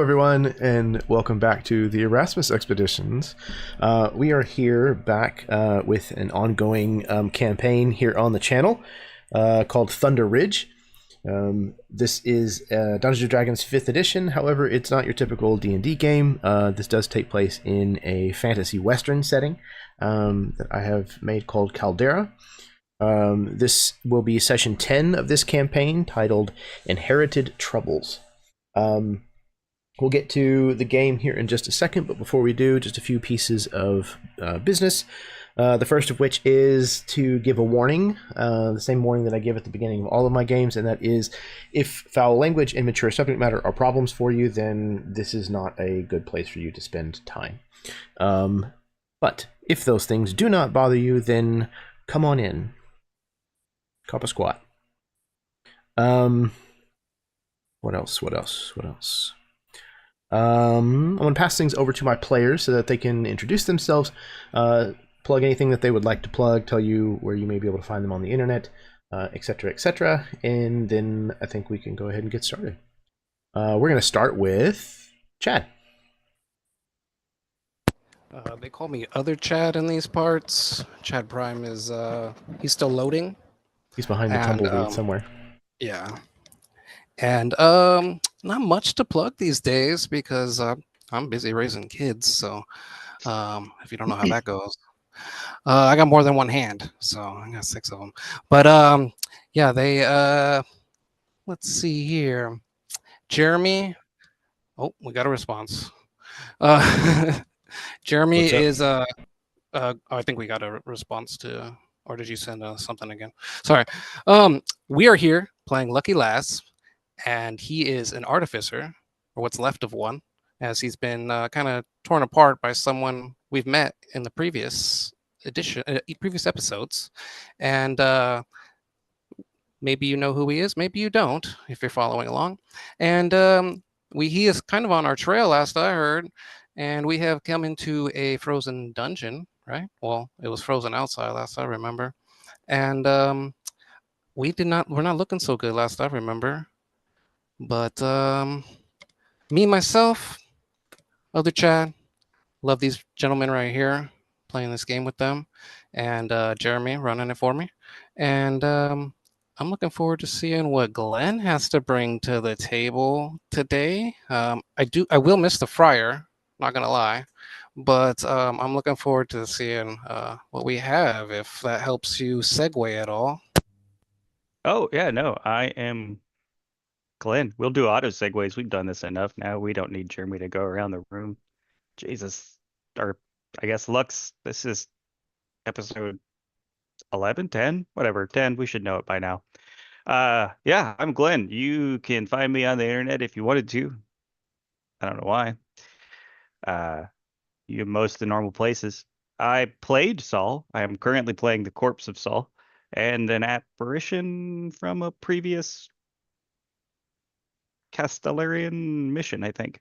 everyone, and welcome back to the Erasmus Expeditions. We are here back with an ongoing campaign here on the channel called Thunder Ridge. This is Dungeons & Dragons 5th edition. However, it's not your typical D&D game. This does take place in a fantasy western setting that I have made called Caldera. This will be session 10 of this campaign, titled Inherited Troubles. We'll get to the game here in just a second, but before we do, just a few pieces of business. The first of which is to give a warning, the same warning that I give at the beginning of all of my games, and that is, if foul language, immature subject matter are problems for you, then this is not a good place for you to spend time. But if those things do not bother you, then come on in. Cop a squat. What else? I'm going to pass things over to my players so that they can introduce themselves, plug anything that they would like to plug, tell you where you may be able to find them on the internet, etc., etc. And then I think we can go ahead and get started. We're going to start with Chad. They call me Other Chad in these parts. Chad Prime is, he's still loading. He's behind the tumbleweed somewhere. Yeah. And not much to plug these days because I'm busy raising kids. So if you don't know how that goes, I got more than one hand, so I got 6 of them. But yeah, they let's see here. Jeremy. Oh, we got a response. Jeremy is I think we got a response to, or did you send something again? Sorry. We are here playing Lucky Lass. And he is an artificer, or what's left of one, as he's been kind of torn apart by someone we've met in the previous episodes. And maybe you know who he is, maybe you don't, if you're following along. And he is kind of on our trail, last I heard, and we have come into a frozen dungeon, right? Well, it was frozen outside, last I remember. And we're not looking so good, last I remember. But me, myself, Other Chad, love these gentlemen right here, playing this game with them, and Jeremy running it for me. And I'm looking forward to seeing what Glenn has to bring to the table today. I will miss the friar, not gonna lie, but I'm looking forward to seeing what we have, if that helps you segue at all. Oh, yeah, no, I am Glenn. We'll do auto segues. We've done this enough now. We don't need Jeremy to go around the room. Jesus. Or I guess Lux, this is episode 11, 10, whatever, 10. We should know it by now. Yeah, I'm Glenn. You can find me on the internet if you wanted to. I don't know why. You have most of the normal places. I played Saul. I am currently playing the corpse of Saul, and an apparition from a previous Castellarian mission, I think,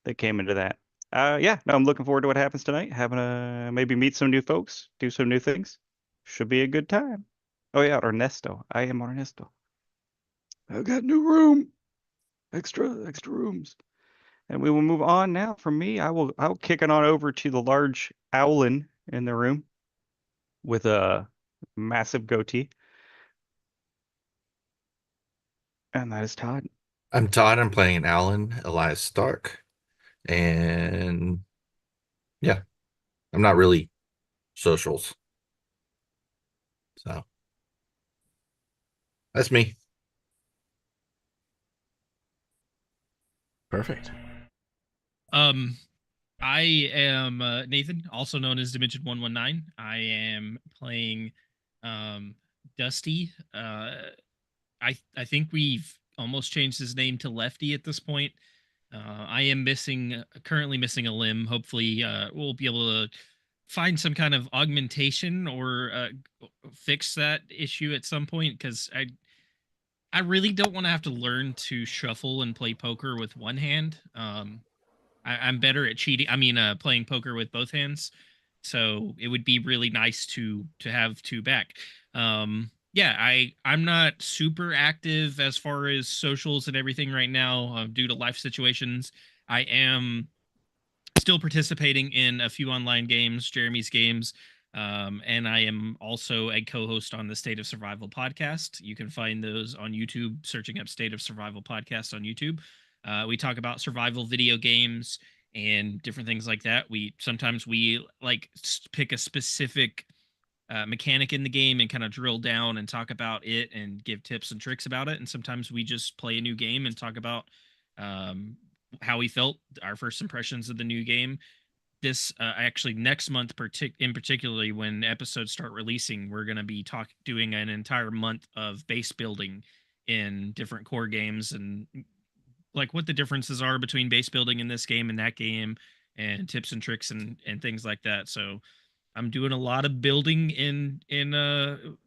that came into that. Yeah, no, I'm looking forward to what happens tonight. Having maybe meet some new folks, do some new things. Should be a good time. Oh yeah, Ernesto. I am Ernesto. I've got new room. Extra rooms. And we will move on now. From me, I'll kick it on over to the large owlin in the room with a massive goatee. And that is Todd. I'm Todd. I'm playing an Alan, Elias Stark. And yeah, I'm not really socials. So that's me. Perfect. I am Nathan, also known as Dimension 119. I am playing Dusty. I think we've almost changed his name to Lefty at this point. I am currently missing a limb. Hopefully, we'll be able to find some kind of augmentation or fix that issue at some point, because I really don't want to have to learn to shuffle and play poker with one hand. I'm better at cheating. Playing poker with both hands. So it would be really nice to have two back. Yeah, I'm not super active as far as socials and everything right now due to life situations. I am still participating in a few online games, Jeremy's games, and I am also a co-host on the State of Survival podcast. You can find those on YouTube, searching up State of Survival podcast on YouTube. We talk about survival video games and different things like that. Sometimes we like pick a specific mechanic in the game and kind of drill down and talk about it and give tips and tricks about it. And sometimes we just play a new game and talk about how we felt, our first impressions of the new game. This actually next month, in particularly when episodes start releasing, we're going to be doing an entire month of base building in different core games and like what the differences are between base building in this game and that game, and tips and tricks and things like that. So I'm doing a lot of building in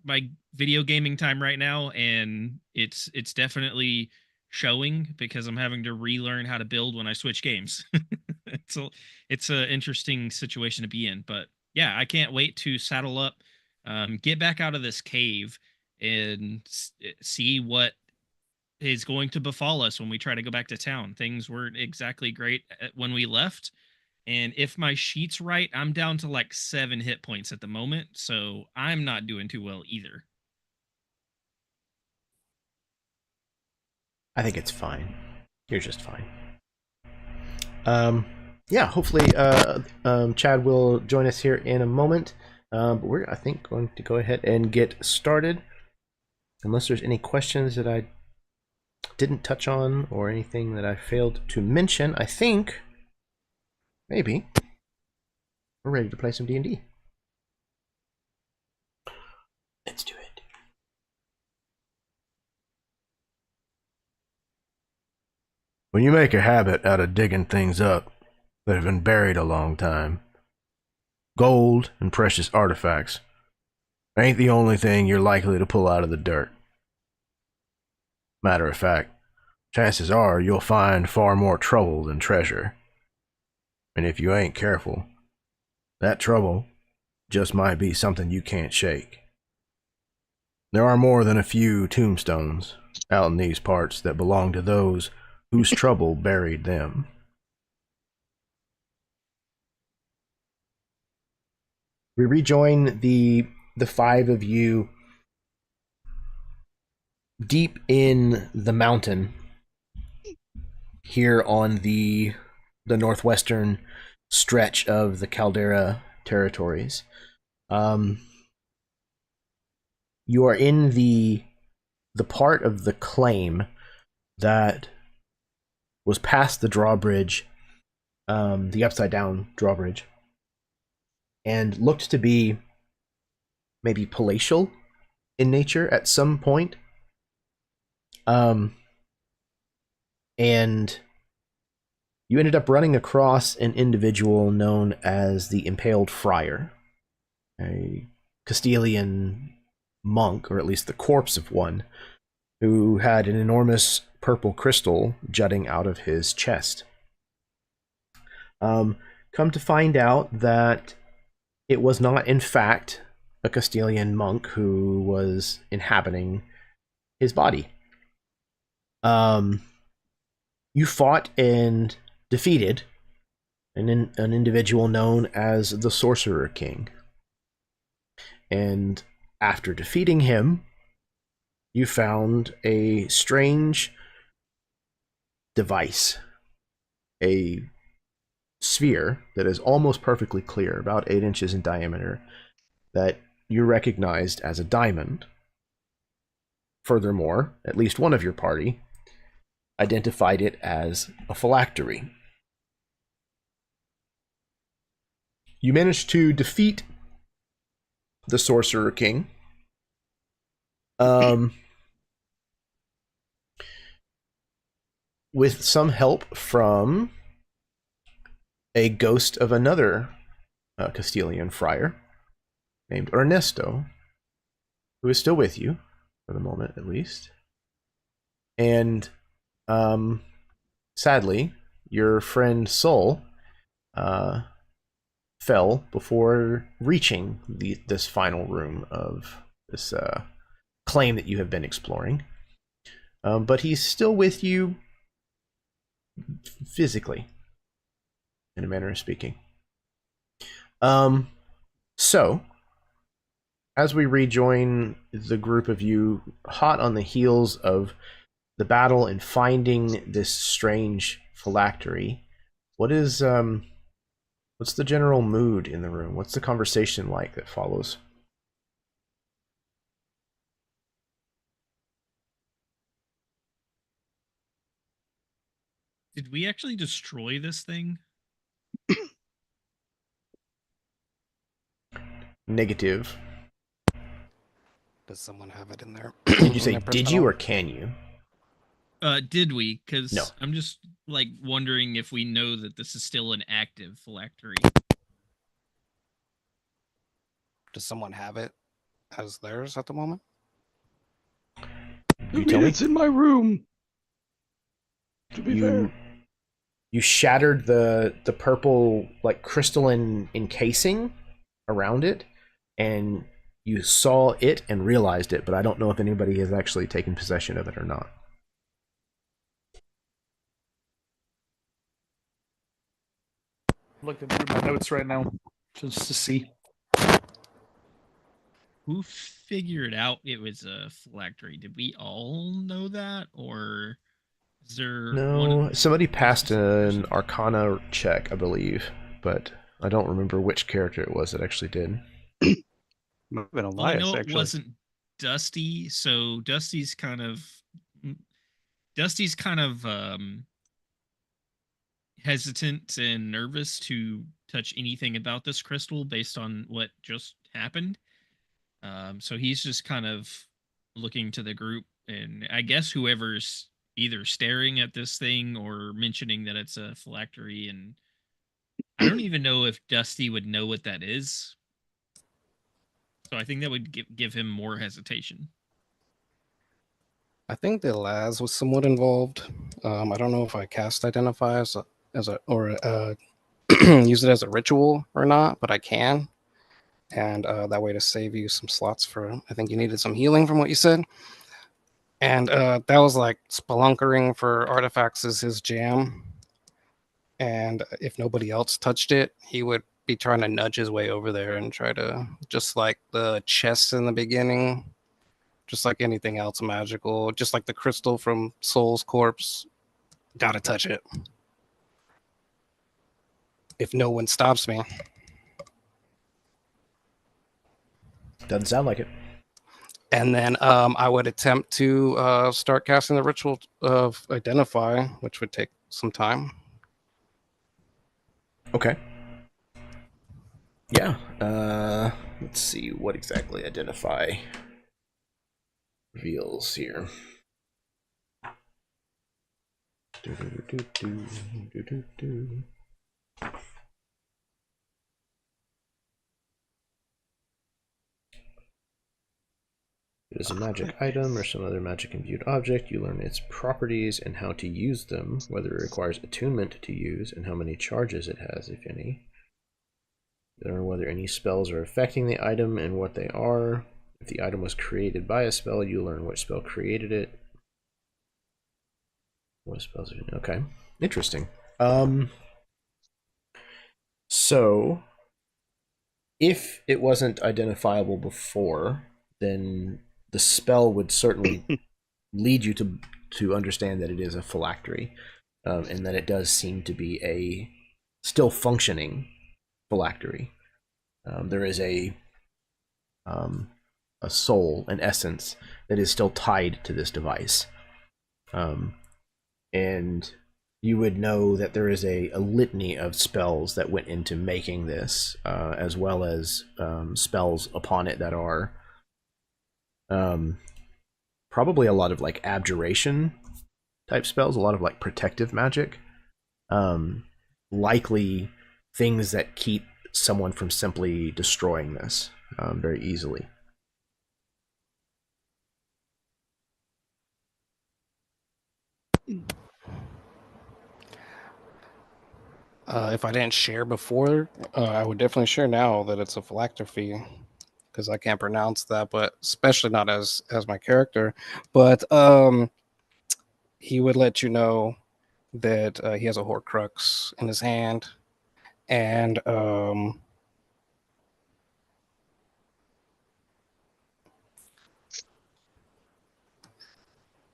my video gaming time right now, and it's definitely showing because I'm having to relearn how to build when I switch games. It's a interesting situation to be in, but yeah, I can't wait to saddle up, get back out of this cave, and see what is going to befall us when we try to go back to town. Things weren't exactly great when we left. And if my sheet's right, I'm down to like 7 hit points at the moment. So I'm not doing too well either. I think it's fine. You're just fine. Yeah, hopefully Chad will join us here in a moment. But we're, I think, going to go ahead and get started. Unless there's any questions that I didn't touch on or anything that I failed to mention, I think maybe we're ready to play some D&D. Let's do it. When you make a habit out of digging things up that have been buried a long time, gold and precious artifacts ain't the only thing you're likely to pull out of the dirt. Matter of fact, chances are you'll find far more trouble than treasure. And if you ain't careful, that trouble just might be something you can't shake. There are more than a few tombstones out in these parts that belong to those whose trouble buried them. We rejoin the 5 of you deep in the mountain here on the northwestern stretch of the Caldera Territories. You are in the part of the claim that was past the drawbridge, the upside down drawbridge, and looked to be maybe palatial in nature at some point. And you ended up running across an individual known as the Impaled Friar, a Castilian monk, or at least the corpse of one, who had an enormous purple crystal jutting out of his chest. Come to find out that it was not, in fact, a Castilian monk who was inhabiting his body. You fought and defeated an individual known as the Sorcerer King. And after defeating him, you found a strange device, a sphere that is almost perfectly clear, about 8 inches in diameter, that you recognized as a diamond. Furthermore, at least one of your party identified it as a phylactery. You managed to defeat the Sorcerer King. With some help from a ghost of another Castilian friar named Ernesto, who is still with you, for the moment at least. And sadly, your friend Sol fell before reaching this final room of this claim that you have been exploring. But he's still with you, physically, in a manner of speaking. So, as we rejoin the group of you, hot on the heels of the battle and finding this strange phylactery, what's the general mood in the room? What's the conversation like that follows? Did we actually destroy this thing? Negative. Does someone have it in there? Did you say did you or can you? Did we? Because No. I'm just like wondering if we know that this is still an active phylactery. Does someone have it as theirs at the moment? You tell me. It's in my room. To be fair. You shattered the purple like crystalline encasing around it, and you saw it and realized it, but I don't know if anybody has actually taken possession of it or not. I'm looking through my notes right now just to see. Who figured out it was a phylactery? Did we all know that, or is there No, somebody passed an Arcana check, I believe, but I don't remember which character it was that actually did. Might have been Well, I Elias, know it actually. wasn't Dusty, so Dusty's kind of hesitant and nervous to touch anything about this crystal based on what just happened. So he's just kind of looking to the group, and I guess whoever's either staring at this thing or mentioning that it's a phylactery, and I don't even know if Dusty would know what that is. So I think that would give him more hesitation. I think the Laz was somewhat involved. I don't know if I cast Identify as a or use it as a ritual or not, but I can. And that way to save you some slots for, I think you needed some healing from what you said. And that was like spelunkering for artifacts is his jam. And if nobody else touched it, he would be trying to nudge his way over there and try to, just like the chests in the beginning, just like anything else magical, just like the crystal from Soul's corpse, gotta touch it. If no one stops me. Doesn't sound like it. And then I would attempt to start casting the ritual of Identify, which would take some time. Okay. Yeah. Let's see what exactly Identify reveals here. It is a magic item or some other magic imbued object. You learn its properties and how to use them, whether it requires attunement to use, and how many charges it has, if any. Learn whether any spells are affecting the item and what they are. If the item was created by a spell, you learn which spell created it. What spells are... Okay, interesting. So, if it wasn't identifiable before, then the spell would certainly lead you to understand that it is a phylactery, and that it does seem to be a still functioning phylactery. There is a soul, an essence, that is still tied to this device. And you would know that there is a litany of spells that went into making this, as well as spells upon it that are probably a lot of like abjuration type spells, a lot of like protective magic, likely things that keep someone from simply destroying this very easily. If I didn't share before, I would definitely share now that it's a phylactery, because I can't pronounce that, but especially not as my character. But he would let you know that he has a Horcrux in his hand, and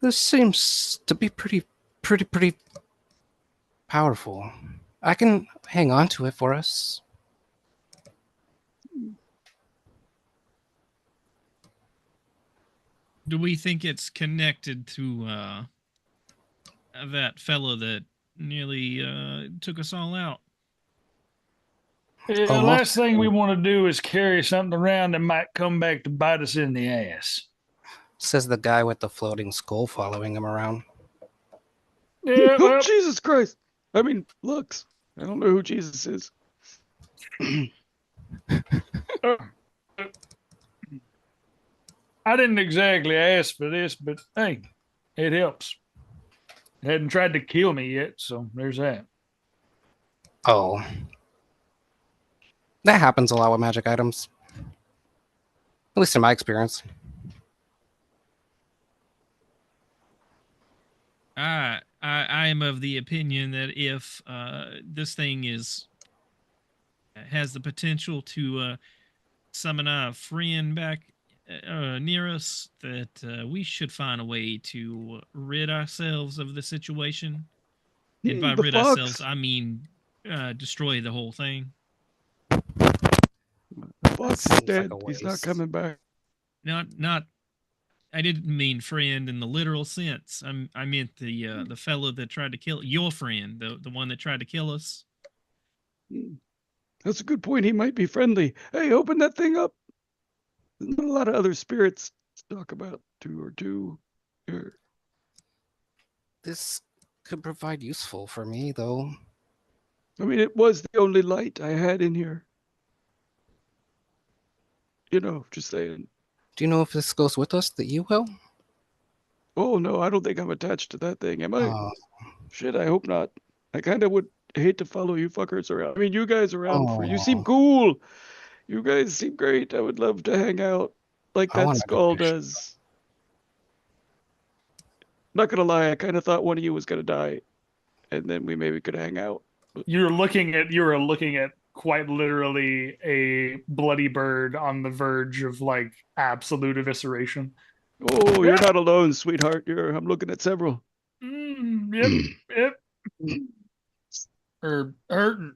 this seems to be pretty powerful. I can hang on to it for us. Do we think it's connected to that fellow that nearly took us all out? Yeah, the Almost. last thing we want to do is carry something around that might come back to bite us in the ass. Says the guy with the floating skull following him around. Yeah, Oh, well, Jesus Christ. I mean, looks. I don't know who Jesus is. I didn't exactly ask for this, but hey, it helps. It hadn't tried to kill me yet, so there's that. Oh. That happens a lot with magic items. At least in my experience. I am of the opinion that if this thing has the potential to summon a friend back near us, that we should find a way to rid ourselves of the situation. And by The rid fox. ourselves, I mean destroy the whole thing. The fox is seems like dead. a He's not waste. coming back. Not. I didn't mean friend in the literal sense. I meant the fellow that tried to kill your friend, the one that tried to kill us. That's a good point. He might be friendly. Hey, open that thing up. There's not a lot of other spirits to talk about. Two. Here. This could provide useful for me, though. I mean, it was the only light I had in here. You know, just saying. Do you know if this goes with us, that you will? Oh, no, I don't think I'm attached to that thing, am I? Oh. Shit, I hope not. I kind of would hate to follow you fuckers around. I mean, you guys around for you seem cool. You guys seem great. I would love to hang out like I that wanna skull do- does. Not gonna lie, I kind of thought one of you was gonna die, and then we maybe could hang out. You were looking at quite literally a bloody bird on the verge of like absolute evisceration. Oh, you're not alone, sweetheart. I'm looking at several. Yep. Or hurting.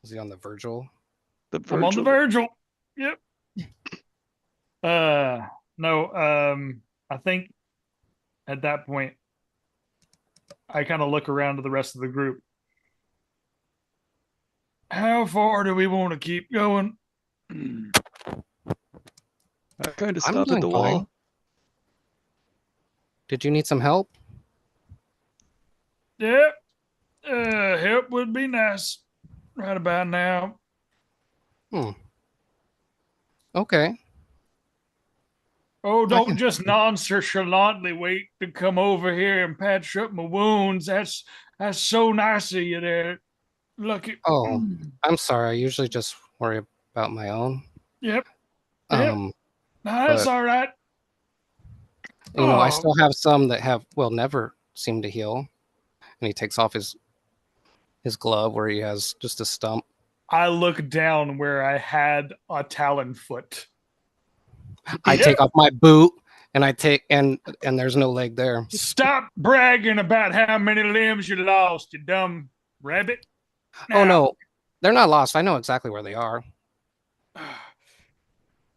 Is he on the Virgil? I'm on the Virgil. Yep. No, I think at that point I kind of look around to the rest of the group. How far do we want to keep going? I kind of I'm stop at doing the fine. wall. Did you need some help? Yep. Help would be nice right about now. Okay. Oh, don't just nonchalantly wait to come over here and patch up my wounds. That's so nice of you there. Lucky. Oh, I'm sorry. I usually just worry about my own. Yep. No, That's all right. I still have some that never seem to heal. And he takes off his glove where he has just a stump. I look down where I had a talon foot. I take off my boot and and there's no leg there. Stop bragging about how many limbs you lost, you dumb rabbit. Oh no, they're not lost. I know exactly where they are.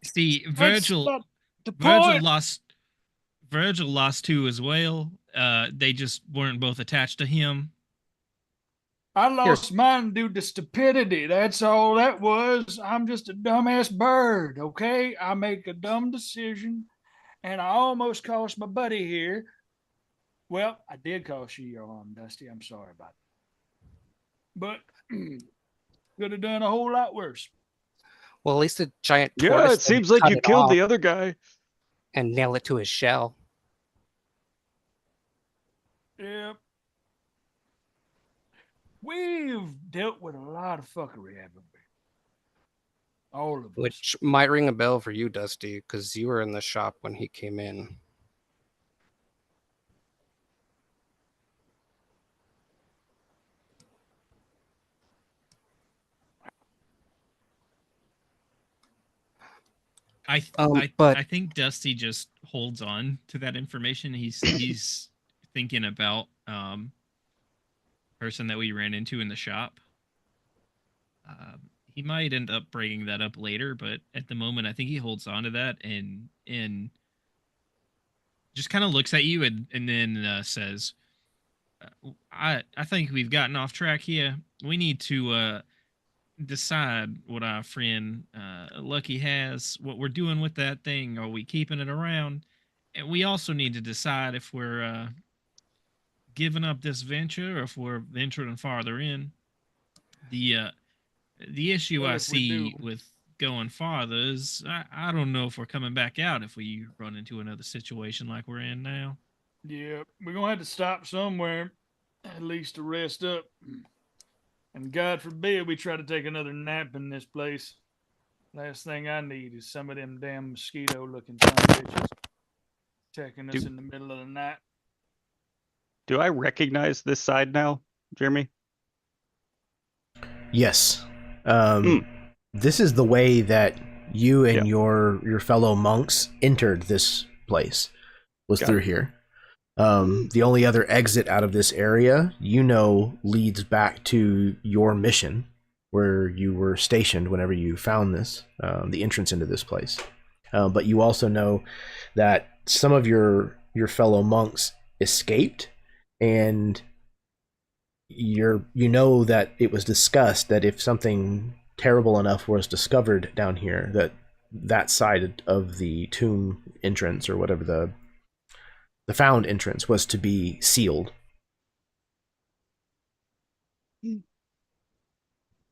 See, Virgil lost two as well. They just weren't both attached to him. I lost mine due to stupidity. That's all that was. I'm just a dumbass bird, okay? I make a dumb decision, and I almost cost my buddy here. Well, I did cost you your arm, Dusty. I'm sorry about that. But could have done a whole lot worse. Well, at least a giant Yeah, tortoise it seems like you killed the other guy. And nail it to his shell. Yep. We've dealt with a lot of fuckery, haven't we? All of us. Which might ring a bell for you, Dusty, because you were in the shop when he came in. But I think Dusty just holds on to that information. He's thinking about person that we ran into in the shop. He might end up bringing that up later, but at the moment, I think he holds on to that and just kind of looks at you and then says, "I think we've gotten off track here. We need to decide what our friend Lucky has, what we're doing with that thing. Are we keeping it around? And we also need to decide if we're giving up this venture or if we're venturing farther in. The issue Well, I if we see do- with going farther is I don't know if we're coming back out if we run into another situation like we're in now. Yeah, we're gonna have to stop somewhere, at least to rest up. And God forbid we try to take another nap in this place. Last thing I need is some of them damn mosquito-looking son of bitches attacking us in the middle of the night. Do I recognize this side now, Jeremy? Yes. This is the way that you and your fellow monks entered this place, was Got through it. here. The only other exit out of this area, leads back to your mission, where you were stationed whenever you found this, the entrance into this place. But you also know that some of your fellow monks escaped, and you know that it was discussed that if something terrible enough was discovered down here, that side of the tomb entrance, or whatever the found entrance, was to be sealed.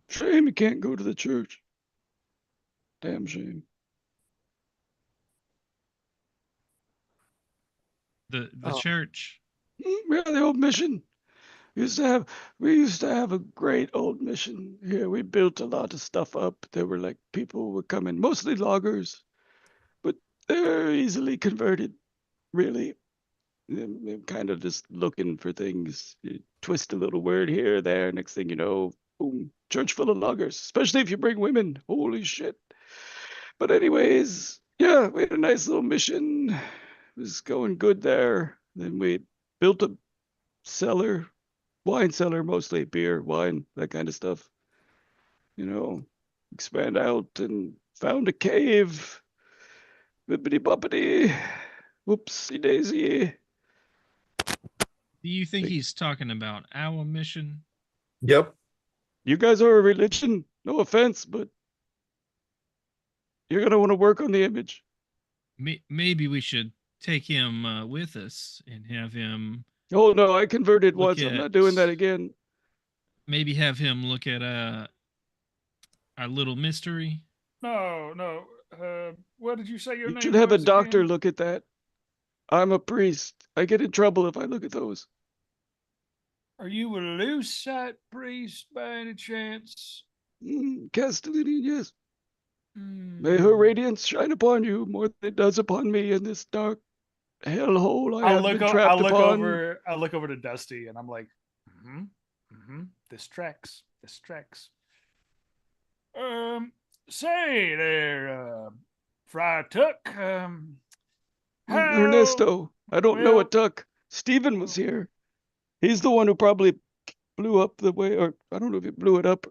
Shame you can't go to the church. Damn shame. The Oh. church. Yeah, the old mission. We used to have a great old mission here. We built a lot of stuff up. There were like people were coming, mostly loggers, but they're easily converted, really. They're kind of just looking for things. You twist a little word here, there. Next thing you know, boom, church full of loggers, especially if you bring women. Holy shit. But anyways, yeah, we had a nice little mission. It was going good there. Then we built a cellar, wine cellar, mostly beer, wine, that kind of stuff. Expand out and found a cave. Bippity boppity. Whoopsie daisy. Do you think he's talking about our mission? Yep. You guys are a religion. No offense, but you're going to want to work on the image. Maybe we should take him with us and have him. Oh, no, I converted Look once. I'm at- not doing that again. Maybe have him look at our little mystery. No. What did you say your You name should have a was doctor again? look at that. I'm a priest. I get in trouble if I look at those. Are you a loose sight priest by any chance? Castellini, yes. May her radiance shine upon you more than it does upon me in this dark hellhole I have been trapped upon. I look over to Dusty, and I'm like, this tracks. Say there, Friar Tuck. How- Ernesto, I don't know a well- tuck. Stephen was here. He's the one who probably blew up the way, or I don't know if he blew it up.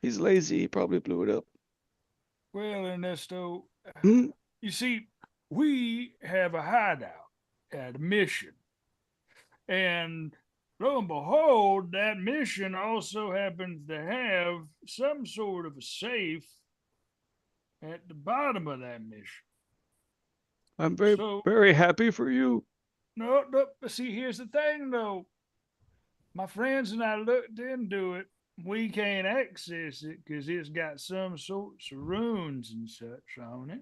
He's lazy. He probably blew it up. Well, Ernesto, Hmm? you see, we have a hideout at a mission. And lo and behold, that mission also happens to have some sort of a safe at the bottom of that mission. I'm very, So- very happy for you. No, but see, here's the thing, though. My friends and I looked into it. We can't access it because it's got some sorts of runes and such on it.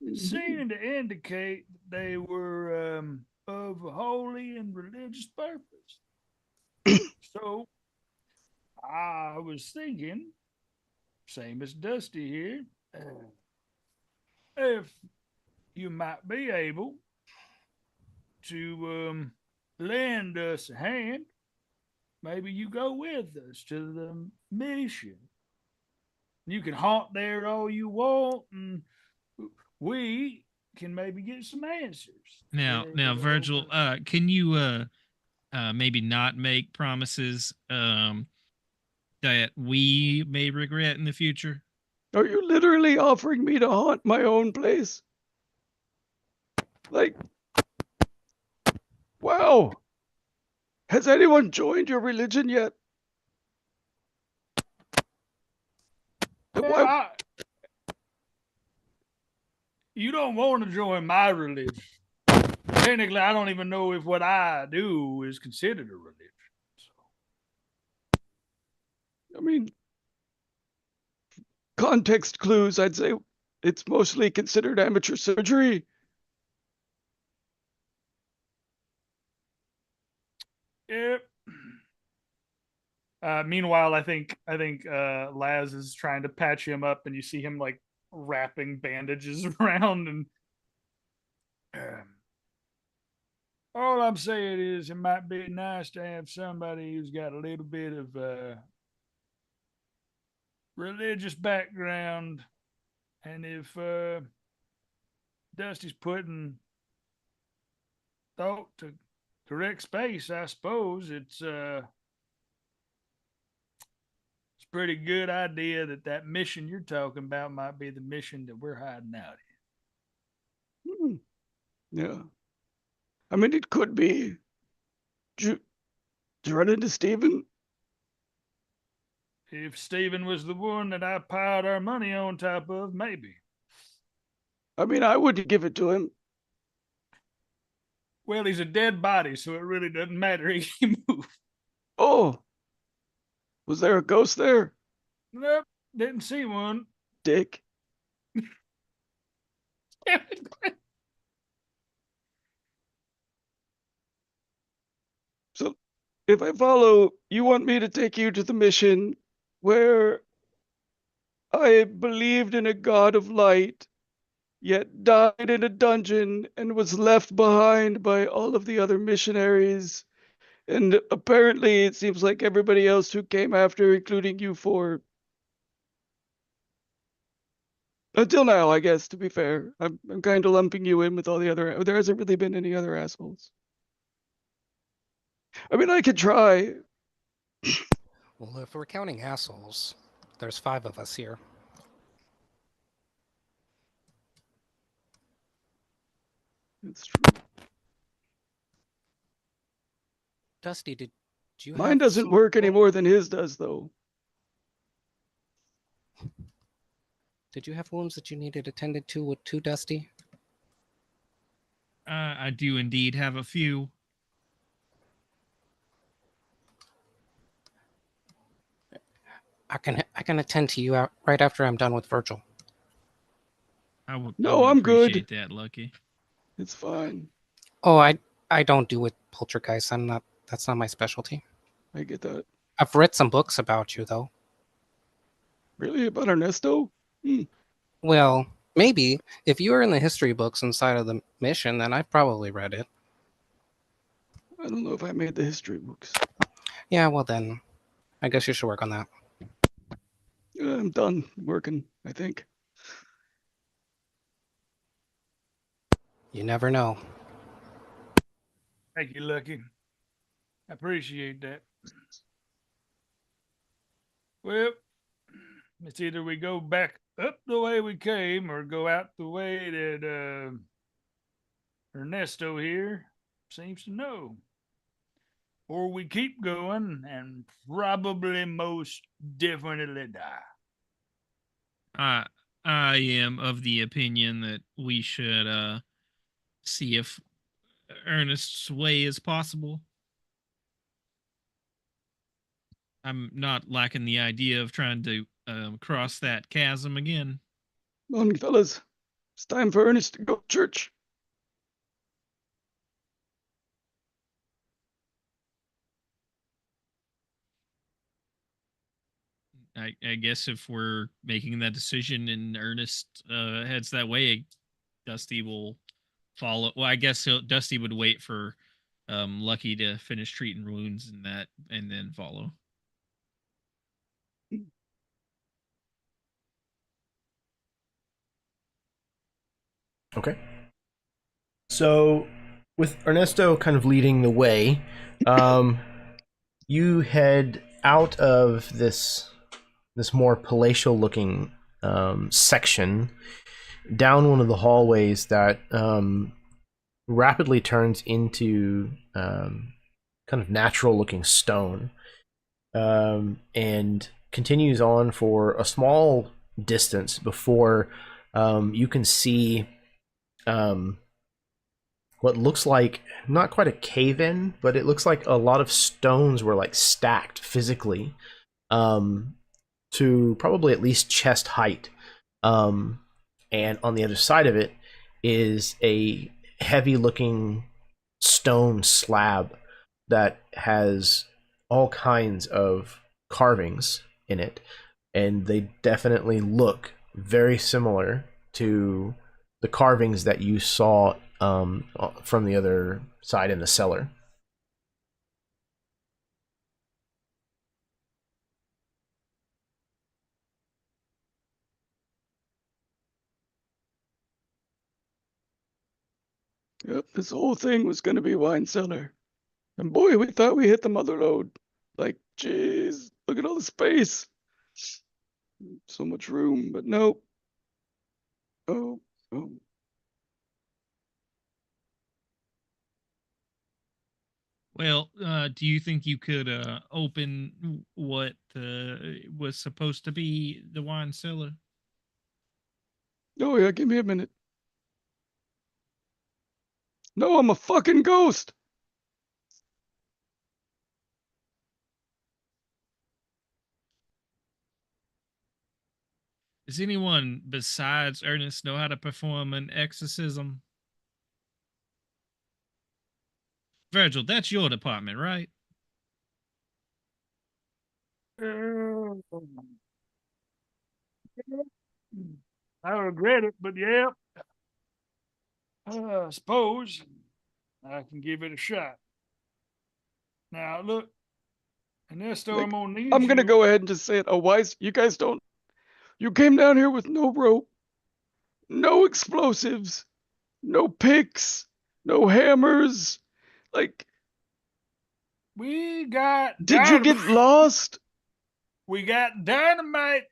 It seemed to indicate that they were of a holy and religious purpose. So I was thinking, same as Dusty here, if you might be able to lend us a hand, maybe you go with us to the mission. You can haunt there all you want, and we can maybe get some answers. Now, Yeah, Virgil, can you maybe not make promises that we may regret in the future? Are you literally offering me to haunt my own place? Like, wow. Has anyone joined your religion yet? Why? You don't want to join my religion. Technically, I don't even know if what I do is considered a religion. I mean, context clues, I'd say it's mostly considered amateur surgery. Yep. Meanwhile, I think Laz is trying to patch him up, and you see him like wrapping bandages around. And all I'm saying is, it might be nice to have somebody who's got a little bit of religious background, and if Dusty's putting thought to correct space, I suppose it's a pretty good idea that mission you're talking about might be the mission that we're hiding out in. Yeah. I mean, it could be. Did you run into Steven? If Steven was the one that I piled our money on top of, maybe. I mean, I wouldn't give it to him. Well, he's a dead body, so it really doesn't matter. He can move. Oh. Was there a ghost there? Nope, didn't see one. Dick. So, if I follow, you want me to take you to the mission where I believed in a god of light, yet died in a dungeon and was left behind by all of the other missionaries. And apparently it seems like everybody else who came after, including you four. Until now, I guess, to be fair. I'm kind of lumping you in with all the other... There hasn't really been any other assholes. I mean, I could try. Well, if we're counting assholes, there's 5 of us here. That's true. Dusty, did you Mine have doesn't some- work any more than his does, though. Did you have wounds that you needed attended to too, Dusty? I do indeed have a few. I can attend to you out right after I'm done with Virgil. No, I'm good. Appreciate that, Lucky. It's fine. Oh, I don't do with poltergeists. That's not my specialty. I get that. I've read some books about you, though. Really? About Ernesto? Well, maybe. If you were in the history books inside of the mission, then I've probably read it. I don't know if I made the history books. Yeah, well then, I guess you should work on that. I'm done working, I think. You never know. Thank you, Lucky. I appreciate that. Well, it's either we go back up the way we came or go out the way that Ernesto here seems to know. Or we keep going and probably most definitely die. I am of the opinion that we should see if Ernest's way is possible. I'm not lacking the idea of trying to cross that chasm again. Come on, fellas. It's time for Ernest to go to church. I guess if we're making that decision and Ernest heads that way, Dusty will follow. Well, I guess Dusty would wait for Lucky to finish treating wounds and then follow. Okay. So, with Ernesto kind of leading the way, you head out of this more palatial-looking section down one of the hallways that rapidly turns into kind of natural-looking stone, and continues on for a small distance before you can see what looks like not quite a cave-in, but it looks like a lot of stones were like stacked physically to probably at least chest height. And on the other side of it is a heavy-looking stone slab that has all kinds of carvings in it, and they definitely look very similar to the carvings that you saw from the other side in the cellar. Yep, this whole thing was going to be wine cellar. And boy, we thought we hit the mother lode. Like, jeez, look at all the space. So much room, but nope. Oh. Well, do you think you could open what was supposed to be the wine cellar? Oh yeah, give me a minute. No, I'm a fucking ghost. Does anyone besides Ernest know how to perform an exorcism? Virgil, that's your department, right? I regret it, but yeah. I suppose I can give it a shot. Now, look, Ernesto, Like, I'm gonna need I'm gonna you. go ahead and just say it. You guys don't. You came down here with no rope, no explosives, no picks, no hammers. Like, We got did you get lost? We got dynamite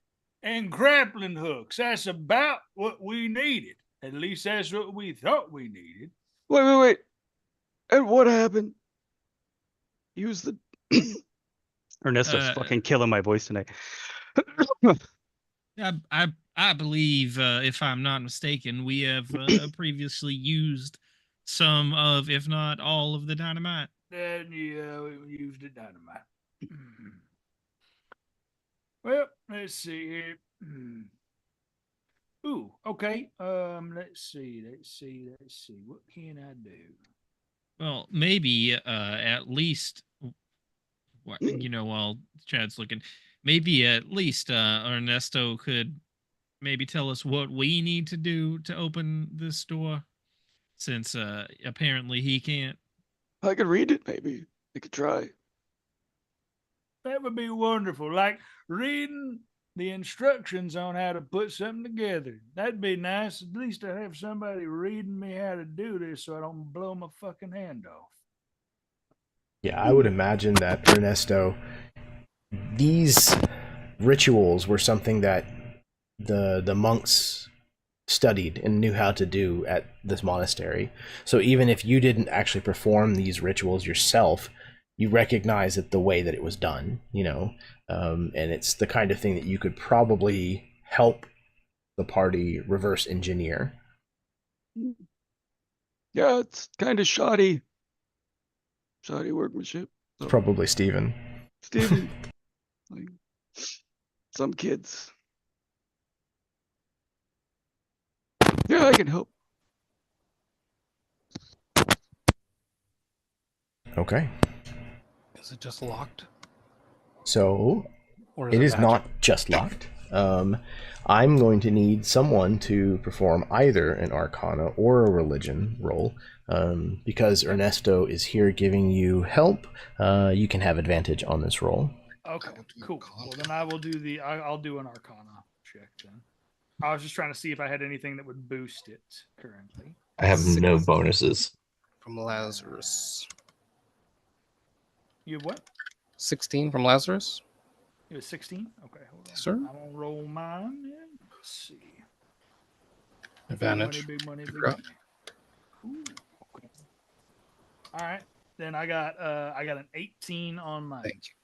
and grappling hooks. That's about what we needed. At least that's what we thought we needed. Wait. And what happened? Use the. Ernesto's fucking killing my voice tonight. I believe, if I'm not mistaken, we have previously used some of, if not all of the dynamite. Yeah, we used the dynamite. Well, let's see here. Ooh, okay. Let's see. What can I do? Well, maybe at least, while Chad's looking, maybe at least Ernesto could maybe tell us what we need to do to open this door, since apparently he can't. I could read it, maybe. I could try. That would be wonderful. Like reading the instructions on how to put something together. That'd be nice. At least I have somebody reading me how to do this so I don't blow my fucking hand off. Yeah, I would imagine that Ernesto, these rituals were something that the monks studied and knew how to do at this monastery. So even if you didn't actually perform these rituals yourself, you recognize it the way that it was done, and it's the kind of thing that you could probably help the party reverse engineer. Yeah, it's kind of shoddy workmanship. So. It's probably Steven. Like, some kids. Yeah, I can help. Okay. Is it just locked? So Or it is magic? not just locked. I'm going to need someone to perform either an Arcana or a Religion roll. Because Ernesto is here giving you help, you can have advantage on this roll. Okay, cool. Well, then I will do I'll do an Arcana check then. I was just trying to see if I had anything that would boost it currently. I have no bonuses. From Lazarus. You have what? 16 from Lazarus. You have 16? Okay, hold on. Yes, sir. I'm gonna roll mine. And let's see. Advantage. Big money, big Congrats. money. Ooh, okay. All right. Then I got an 18 on mine. Thank you.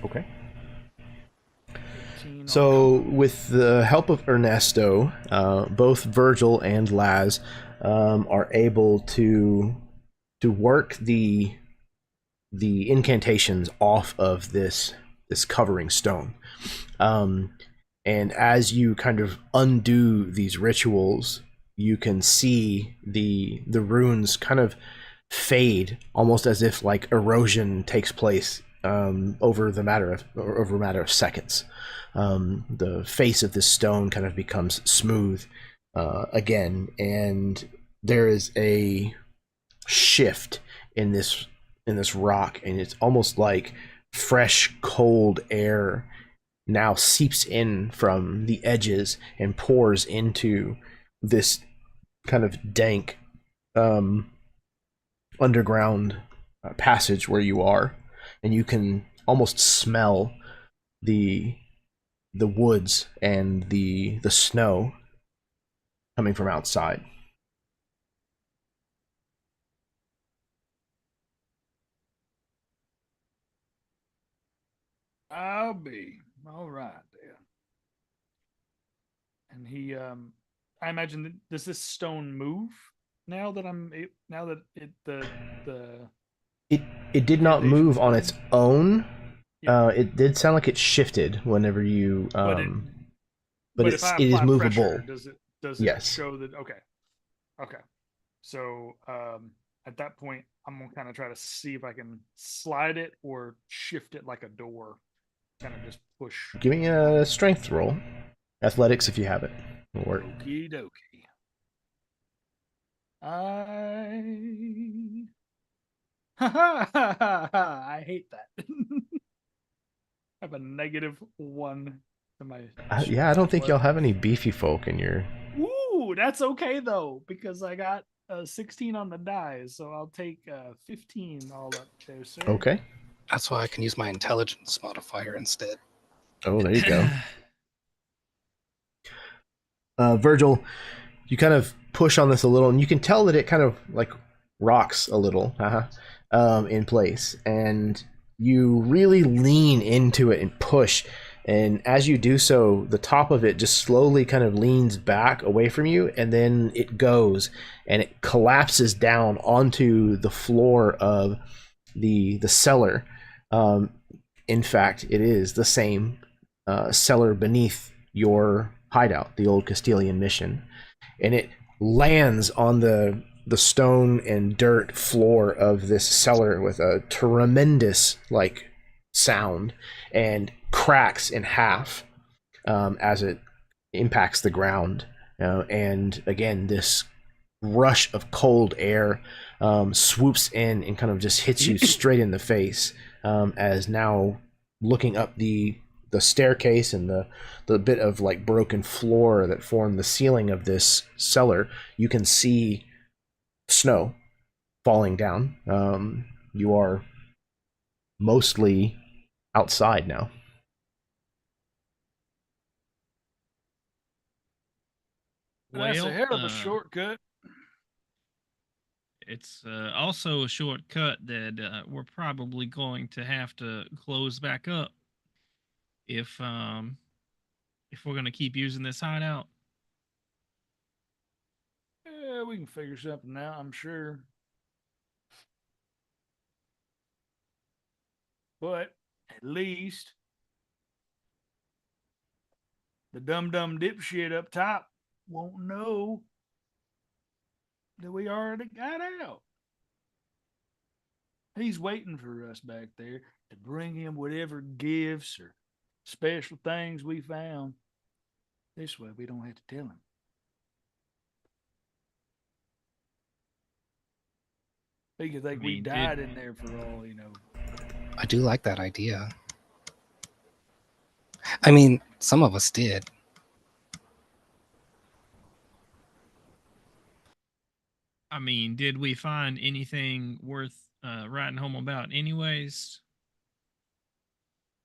Okay. 18 So, with the help of Ernesto, both Virgil and Laz are able to work the incantations off of this covering stone. And as you kind of undo these rituals, you can see the runes kind of fade, almost as if like erosion takes place over a matter of seconds. The face of this stone kind of becomes smooth again, and there is a shift in this rock, and it's almost like fresh, cold air now seeps in from the edges and pours into this kind of dank underground passage where you are, and you can almost smell the woods and the snow coming from outside. I'll be all right then. And he, I imagine that, does this stone move now that It did not move on its own. Yeah. It did sound like it shifted whenever you but if I it is apply movable. pressure, does it Yes. show that? Okay. So at that point, I'm gonna kind of try to see if I can slide it or shift it like a door. Kind of just push. Give me a strength roll. Athletics if you have it. Will work. Okie dokie. I hate that. I have a -1 to my. Yeah, I don't think y'all have any beefy folk in your. Ooh, that's okay though, because I got 16 on the die, so I'll take 15 all up there, sir. Okay. That's why I can use my intelligence modifier instead. Oh, there you go. Virgil, you kind of push on this a little, and you can tell that it kind of like rocks a little in place, and you really lean into it and push, and as you do so, the top of it just slowly kind of leans back away from you, and then it goes and it collapses down onto the floor of the cellar. In fact, it is the same cellar beneath your hideout, the old Castilian mission, and it lands on the stone and dirt floor of this cellar with a tremendous like sound, and cracks in half as it impacts the ground. And again, this rush of cold air swoops in and kind of just hits you straight in the face, as now looking up the staircase and the bit of like broken floor that formed the ceiling of this cellar, you can see snow falling down. You are mostly outside now. That's a hell of a shortcut. It's also a shortcut that we're probably going to have to close back up if we're going to keep using this hideout. Yeah, we can figure something out, I'm sure. But at least the dumb dipshit up top won't know that we already got out. He's waiting for us back there to bring him whatever gifts or special things we found. This way we don't have to tell him. He could think we died in there for all, I do like that idea. I mean, some of us did. I mean, did we find anything worth writing home about anyways?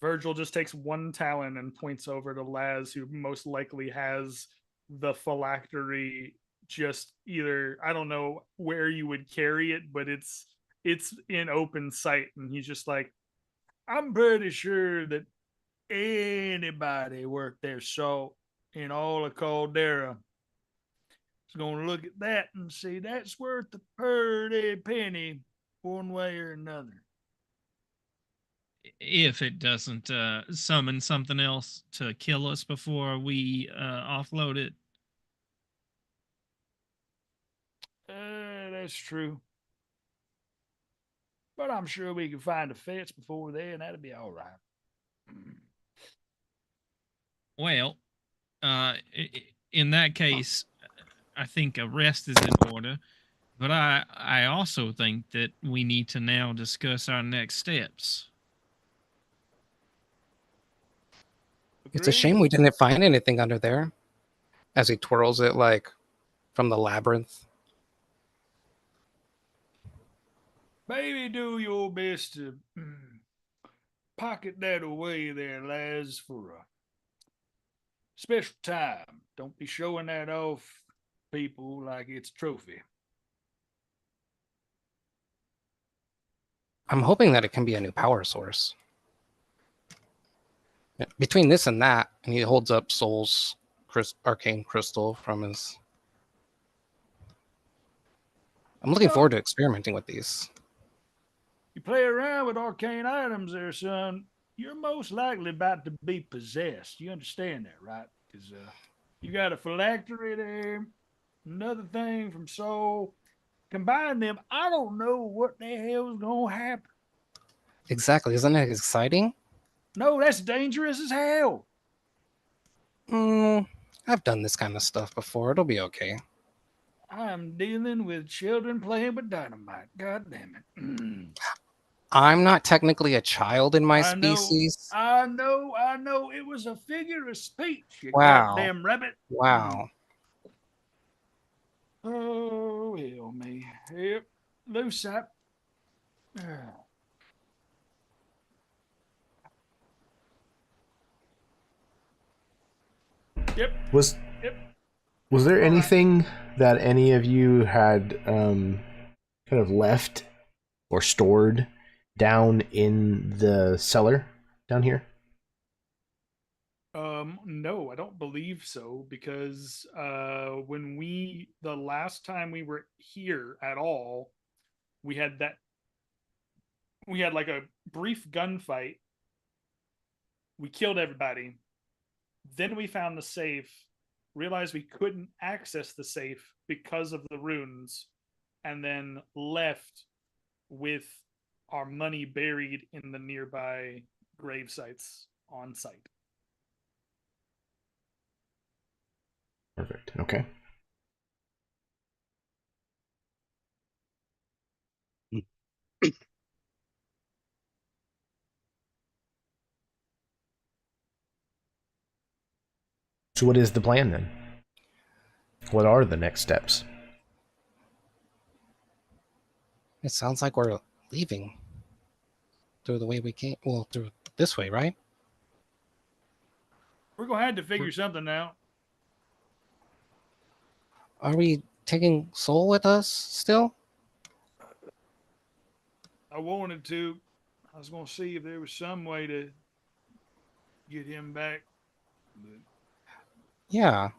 Virgil just takes one talon and points over to Laz, who most likely has the phylactery just either, I don't know where you would carry it, but it's in open sight. And he's just like, I'm pretty sure that anybody worth their salt in all of Caldera is going to look at that and see that's worth a pretty penny one way or another. If it doesn't summon something else to kill us before we offload it. That's true. But I'm sure we can find a fence before then. That'll be all right. Well, in that case, I think a rest is in order. But I also think that we need to now discuss our next steps. It's a shame we didn't find anything under there. As he twirls it like from the labyrinth. Maybe do your best to pocket that away there, Laz, for a special time. Don't be showing that off people like it's a trophy. I'm hoping that it can be a new power source. Between this and that, and he holds up Soul's arcane crystal from his... I'm looking forward to experimenting with these. You play around with arcane items there, son, you're most likely about to be possessed. You understand that, right? Because you got a phylactery there, another thing from Soul. Combine them, I don't know what the hell's going to happen. Exactly. Isn't that exciting? No, that's dangerous as hell. I've done this kind of stuff before. It'll be okay. I'm dealing with children playing with dynamite. God damn it. I'm not technically a child in my species. I know. It was a figure of speech, you Wow. goddamn rabbit. Wow. Oh, hell me. Yep. Loose up. Yep. Was there anything that any of you had kind of left or stored down in the cellar down here? No, I don't believe so, because when the last time we were here at all, we had like a brief gunfight. We killed everybody. Then we found the safe, realized we couldn't access the safe because of the runes, and then left with our money buried in the nearby grave sites on site. Perfect. Okay. So what is the plan then? What are the next steps? It sounds like we're leaving through the way we came. Well, through this way, right? We're going to have to figure something out. Are we taking Soul with us still? I wanted to. I was going to see if there was some way to get him back. But... Yeah.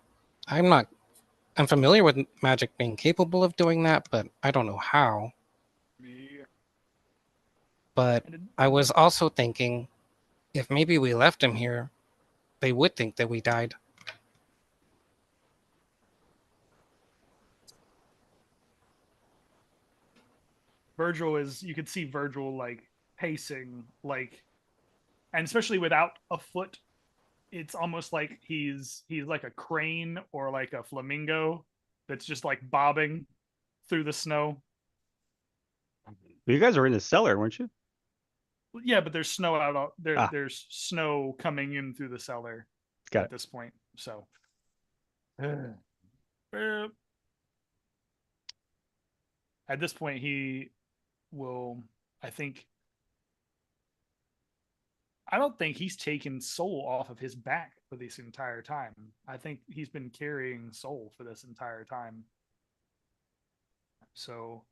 I'm familiar with magic being capable of doing that, but I don't know how. Yeah. But I was also thinking, if maybe we left him here, they would think that we died. You could see Virgil like pacing, like, and especially without a foot, it's almost like he's like a crane or like a flamingo that's just like bobbing through the snow. You guys are in the cellar, weren't you? Yeah, but there's snow out there. There's snow coming in through the cellar at this point. So, at this point, he will, I don't think he's taken Soul off of his back for this entire time. I think he's been carrying Soul for this entire time. So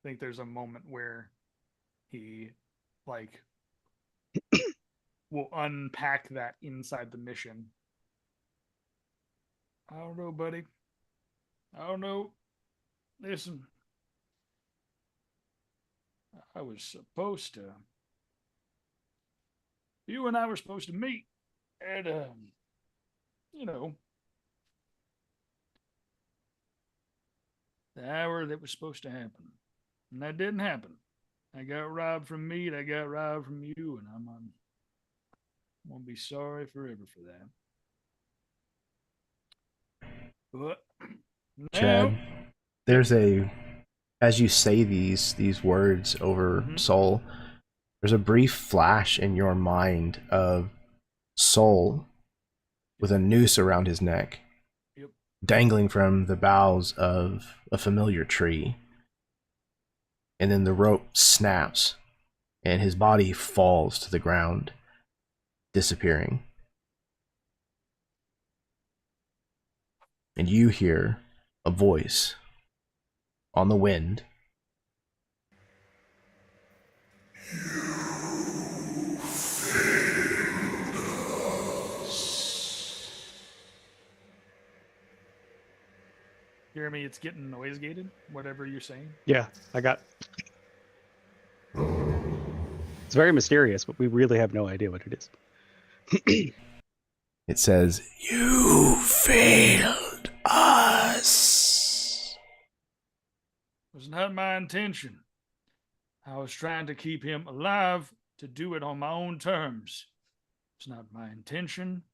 I think there's a moment where he like will unpack that inside the mission. I don't know, buddy. I don't know. Listen, I was supposed to. You and I were supposed to meet at, you know, the hour that was supposed to happen. And that didn't happen. I got robbed from meat. I got robbed from you, and I'm gonna be sorry forever for that. But Chad, now, there's as you say these words over Soul, there's a brief flash in your mind of Soul with a noose around his neck, dangling from the boughs of a familiar tree. And then the rope snaps and his body falls to the ground, disappearing. And you hear a voice on the wind. Jeremy, it's getting noise gated, whatever you're saying. Yeah, I got. It's very mysterious, but we really have no idea what it is. It says, "You failed us." It was not my intention. I was trying to keep him alive to do it on my own terms. It's not my intention.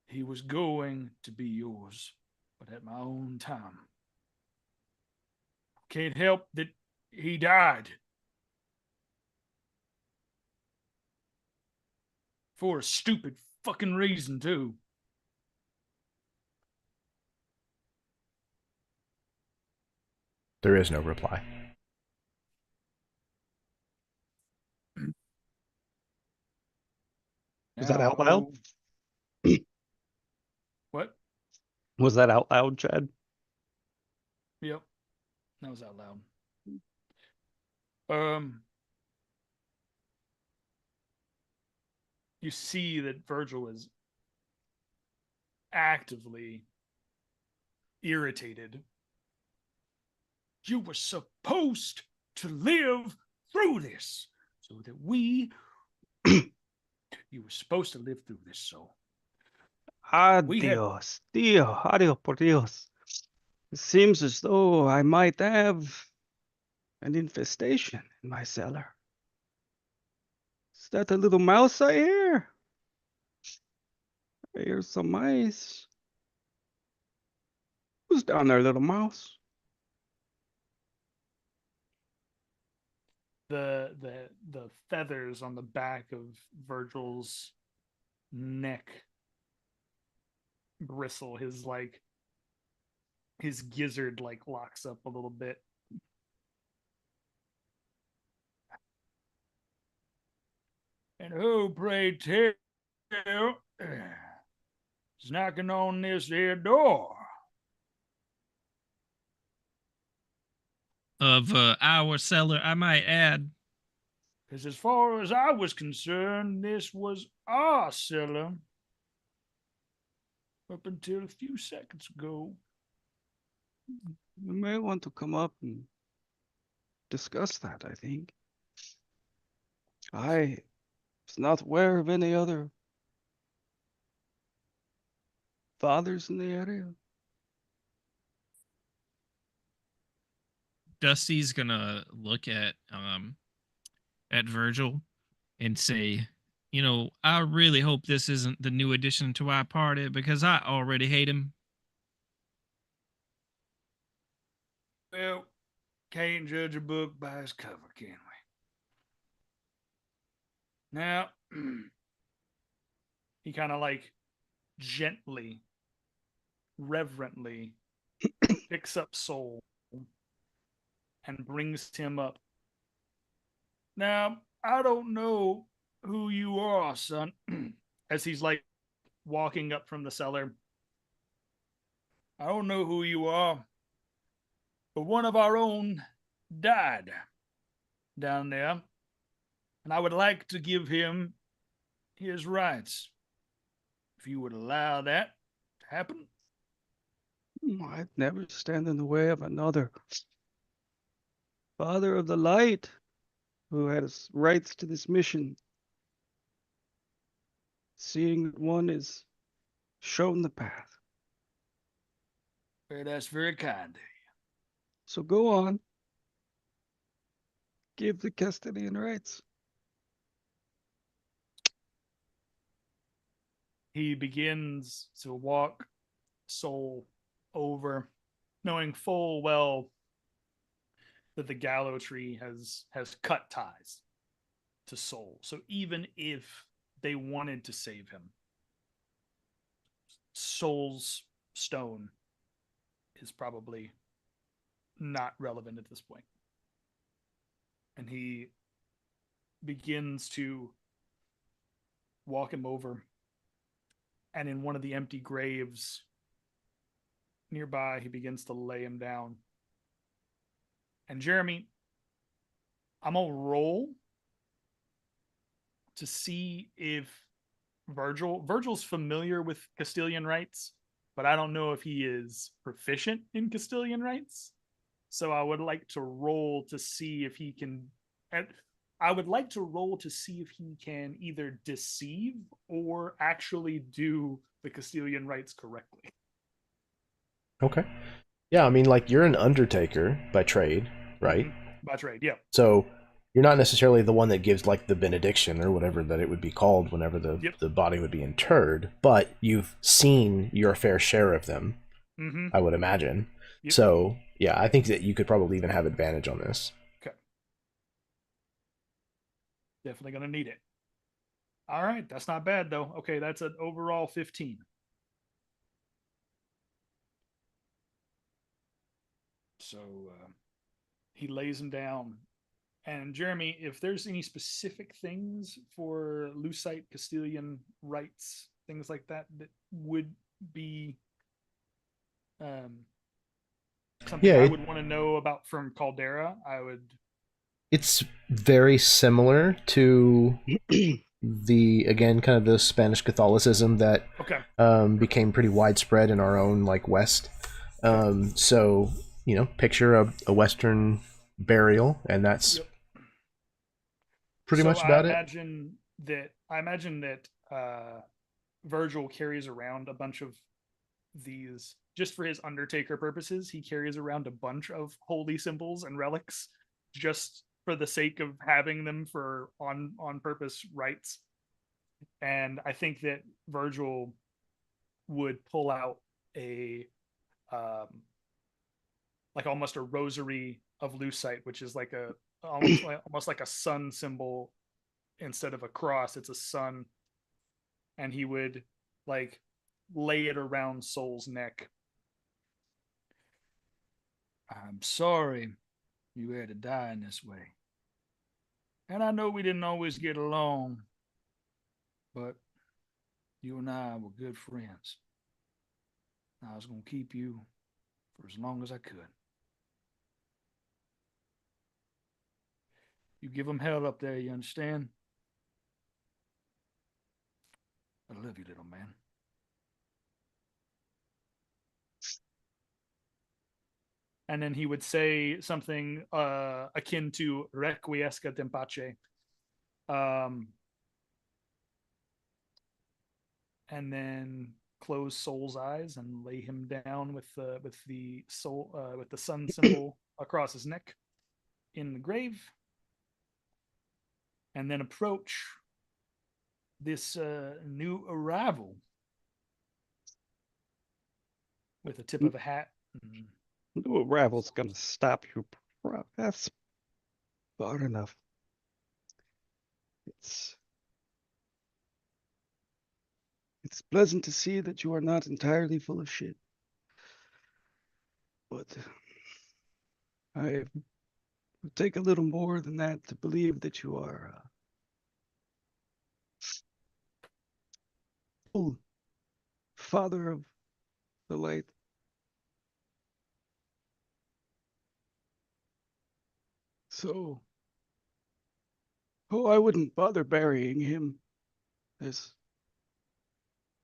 He was going to be yours, but at my own time. Can't help that he died. For a stupid fucking reason, too. There is no reply. Was that out loud? What? Was that out loud, Chad? Yep. That was out loud. You see that Virgil is actively irritated. You were supposed to live through this so that you were supposed to live through this, so. Adios, Dio, adios por Dios. It seems as though I might have an infestation in my cellar. Is that a little mouse I hear? I hear some mice. Who's down there, little mouse? The feathers on the back of Virgil's neck bristle. His gizzard locks up a little bit. And who, pray tell, is knocking on this here door? Of our cellar, I might add. Because as far as I was concerned, this was our cellar. Up until a few seconds ago. You may want to come up and discuss that, I think. I was not aware of any other fathers in the area. Dusty's gonna look at Virgil and say, you know, I really hope this isn't the new addition to our party because I already hate him. Well, can't judge a book by its cover, can we? Now, he kind of gently, reverently picks up Soul and brings him up. Now, I don't know who you are, son, as he's like walking up from the cellar. I don't know who you are, but one of our own died down there, and I would like to give him his rights. If you would allow that to happen. I'd never stand in the way of another. Father of the light, who has rights to this mission. Seeing that one is shown the path. Well, that's very kind of you. So go on. Give the Castilian rights. He begins to walk Soul over, knowing full well that the Gallow Tree has cut ties to Soul. So even if they wanted to save him, Soul's stone is probably not relevant at this point. And he begins to walk him over, and in one of the empty graves nearby, he begins to lay him down. And Jeremy, I'm gonna roll to see if Virgil's familiar with Castilian rights, but I don't know if he is proficient in Castilian rights. So I would like to roll to see if he can. I would like to roll to see if he can either deceive or actually do the Castilian rights correctly. Okay. Yeah, I mean, like, you're an undertaker by trade, right? Mm-hmm. By trade, yeah. So you're not necessarily the one that gives, like, the benediction or whatever that it would be called whenever the body would be interred, but you've seen your fair share of them, I would imagine. Yep. So, yeah, I think that you could probably even have advantage on this. Okay. Definitely going to need it. All right, that's not bad, though. Okay, that's an overall 15. So he lays him down. And Jeremy, if there's any specific things for Lucite Castilian rights, things like that, that would be something I would want to know about from Caldera, I would. It's very similar to the, again, kind of the Spanish Catholicism that became pretty widespread in our own, like, West. So, you know, picture a Western burial, and that's pretty much about it. I imagine that Virgil carries around a bunch of these, just for his undertaker purposes. He carries around a bunch of holy symbols and relics just for the sake of having them for on purpose rites. And I think that Virgil would pull out a like almost a rosary of lucite, which is like a almost like a sun symbol. Instead of a cross, it's a sun, and he would like lay it around Soul's neck. I'm sorry you had to die in this way, and I know we didn't always get along, but you and I were good friends. I was going to keep you for as long as I could. You give them hell up there, you understand? I love you, little man. And then he would say something akin to requiescat in pace. And then close Soul's eyes and lay him down with the sun symbol across his neck in the grave. And then approach this new arrival with a tip of a hat. New arrival's gonna stop you. That's far enough. It's pleasant to see that you are not entirely full of shit. But I would take a little more than that to believe that you are father of the light. So, I wouldn't bother burying him. There's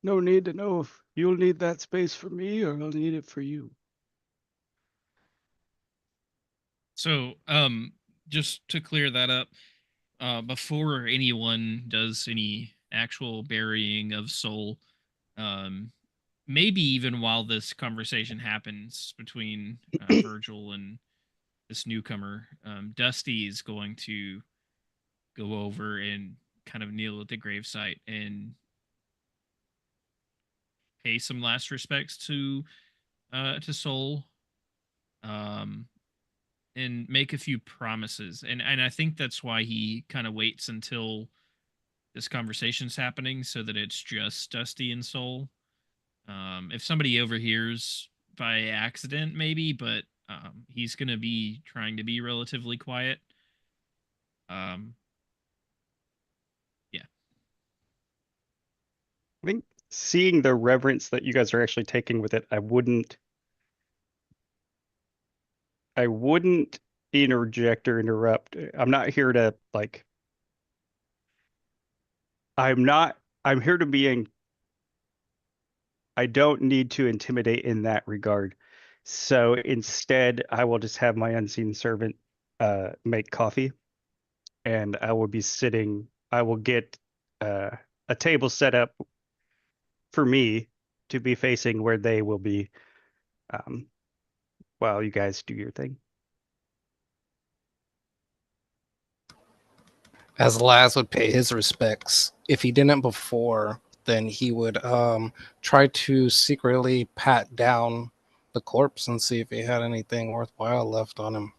no need to know if you'll need that space for me or I'll need it for you. So, just to clear that up, before anyone does any actual burying of soul, maybe even while this conversation happens between Virgil and this newcomer, Dusty is going to go over and kind of kneel at the gravesite and pay some last respects to Soul, and make a few promises. And I think that's why he kind of waits until this conversation's happening, so that it's just Dusty and Soul. If somebody overhears by accident, maybe, but he's gonna be trying to be relatively quiet. Yeah. I think seeing the reverence that you guys are actually taking with it, I wouldn't interject or interrupt. I'm not here to like. I'm here to be I don't need to intimidate in that regard. So instead, I will just have my unseen servant make coffee, and I will be sitting. I will get a table set up for me to be facing where they will be while you guys do your thing. As Laz would pay his respects. If he didn't before, then he would try to secretly pat down the corpse and see if he had anything worthwhile left on him.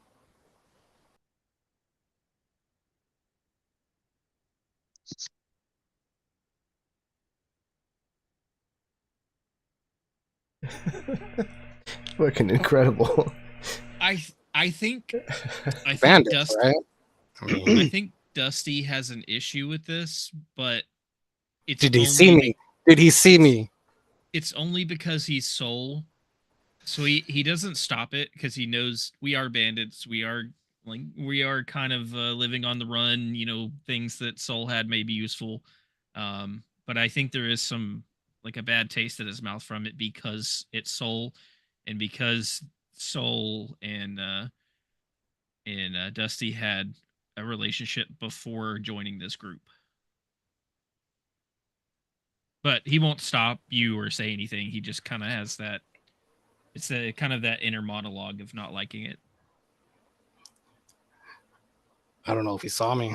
Fucking incredible. I think Bandits, Dusty, right? I think Dusty has an issue with this, but it's Did he see me? Did he see me? It's only because he's Soul. So he doesn't stop it because he knows we are bandits. We are kind of living on the run. You know, things that Soul had may be useful. But I think there is some like a bad taste in his mouth from it because it's Soul, and because Soul and Dusty had a relationship before joining this group. But he won't stop you or say anything. He just kind of has that. It's a kind of that inner monologue of not liking it. I don't know if he saw me.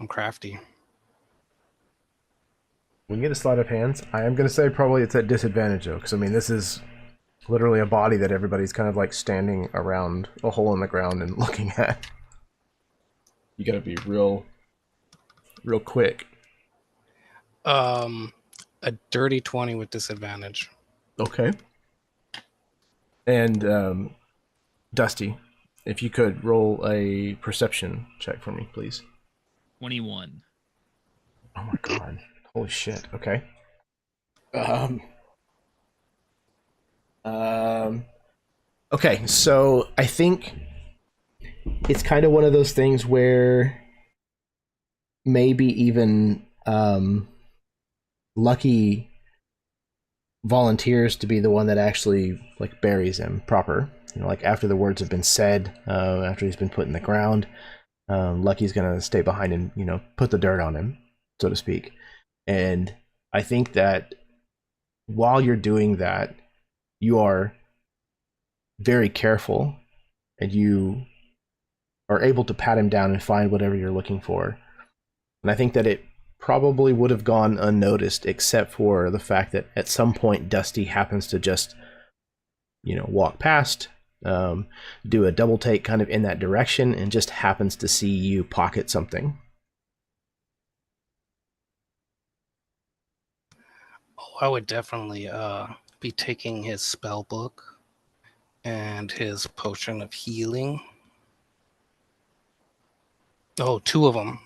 I'm crafty. When you get a sleight of hands, I am going to say probably it's at disadvantage though, because I mean this is literally a body that everybody's kind of like standing around a hole in the ground and looking at. You got to be real quick. A dirty 20 with disadvantage. Okay. And Dusty, if you could roll a perception check for me, please. 21. Oh my god. Holy shit. Okay. Okay, so I think it's kind of one of those things where maybe even Lucky volunteers to be the one that actually like buries him proper. You know, like after the words have been said, after he's been put in the ground, Lucky's gonna stay behind and, you know, put the dirt on him, so to speak. And I think that while you're doing that, you are very careful and you are able to pat him down and find whatever you're looking for. And I think that it probably would have gone unnoticed except for the fact that at some point Dusty happens to just, you know, walk past, do a double take kind of in that direction, and just happens to see you pocket something. Oh, I would definitely be taking his spell book and his potion of healing Oh, two of them.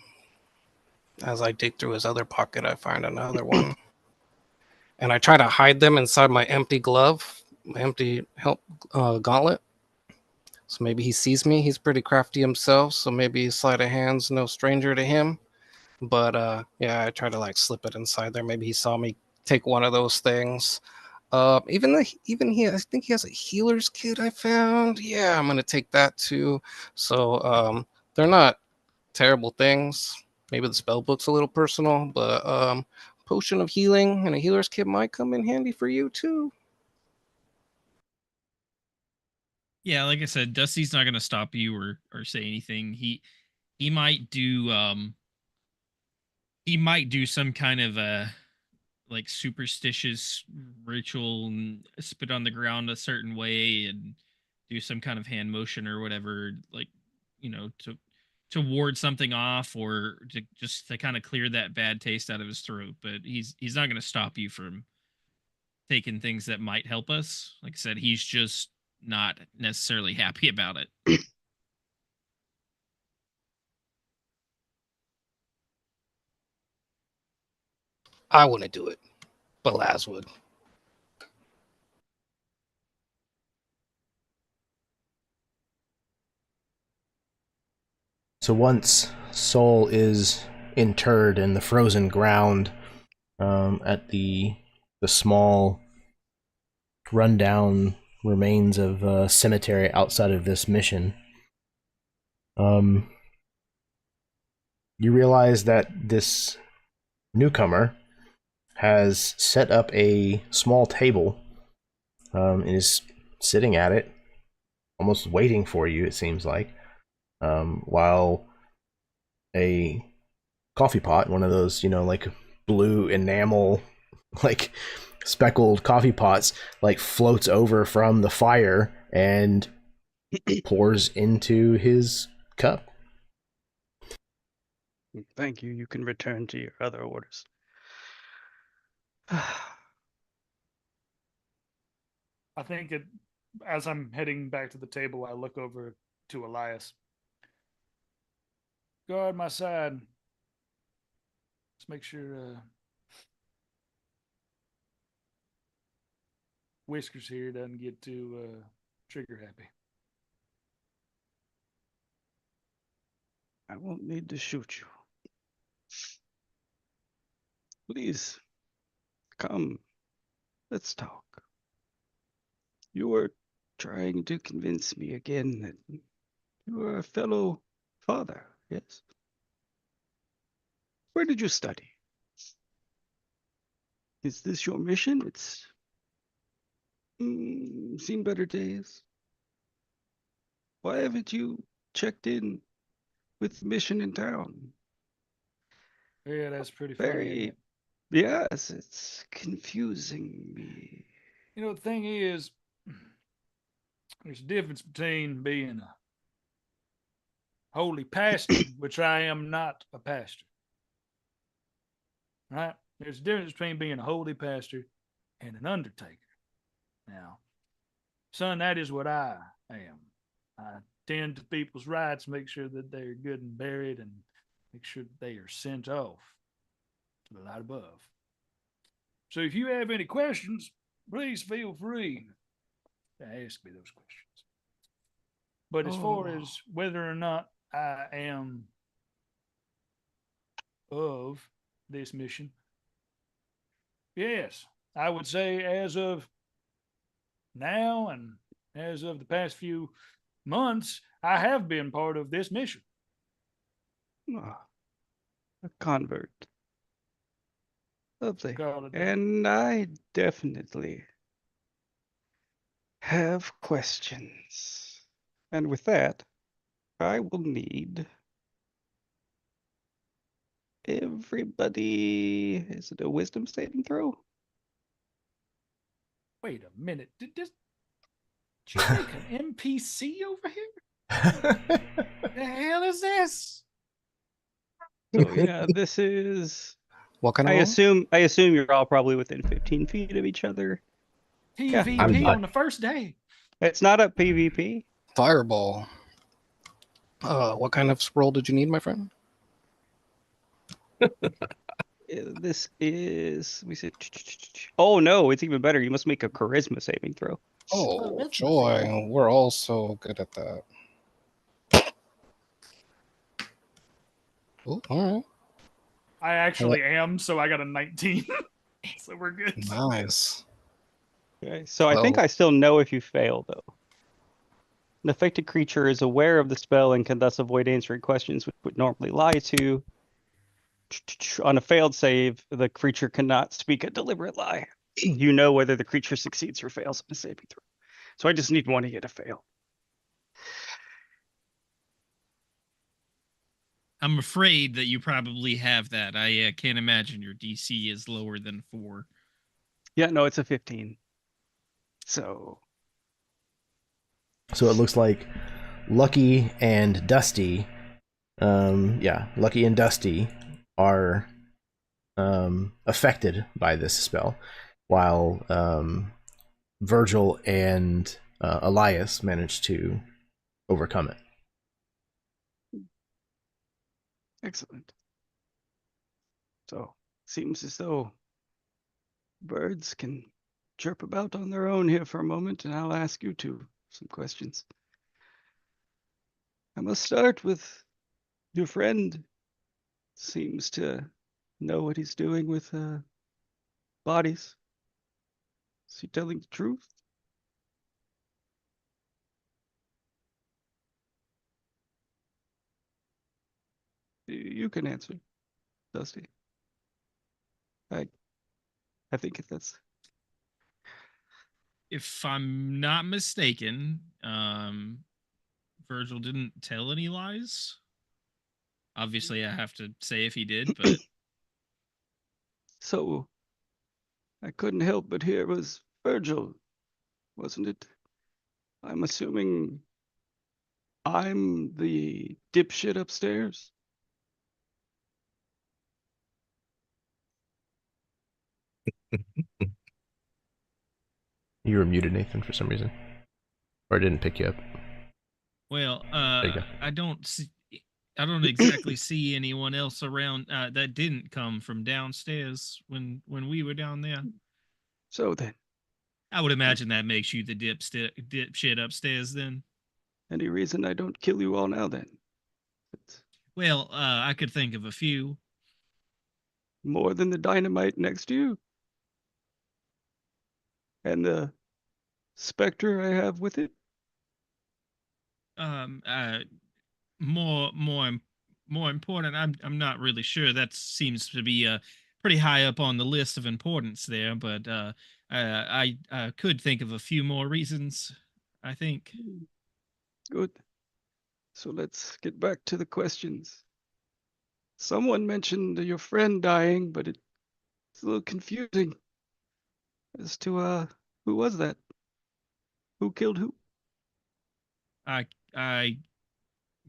As I dig through his other pocket, I find another one. And I try to hide them inside my empty glove, my empty help gauntlet. So maybe he sees me. He's pretty crafty himself, so maybe sleight of hand's no stranger to him. But yeah, I try to like slip it inside there. Maybe he saw me take one of those things. Even he, I think he has a healer's kit I found. Yeah, I'm gonna take that too. So they're not terrible things. Maybe the spell book's a little personal, but potion of healing and a healer's kit might come in handy for you too. Yeah, like I said, Dusty's not gonna stop you or say anything. He might do some kind of like superstitious ritual and spit on the ground a certain way and do some kind of hand motion or whatever, like, to ward something off or to kind of clear that bad taste out of his throat. But he's not going to stop you from taking things that might help us. Like I said, he's just not necessarily happy about it. I wouldn't do it, but Laz would. So once Soul is interred in the frozen ground at the small rundown remains of a cemetery outside of this mission, you realize that this newcomer has set up a small table and is sitting at it, almost waiting for you, it seems like, while a coffee pot, one of those, like blue enamel, like speckled coffee pots, like floats over from the fire and pours into his cup. Thank you. You can return to your other orders. I think as I'm heading back to the table, I look over to Elias. Guard my side. Let's make sure Whiskers here doesn't get too trigger happy. I won't need to shoot you. Please, come. Let's talk. You were trying to convince me again that you are a fellow father, yes? Where did you study? Is this your mission? It's seen better days. Why haven't you checked in with the mission in town? Yeah, that's pretty funny. Very, yes, it's confusing me. You know, the thing is, there's a difference between being a holy pastor, which I am not a pastor. Right? There's a difference between being a holy pastor and an undertaker. Now, son, that is what I am. I tend to people's rights, make sure that they're good and buried, and make sure that they are sent off to the light above. So if you have any questions, please feel free to ask me those questions. But as far as whether or not I am of this mission, yes, I would say as of now and as of the past few months, I have been part of this mission. A convert. Lovely. Call it- And I definitely have questions. And with that, I will need everybody. Is it a wisdom saving throw? Wait a minute. Did you make an NPC over here? The hell is this? So yeah, this is. What kind of I roll? assume you're all probably within 15 feet of each other. PvP I'm not. on the first day. It's not a PvP. Fireball. What kind of roll did you need, my friend? This is, we said, oh no, it's even better. You must make a charisma saving throw. Oh, that's joy. We're all so good at that. Oh, all right. I actually am, so I got a 19. So we're good. Nice. Okay, so I think Well- I still know if you fail, though. An affected creature is aware of the spell and can thus avoid answering questions which would normally lie to. On a failed save, the creature cannot speak a deliberate lie. You know whether the creature succeeds or fails on a saving throw. So I just need one of you to fail. I'm afraid that you probably have that. I can't imagine your DC is lower than 4. Yeah, no, it's a 15. So So it looks like Lucky and Dusty, Lucky and Dusty are affected by this spell, while Virgil and Elias managed to overcome it. excellent. So seems as though birds can chirp about on their own here for a moment, and I'll ask you two some questions. I must start with your friend. Seems to know what he's doing with bodies. Is he telling the truth? You can answer, Dusty. I think that's If I'm not mistaken, Virgil didn't tell any lies. Obviously, I have to say if he did, but So I couldn't help but hear it was Virgil, wasn't it? I'm assuming I'm the dipshit upstairs. You were muted, Nathan, for some reason, or I didn't pick you up. well, you go. I don't exactly see anyone else around that didn't come from downstairs when we were down there. So then, I would imagine that makes you the dipshit upstairs then. any reason I don't kill you all now then? It's Well, I could think of a few. more than the dynamite next to you. And the specter I have with it. Um, uh, more important. I'm not really sure. That seems to be pretty high up on the list of importance there, but I could think of a few more reasons. I think. Good. So let's get back to the questions. Someone mentioned your friend dying, but it's a little confusing as to who was that? Who killed who? I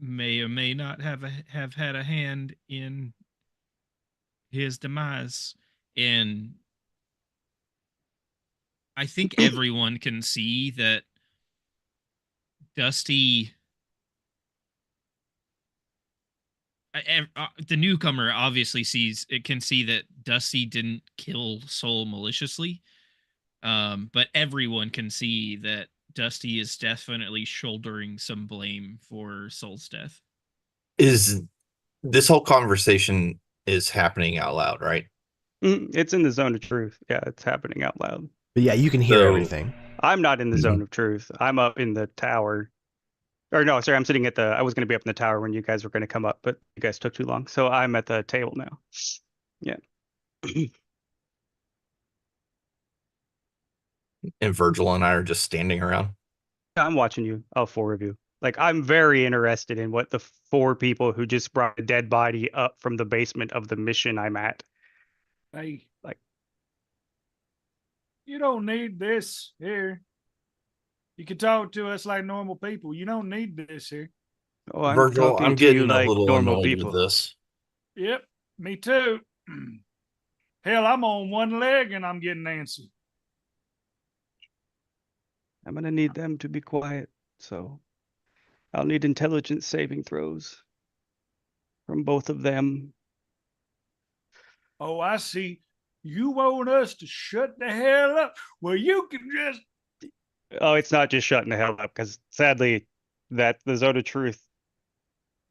may or may not have had a hand in his demise, and I think everyone can see that Dusty. The newcomer obviously can see that Dusty didn't kill Soul maliciously, but everyone can see that Dusty is definitely shouldering some blame for Soul's death. Is this whole conversation is happening out loud, right? It's in the zone of truth. Yeah, it's happening out loud. But yeah, you can hear So- everything. I'm not in the zone of truth. I'm up in the tower. Or no, sorry, I'm sitting at the. I was going to be up in the tower when you guys were going to come up, but you guys took too long. So I'm at the table now. Yeah. And Virgil and I are just standing around. I'm watching you, all four of you. Like, I'm very interested in what the four people who just brought a dead body up from the basement of the mission I'm at. Hey, Like- you don't need this here. You can talk to us like normal people. You don't need this here. Oh, I'm Virgil, talking I'm to you getting a like little normal annoyed people. with this. Yep, me too. Hell, I'm on one leg and I'm getting antsy. I'm gonna need them to be quiet. So I'll need intelligence saving throws from both of them. Oh, I see. You want us to shut the hell up? Well, you can just. Oh, it's not just shutting the hell up, because sadly, that the Zone of Truth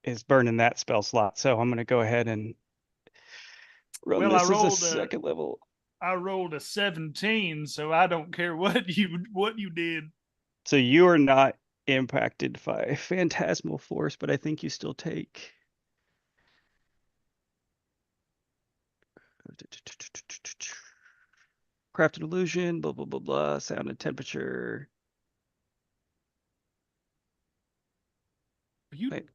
is burning that spell slot. So I'm going to go ahead and run Well, this as a second level. I rolled a 17, so I don't care what you did. So you are not impacted by phantasmal force, but I think you still take. Crafted illusion, blah, blah, blah, blah, sound and temperature. You Wait.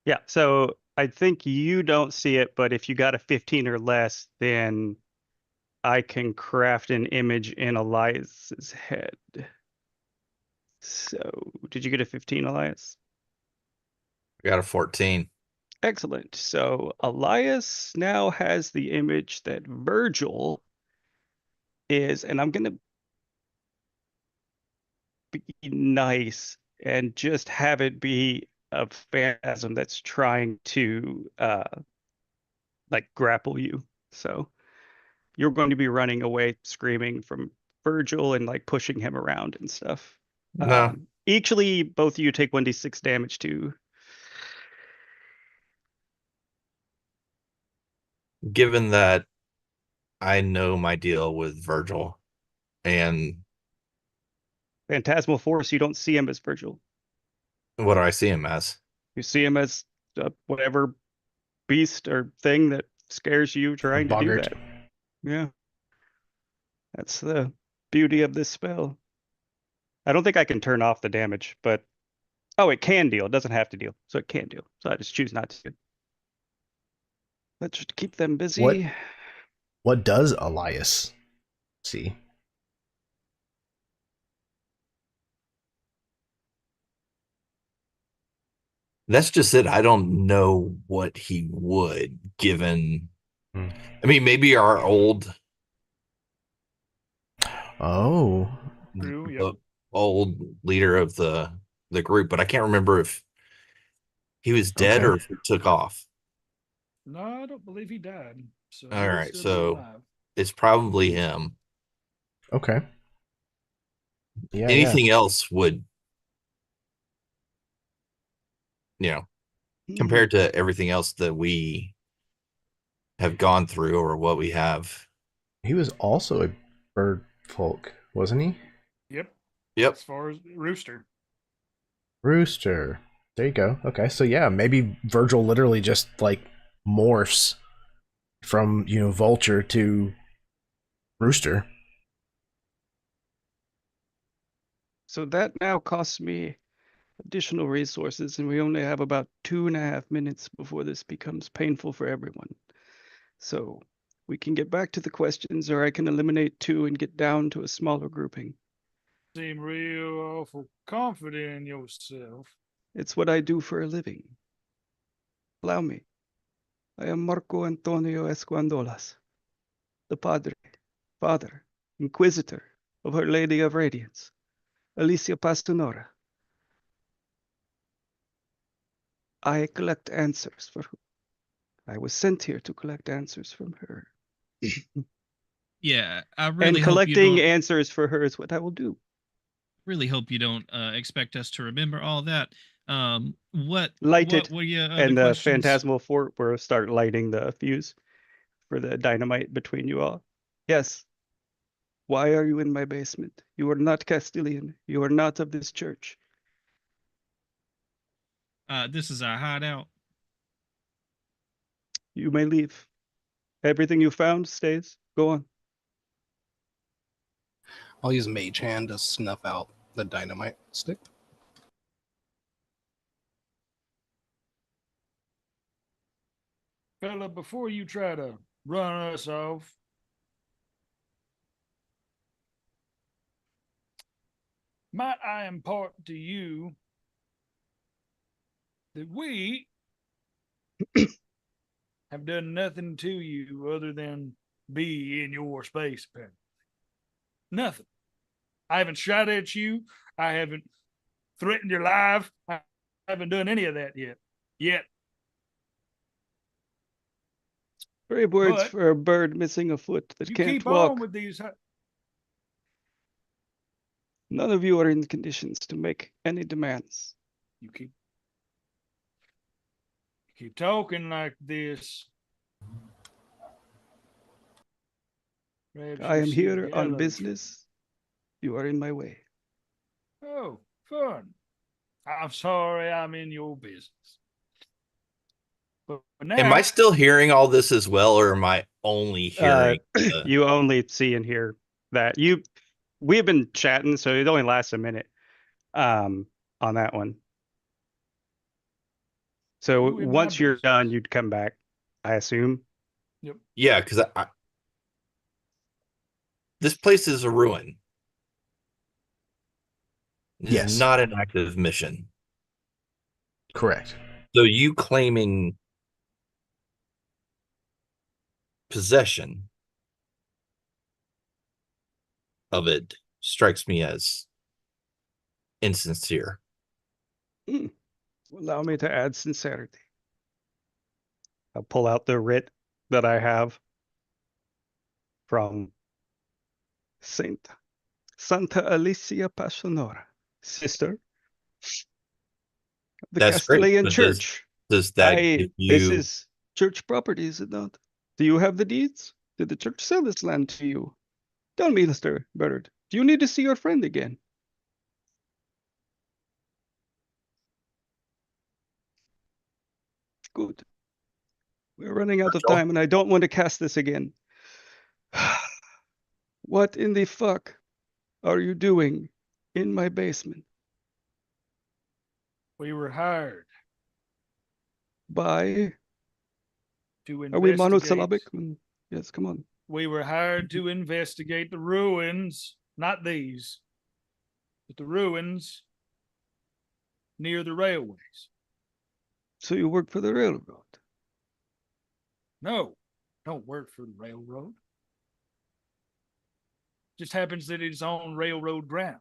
Yeah, so I think you don't see it, but if you got a 15 or less, then I can craft an image in Elias's head. So, did you get a 15, Elias? I got a 14. Excellent. So, Elias now has the image that Virgil is, and I'm going to be nice and just have it be a phantasm that's trying to like grapple you. So you're going to be running away screaming from Virgil and like pushing him around and stuff. No, Eachly, both of you take 1d6 damage to. given that I know my deal with Virgil and Phantasmal force, you don't see him as Virgil. what do I see him as? You see him as whatever beast or thing that scares you trying to do Boggart. that. Yeah. That's the beauty of this spell. I don't think I can turn off the damage, but oh, it can deal. It doesn't have to deal. So it can deal. So I just choose not to. Let's just keep them busy. What does Elias see? That's just it. I don't know what he would, given. I mean, maybe our old Oh, True, yep. the old leader of the group, but I can't remember if he was dead Okay. or if he took off. No, I don't believe he died. So All he'll right, still be so alive. it's probably him. okay. Yeah, Anything else would, you know, compared to everything else that we have gone through or what we have. He was also a bird folk, wasn't he? Yep. Yep. As far as Rooster. Rooster. There you go. Okay, so yeah, maybe Virgil literally just like morphs from, vulture to rooster. So that now costs me additional resources, and we only have about 2.5 minutes before this becomes painful for everyone. So we can get back to the questions, or I can eliminate 2 and get down to a smaller grouping. Seem real awful confident in yourself. It's what I do for a living. Allow me. I am Marco Antonio Esquandolas, the Padre, Father, Inquisitor of Her Lady of Radiance, Alicia Pastonora. I collect answers for her. I was sent here to collect answers from her. Yeah, I And really hope you collecting don't. answers for her is what I will do. Really hope you don't expect us to remember all that. Light it, What were your other and the questions? phantasmal fort will start lighting the fuse for the dynamite between you all. Yes. Why are you in my basement? You are not Castilian. You are not of this church. This is our hideout. You may leave. Everything you found stays. Go on. I'll use Mage Hand to snuff out the dynamite stick. Fella, before you try to run us off, might I impart to you that we have done nothing to you other than be in your space, apparently. Nothing. I haven't shot at you. I haven't threatened your life. I haven't done any of that yet. Brave words But for a bird missing a foot that you can't keep walk. on with these. None of you are in conditions to make any demands. You keep talking like this. Perhaps I you am see the here on gallows. business. You are in my way. Oh, fun. I'm sorry I'm in your business. But now, Am I still hearing all this as well, or am I only hearing? You only see and hear that. We have been chatting, so it only lasts a minute on that one. So You in my once you're business. done, you'd come back, I assume. Yeah, because this place is a ruin. This Yes. is not an active mission. Correct. So you claiming possession of it strikes me as insincere. Allow me to add sincerity. I'll pull out the writ that I have from Santa Alicia Passionora, sister of the That's great, Castilian but Church. Does that give This you? is church property, is it not? Do you have the deeds? Did the church sell this land to you? Tell me, Mr. Bird, do you need to see your friend again? Good. We're running out of Virgil? time and I don't want to cast this again. What in the fuck are you doing in my basement? We were hired By? to Are we investigate. monosyllabic? Yes, come on. We were hired to investigate the ruins, not these, but the ruins near the railways. So you work for the railroad? No, don't work for the railroad. Just happens that it's on railroad ground.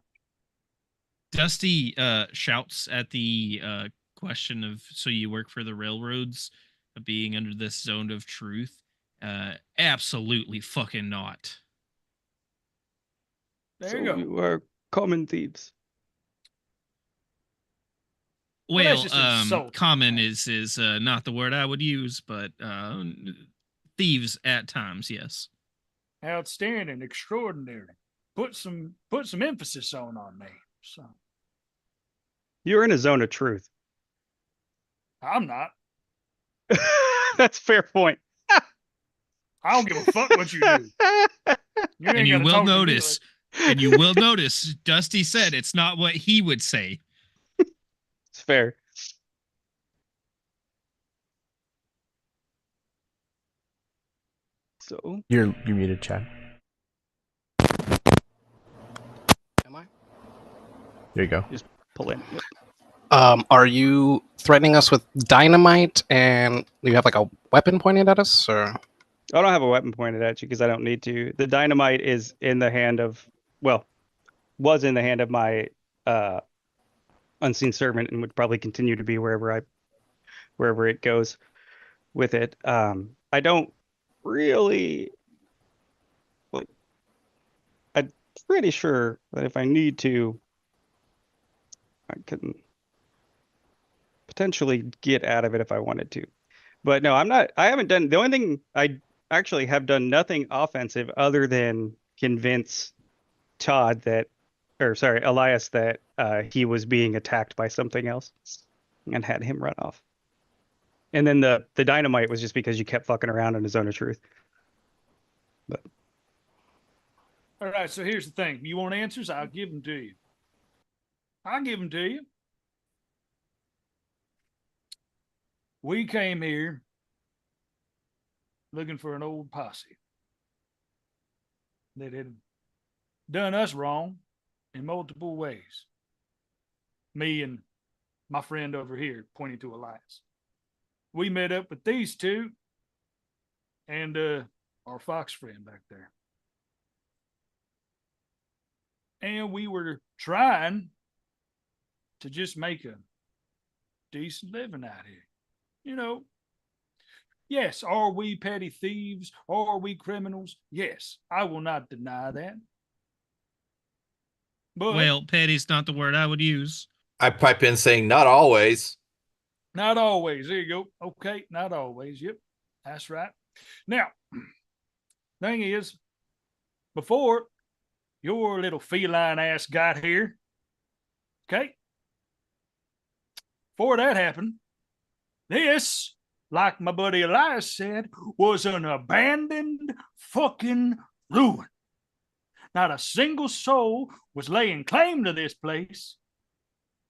Dusty shouts at the question of, so you work for the railroads, being under this zone of truth. Absolutely fucking not. There you go. You are common thieves. Well, that's Well, just insulting. common is not the word I would use, but thieves at times, yes. Outstanding, extraordinary. Put some emphasis on our name. So You're in a zone of truth. I'm not. That's a fair point. I don't give a fuck what you do. And you will notice, Dusty said it's not what he would say. It's fair. So You're muted, Chad. Am I? There you go. Pull in. Are you threatening us with dynamite, and do you have like a weapon pointed at us, or? I don't have a weapon pointed at you because I don't need to. The dynamite is in the hand of, was in the hand of my unseen servant, and would probably continue to be wherever it goes with it. I don't really. I'm pretty sure that if I need to, I can potentially get out of it if I wanted to. But no, I'm not. I haven't done. The only thing I actually have done nothing offensive other than convince Elias that he was being attacked by something else, and had him run off. And then the dynamite was just because you kept fucking around in a zone of truth. But All right, so here's the thing. You want answers? I'll give them to you. We came here looking for an old posse that had done us wrong in multiple ways. Me and my friend over here, pointing to Elias. We met up with these two and our fox friend back there. and we were trying to just make a decent living out here. You know, yes, are we petty thieves? Are we criminals? Yes, I will not deny that. But Well, petty's not the word I would use. I pipe in saying, not always. not always. There you go. Okay, not always. Yep, that's right. Now, thing is, before your little feline ass got here, okay, before that happened, this, like my buddy Elias said, was an abandoned fucking ruin. Not a single soul was laying claim to this place,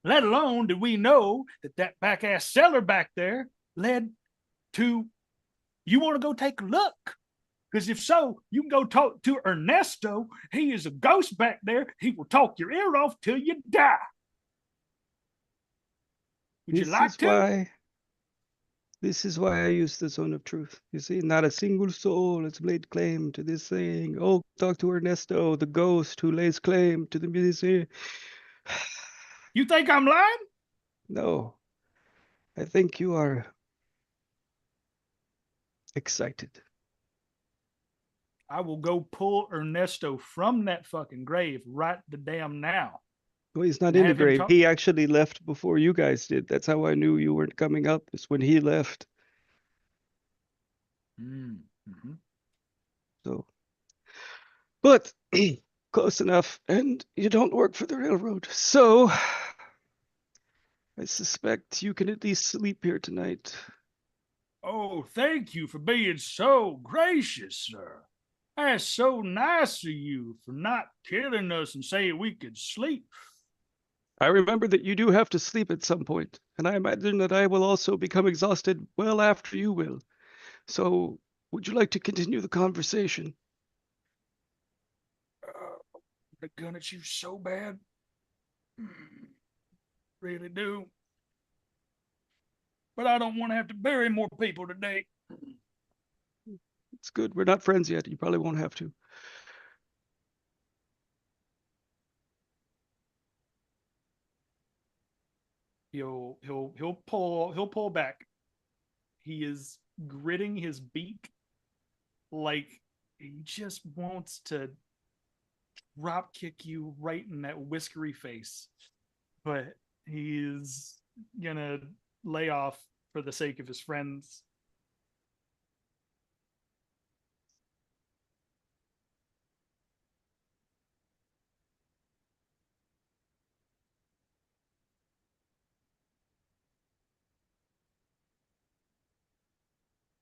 let alone did we know that back ass cellar back there led to. You want to go take a look? Because if so, you can go talk to Ernesto. He is a ghost back there. He will talk your ear off till you die. Would you like to? This is why I use the zone of truth. You see, not a single soul has laid claim to this thing. Oh, talk to Ernesto, the ghost who lays claim to the museum. You think I'm lying? No. I think you are excited. I will go pull Ernesto from that fucking grave right the damn now. Well, he's not in the grave. He actually left before you guys did. That's how I knew you weren't coming up, is when he left. Mm-hmm. So, but close enough, and you don't work for the railroad. So, I suspect you can at least sleep here tonight. Oh, thank you for being so gracious, sir. That's so nice of you for not killing us and saying we could sleep. I remember that you do have to sleep at some point, and I imagine that I will also become exhausted well after you will. So, would you like to continue the conversation? The gun at you so bad. Really do. But I don't want to have to bury more people today. It's good. We're not friends yet. You probably won't have to. He'll pull back. He is gritting his beak like he just wants to drop kick you right in that whiskery face. But he is gonna lay off for the sake of his friends.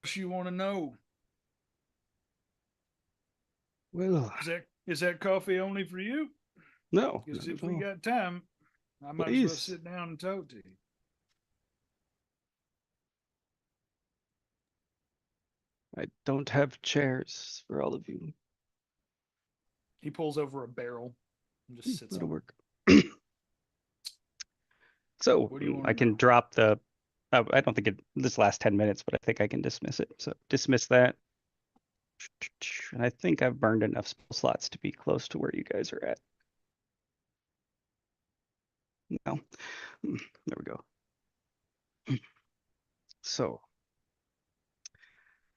What you want to know? Well, is that coffee only for you? No. Because if we got time, I might as well sit down and talk to you. I don't have chairs for all of you. He pulls over a barrel and just sits That'll on work. So I can drop the. I don't think this lasts 10 minutes, but I think I can dismiss it. So dismiss that. And I think I've burned enough spell slots to be close to where you guys are at. No. There we go. So,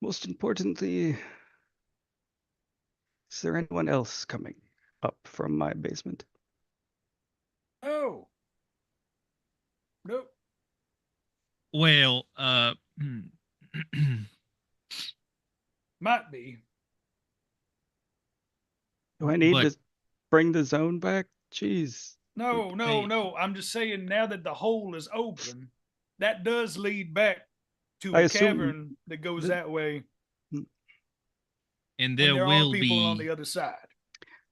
most importantly, is there anyone else coming up from my basement? Oh. Nope. Well, might be. Do I need to bring the zone back? Jeez. No. I'm just saying now that the hole is open, that does lead back to I a assume cavern that goes that way. And there are will people be on the other side.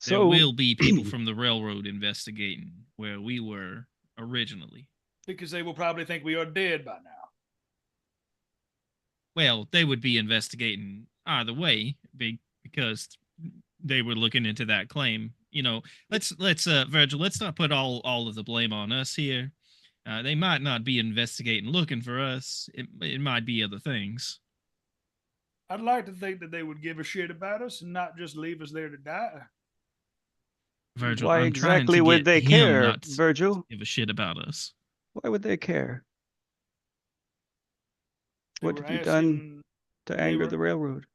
There will be people from the railroad investigating where we were originally. Because they will probably think we are dead by now. Well, they would be investigating either way because they were looking into that claim. You know, let's Virgil, let's not put all of the blame on us here. They might not be investigating looking for us. It might be other things. I'd like to think that they would give a shit about us and not just leave us there to die. Virgil, Why I'm trying exactly to would get they him care, not to Virgil? give a shit about us. Why would they care? They What were have you done asking- to they anger were- the railroad?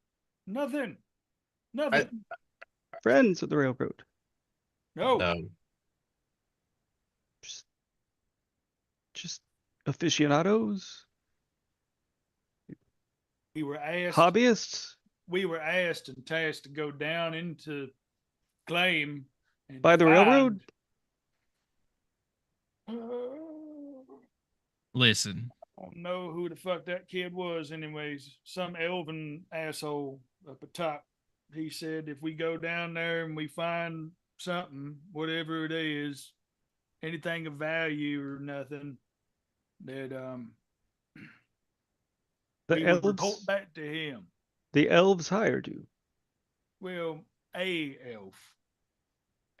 Nothing. Nothing. Friends of the railroad. No. Just aficionados? We were asked. Hobbyists? We were asked and tasked to go down into claim and By the railroad? Listen, I don't know who the fuck that kid was, anyways. Some elven asshole up at top. He said if we go down there and we find something, whatever it is, anything of value or nothing, that The we would report elves? back to him. The elves hired you. Well, a elf.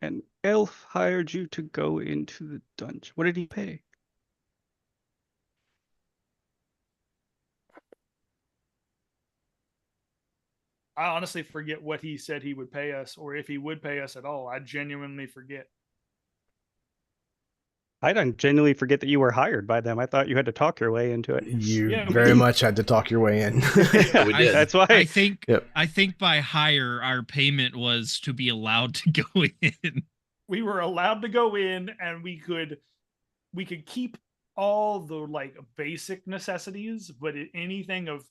An elf hired you to go into the dungeon. What did he pay? I honestly forget what he said he would pay us, or if he would pay us at all. I genuinely forget. I don't genuinely forget that you were hired by them. I thought you had to talk your way into it. You Yeah, very much had to talk your way in. Yeah, we did. That's why. I think Yep. I think by hire our payment was to be allowed to go in. We were allowed to go in, and we could keep all the like basic necessities, but anything of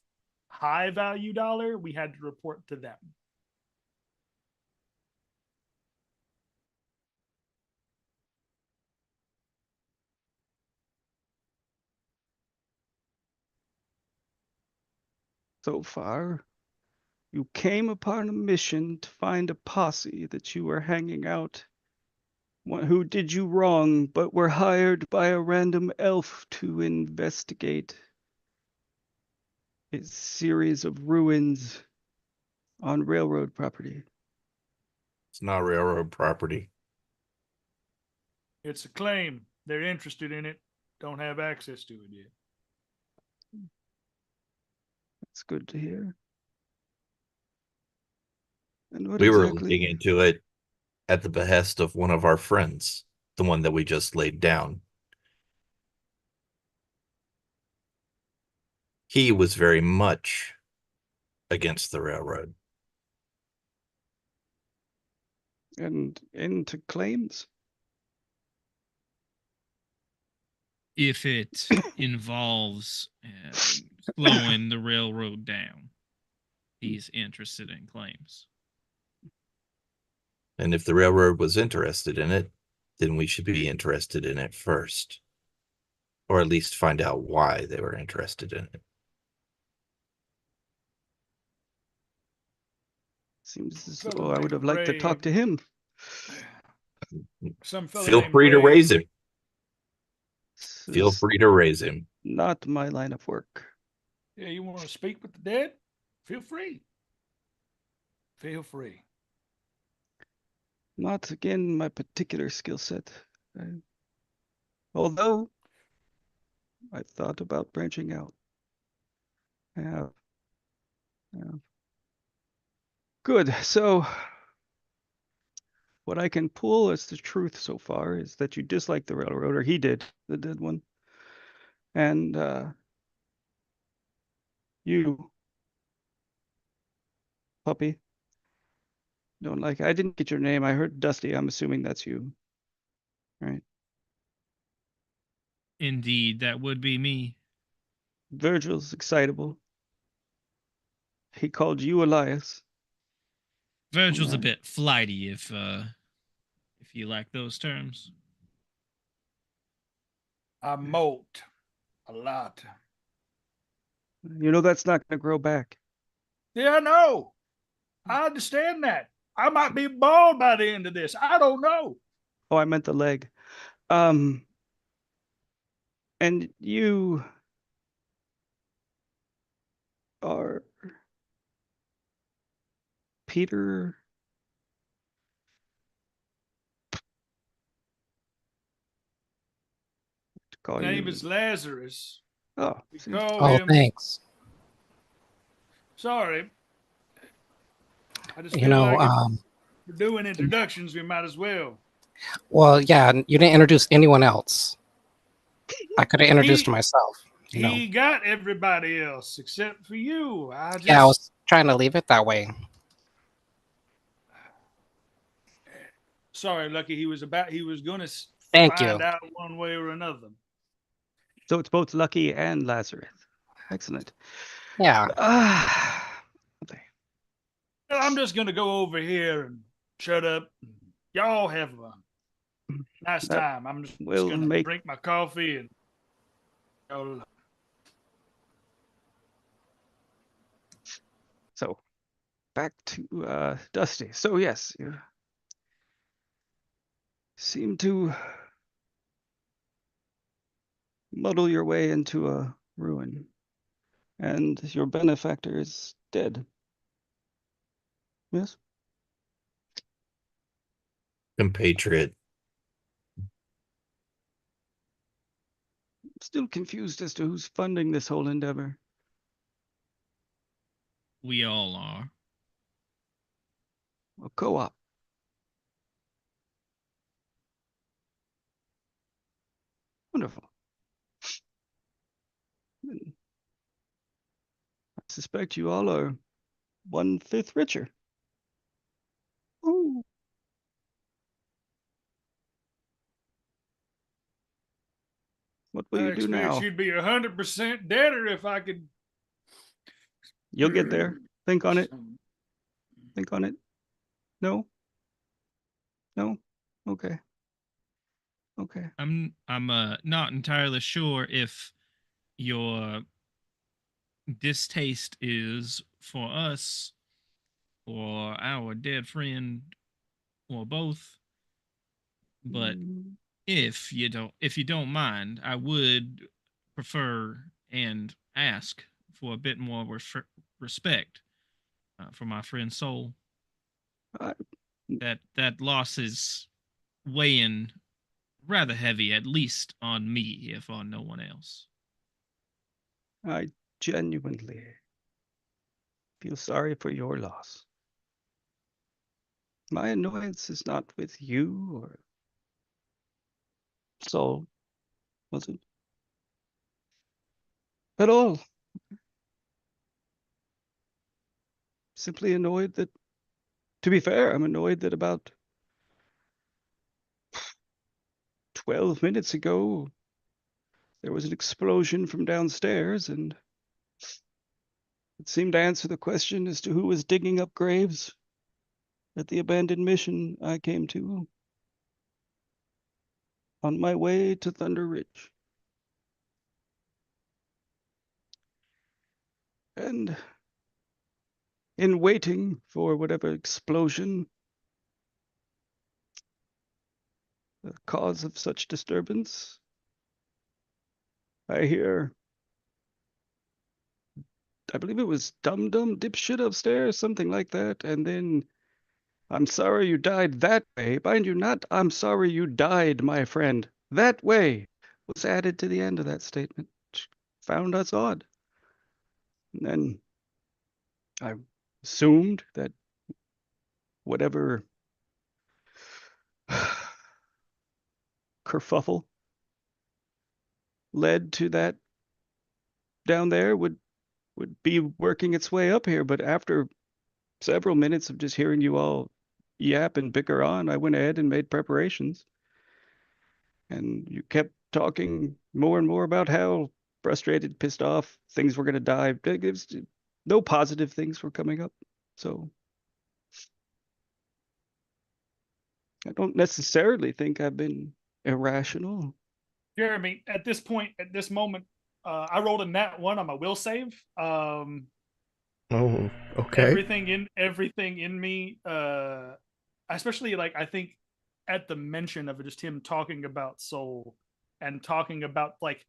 high value dollar, we had to report to them. So far, you came upon a mission to find a posse that you were hanging out, one who did you wrong, but were hired by a random elf to investigate a series of ruins on railroad property. It's not railroad property. It's a claim. They're interested in it. Don't have access to it yet. That's good to hear. And what We were exactly? looking into it at the behest of one of our friends, the one that we just laid down. He was very much against the railroad. And into claims? If it involves slowing the railroad down, he's interested in claims. And if the railroad was interested in it, then we should be interested in it first. Or at least find out why they were interested in it. Seems as Fella though I would named have liked to talk Ray. to him. Some fella Feel named free to Ray. raise him. This Feel is free to raise him. not my line of work. Yeah, you want to speak with the dead? Feel free. Feel free. Not again my particular skill set. Although I thought about branching out. I have. Good. So what I can pull as the truth so far is that you dislike the railroad, or he did, the dead one. And you, puppy, don't like. I didn't get your name. I heard Dusty. I'm assuming that's you. Right. Indeed, that would be me. Virgil's excitable. He called you Elias. Virgil's a Alright. bit flighty if you like those terms. I molt a lot. You know that's not going to grow back. Yeah, I know. I understand that. I might be bald by the end of this. I don't know. Oh, I meant the leg. And you are Peter. To call His name you. is Lazarus. Oh, We see. call Oh, him. thanks. Sorry. I just You feel know, like we're doing introductions, we might as well. Well, yeah, you didn't introduce anyone else. I could have introduced myself. He got everybody else except for you. Yeah, I was trying to leave it that way. Sorry, Lucky. He was going to find out one way or another. So it's both Lucky and Lazarus. Excellent. Yeah. Okay. I'm just going to go over here and shut up. Y'all have a nice time. I'm just going to drink my coffee and go. So, back to Dusty. So yes, you seem to muddle your way into a ruin, and your benefactor is dead. Yes? Compatriot. I'm still confused as to who's funding this whole endeavor. We all are. A co-op. Wonderful. I suspect you all are 1/5 richer. Ooh. What will you do now? You'd be 100% deader if I could. You'll get there. Think on it. Think on it. No? No? Okay. Okay. I'm not entirely sure if your distaste is for us or our dead friend or both. But if you don't mind, I would prefer and ask for a bit more respect for my friend's soul. That loss is weighing rather heavy, at least on me, if on no one else. I genuinely feel sorry for your loss. My annoyance is not with you or Soul, was it? At all. Simply annoyed that, to be fair, I'm annoyed that about 12 minutes ago, there was an explosion from downstairs, and it seemed to answer the question as to who was digging up graves at the abandoned mission I came to on my way to Thunder Ridge. And in waiting for whatever explosion, the cause of such disturbance, I hear, I believe it was Dum Dum Dipshit upstairs, something like that, and then I'm sorry you died that way. Mind you, not I'm sorry you died, my friend. That way was added to the end of that statement, which found us odd. And then I assumed that whatever kerfuffle led to that down there would be working its way up here. But after several minutes of just hearing you all yap and bicker on, I went ahead and made preparations. And you kept talking more and more about how frustrated, pissed off, things were going to die. No positive things were coming up. So I don't necessarily think I've been irrational. Jeremy, at this point, at this moment, I rolled a nat 1 on my will save. Oh, okay. Everything in me, especially like I think at the mention of just him talking about soul and talking about like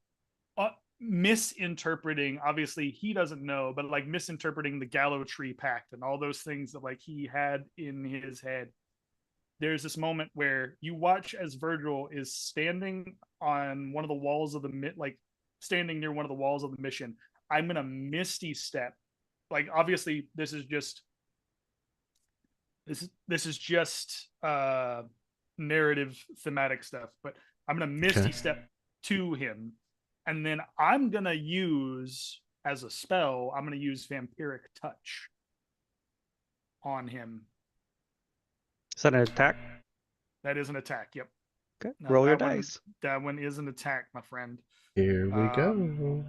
misinterpreting. Obviously, he doesn't know, but like misinterpreting the Gallow Tree Pact and all those things that like he had in his head. There's this moment where you watch as Virgil is standing on one of the walls of standing near one of the walls of the mission. I'm gonna misty step. Like obviously this is This is just narrative thematic stuff, but I'm gonna misty step to him, and then I'm gonna use as a spell, I'm gonna use vampiric touch on him. Is that an attack? That is an attack. Yep. Okay. Now, Roll your that one- dice. That one is an attack, my friend. Here we go.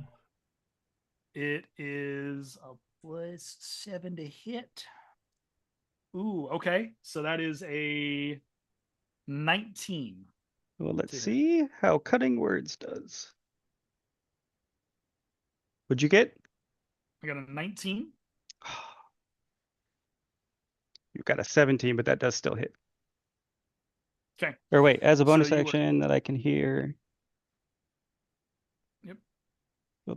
It is a +7 to hit. Ooh, okay. So that is a 19. Well, let's to hit. see how cutting words does. What'd you get? I got a 19. You got a 17, but that does still hit. Okay. Or wait, as a bonus So you- action that I can hear. Yep.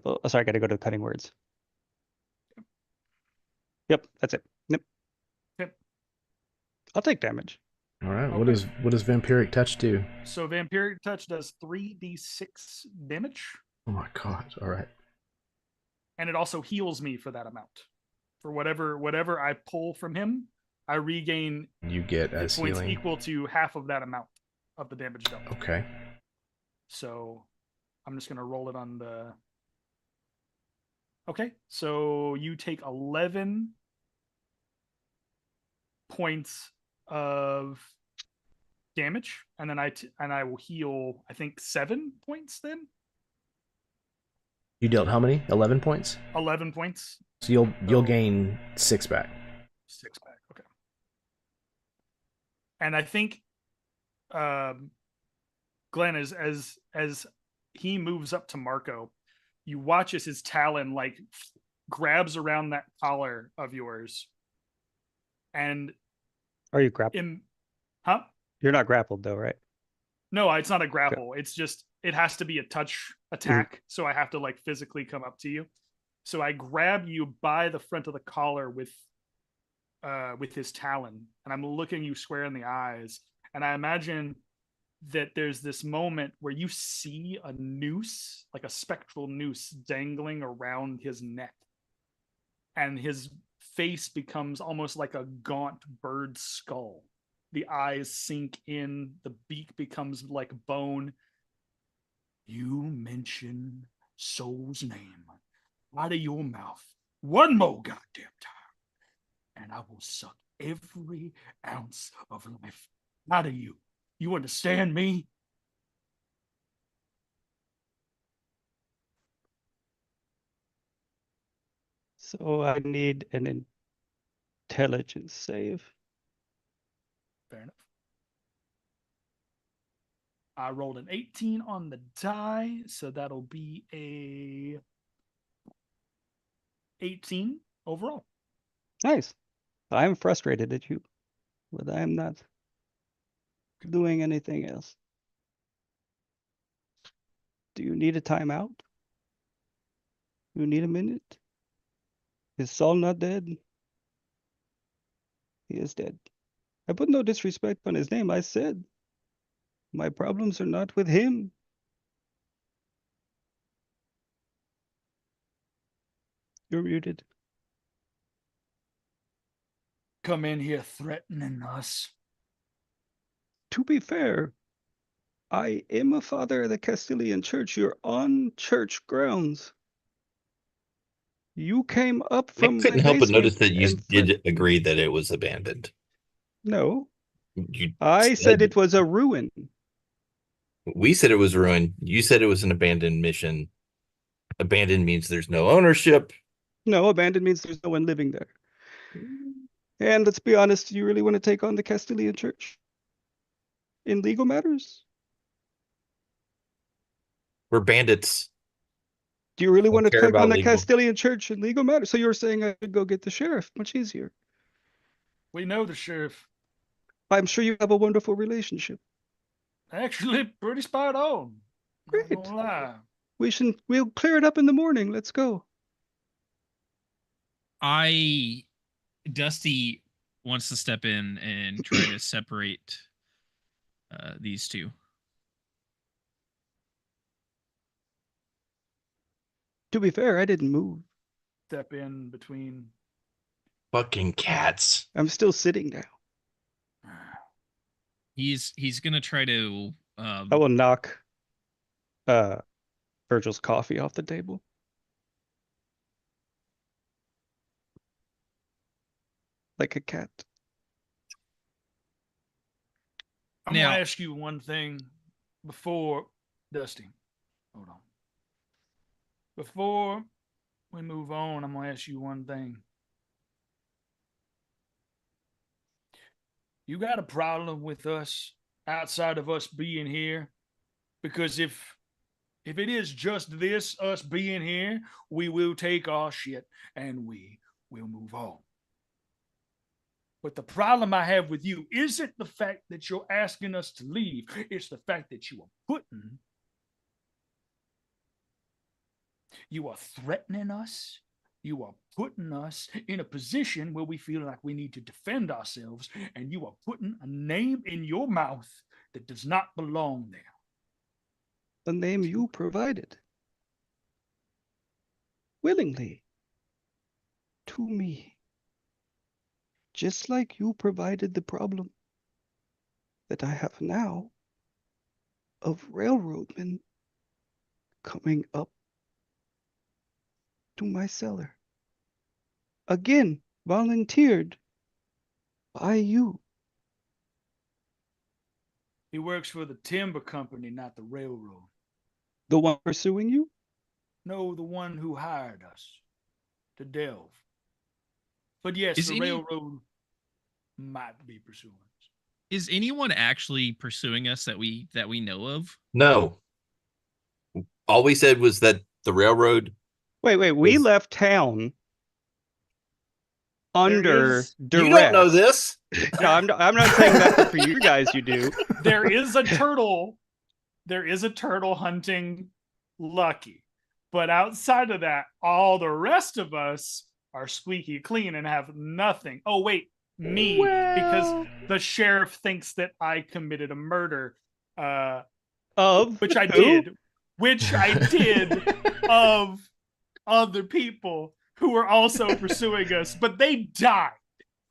Oh, sorry, I got to go to cutting words. Yep, that's it. Yep. Yep. I'll take damage. All right. Okay. What does vampiric touch do? So vampiric touch does 3d6 damage, Oh my god. All right. and it also heals me for that amount. For whatever I pull from him, I regain You get hit as points healing. equal to half of that amount of the damage dealt. Okay. So I'm just gonna roll it on the. Okay, so you take 11 points of damage, and then I will heal. I think 7 points. Then You dealt how many? 11 points. 11 points. So you'll So- gain 6 back. 6 back. Okay. And I think, Glenn, as he moves up to Marco, you watch as his talon like grabs around that collar of yours, and Are you grappled? huh? You're not grappled though, right? No, it's not a grapple. It's just it has to be a touch attack, so I have to like physically come up to you. So I grab you by the front of the collar with his talon, and I'm looking you square in the eyes, and I imagine that there's this moment where you see a noose, like a spectral noose, dangling around his neck, and his face becomes almost like a gaunt bird skull. The eyes sink in, the beak becomes like bone. You mention Soul's name out of your mouth one more goddamn time, and I will suck every ounce of life out of you. You understand me? So I need an intelligence save. Fair enough. I rolled an 18 on the die, so that'll be a 18 overall. Nice. I'm frustrated at you, but I'm not doing anything else. Do you need a timeout? Do you need a minute? Is Saul not dead? He is dead. I put no disrespect on his name. I said my problems are not with him. You're muted. Come in here threatening us. To be fair, I am a father of the Castilian Church. You're on church grounds. You came up I from couldn't my help but basement notice that you and did agree that it was abandoned. No, You I said it was a ruin. We said it was ruined. You said it was an abandoned mission. Abandoned means there's no ownership. No, abandoned means there's no one living there. And let's be honest, do you really want to take on the Castilian Church in legal matters? We're bandits. Do you really want to care take about on the legal. Castilian Church in legal matters? So you're saying I could go get the sheriff? Much easier. We know the sheriff. I'm sure you have a wonderful relationship. Actually, pretty spot on. Great. Not gonna lie. We'll clear it up in the morning. Let's go. Dusty wants to step in and try to separate these two. To be fair, I didn't move. Step in between. Fucking cats. I'm still sitting down. He's gonna try to. I will knock Virgil's coffee off the table. Like a cat. I'm Now- gonna ask you one thing before Dusty. Hold on. Before we move on, I'm gonna ask you one thing. You got a problem with us outside of us being here? Because if it is just this, us being here, we will take our shit and we will move on. But the problem I have with you isn't the fact that you're asking us to leave. It's the fact that you are threatening us. You are putting us in a position where we feel like we need to defend ourselves, and you are putting a name in your mouth that does not belong there. The name you provided. Willingly. To me. Just like you provided the problem that I have now of railroadmen coming up to my cellar. Again, volunteered by you. He works for the timber company, not the railroad. The one pursuing you? No, the one who hired us to delve. But yes, Is the any- railroad might be pursuing us. Is anyone actually pursuing us that we know of? No. All we said was that the railroad. Wait, we Is- left town under duress. You don't know this. No, I'm not saying that for you guys. You do. There is a turtle. There is a turtle hunting Lucky. But outside of that, all the rest of us are squeaky clean and have nothing. Oh, wait, me. Because the sheriff thinks that I committed a murder. Which I who? did. Which I did of other people who were also pursuing us. But they died.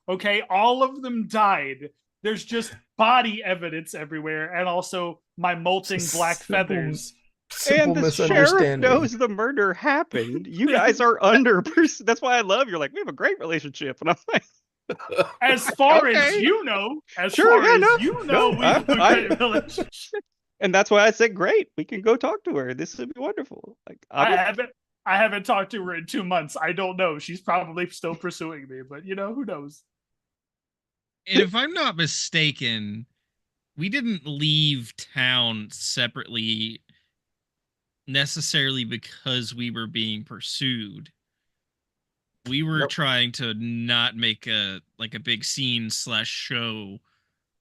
Okay? All of them died. There's just body evidence everywhere. And also my molting black feathers. And the sheriff knows the murder happened. You guys are under. That's why I love you. Like, we have a great relationship, and I'm like, as far as okay. you know, as Sure, far yeah, as no, you know, no, we have a I- great relationship. and that's why I said, great, we can go talk to her. This would be wonderful. Like, I haven't talked to her in 2 months. I don't know. She's probably still pursuing me, but who knows? And if I'm not mistaken, we didn't leave town separately necessarily because we were being pursued. We were trying to not make a big scene / show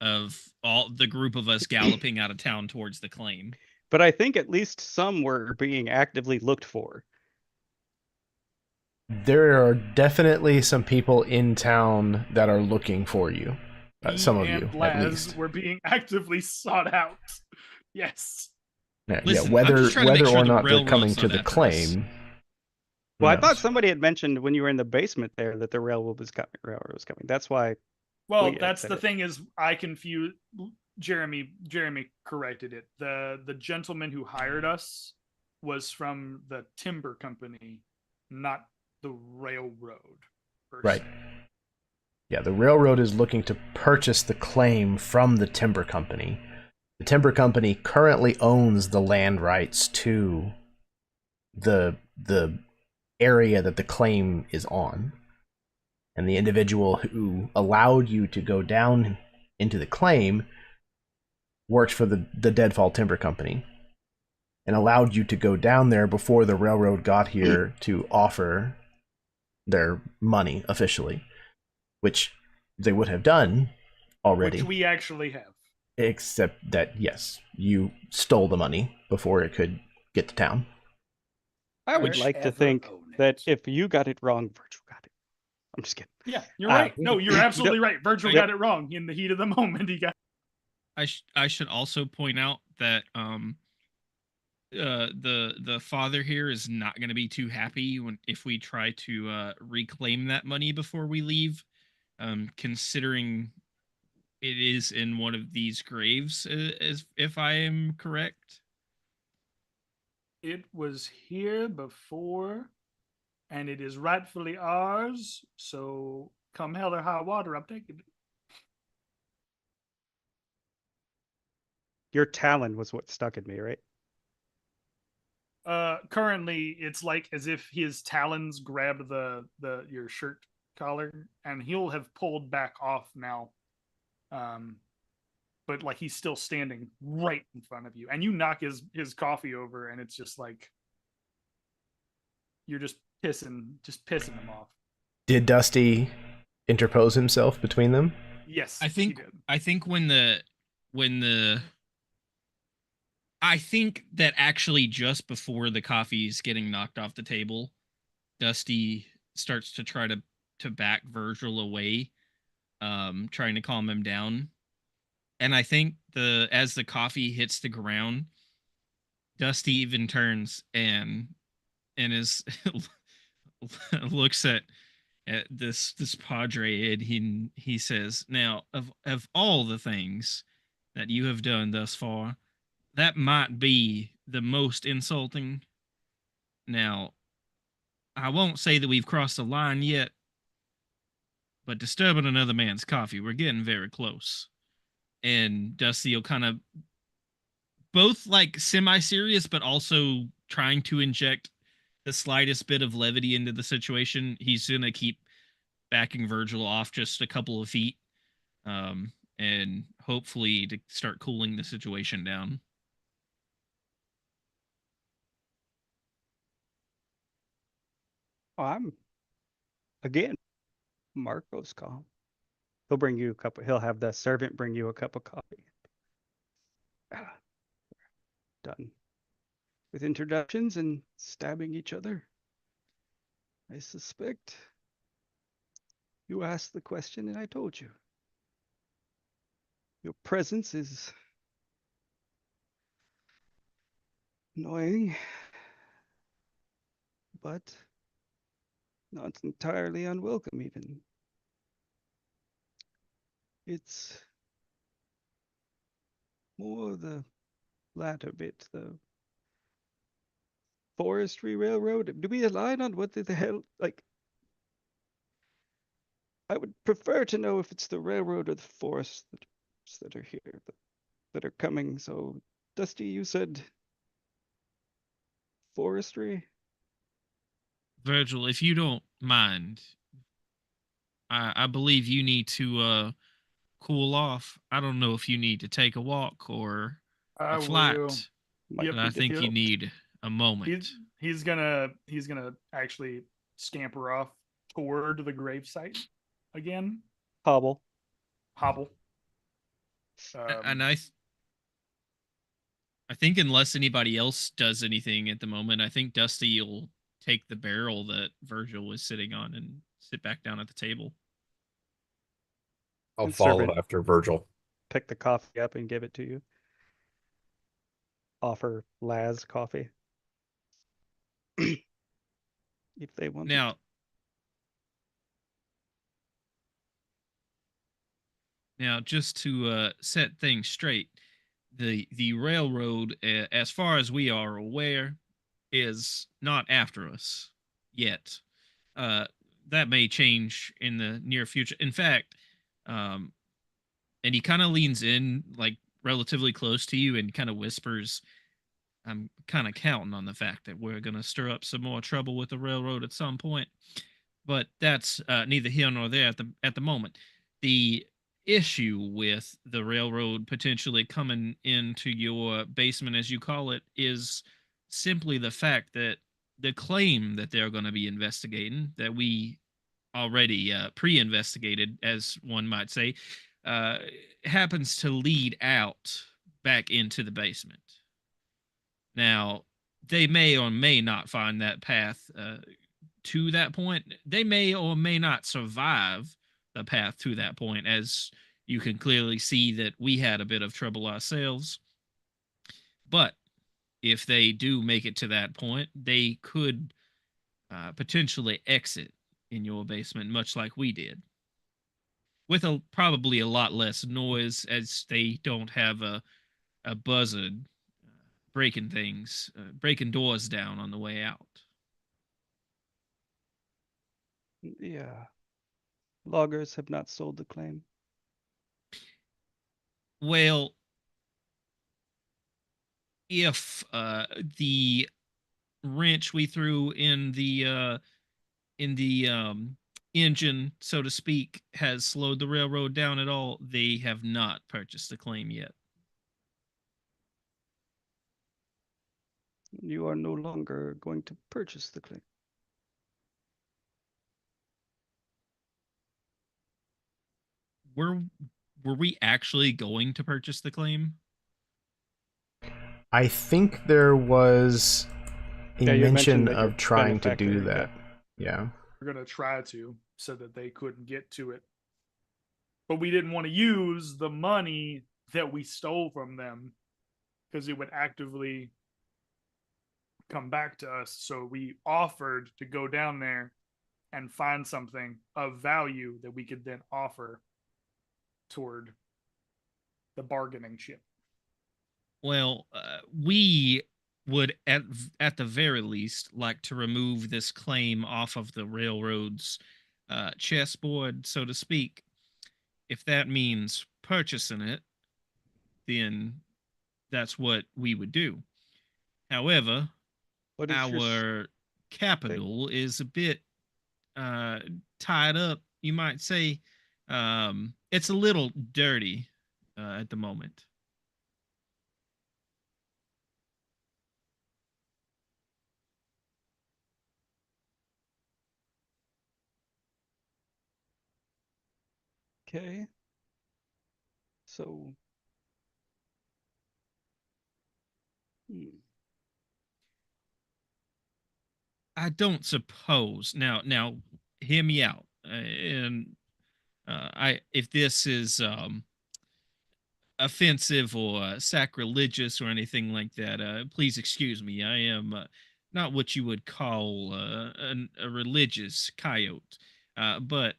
of all the group of us galloping out of town towards the claim. But I think at least some were being actively looked for. There are definitely some people in town that are looking for you. Some of you, at least. We're being actively sought out. Yes. Yeah, Listen, I'm whether just trying to make sure or the not they're railroad's coming not to the after us. claim. Well, I who thought knows? somebody had mentioned when you were in the basement there that the railroad was coming. That's why. Well, We that's said the it. thing is I confused Jeremy corrected it. The gentleman who hired us was from the timber company, not the railroad. Right. Yeah, the railroad is looking to purchase the claim from the timber company. The timber company currently owns the land rights to the area that the claim is on. And the individual who allowed you to go down into the claim worked for the Deadfall Timber Company and allowed you to go down there before the railroad got here to offer their money officially, which they would have done already. Which we actually have. Except that, yes, you stole the money before it could get to town. I would like to think that if you got it wrong, Virgil got it. I'm just kidding. Yeah, you're right. No, you're absolutely right. Virgil Yep. got it wrong in the heat of the moment. He got. I should also point out that the father here is not going to be too happy if we try to reclaim that money before we leave, considering it is in one of these graves, as if I am correct. It was here before, and it is rightfully ours. So come hell or high water, I'm taking it. Your talon was what stuck in me, right? Currently it's like as if his talons grabbed the your shirt collar, and he'll have pulled back off now. But like he's still standing right in front of you, and you knock his coffee over, and it's just like you're just pissing him off. Did Dusty interpose himself between them? Yes, I think when the I think that actually just before the coffee's getting knocked off the table, Dusty starts to try to back Virgil away, trying to calm him down. And I think as the coffee hits the ground, Dusty even turns and is looks at this padre, and he says, "Now, of all the things that you have done thus far, that might be the most insulting. Now, I won't say that we've crossed the line yet, but disturbing another man's coffee, we're getting very close." And Dusty will kind of both like semi-serious, but also trying to inject the slightest bit of levity into the situation. He's gonna keep backing Virgil off just a couple of feet, and hopefully to start cooling the situation down. Oh, I'm again. Marco's calm. He'll bring you a cup. He'll have the servant bring you a cup of coffee. Done with introductions and stabbing each other. I suspect you asked the question and I told you. Your presence is annoying, but not entirely unwelcome even. It's more the latter bit, the forestry railroad. Do we align on what the hell, like, I would prefer to know if it's the railroad or the forests that are here, that are coming. So, Dusty, you said forestry? Virgil, if you don't mind, I believe you need to cool off. I don't know if you need to take a walk or I a flight, will. Might Yep. but I be think you difficult. need a moment. He's gonna actually scamper off toward the gravesite again. Hobble. Hobble. And I think unless anybody else does anything at the moment, I think Dusty will take the barrel that Virgil was sitting on and sit back down at the table. I'll And follow servant. after Virgil. Pick the coffee up and give it to you. Offer Laz coffee. If they want it. Now, just to set things straight, the railroad, as far as we are aware, is not after us yet. That may change in the near future. In fact, and he kind of leans in, like relatively close to you, and kind of whispers, "I'm kind of counting on the fact that we're going to stir up some more trouble with the railroad at some point." But that's neither here nor there at the moment. The issue with the railroad potentially coming into your basement, as you call it, is simply the fact that the claim that they're going to be investigating, that we already pre-investigated, as one might say, happens to lead out back into the basement. Now, they may or may not find that path to that point. They may or may not survive the path to that point, as you can clearly see that we had a bit of trouble ourselves. But if they do make it to that point, they could potentially exit in your basement, much like we did. with probably a lot less noise, as they don't have a buzzard breaking doors down on the way out. Yeah. Loggers have not sold the claim. Well, if the wrench we threw in the engine, so to speak, has slowed the railroad down at all, they have not purchased the claim yet. You are no longer going to purchase the claim. Were we actually going to purchase the claim? I think there was a Yeah, you mention mentioned that you're of trying to do benefactor, that. Yeah. We're gonna try to, so that they couldn't get to it. But we didn't want to use the money that we stole from them because it would actively come back to us. So we offered to go down there and find something of value that we could then offer toward the bargaining chip. Well, we would at the very least like to remove this claim off of the railroad's chessboard, so to speak. If that means purchasing it, then that's what we would do. However, What is our capital is a bit tied up, you might say. It's a little dirty at the moment. Okay. So, I don't suppose. Now, hear me out. And I, if this is offensive or sacrilegious or anything like that, please excuse me. I am not what you would call a religious coyote, but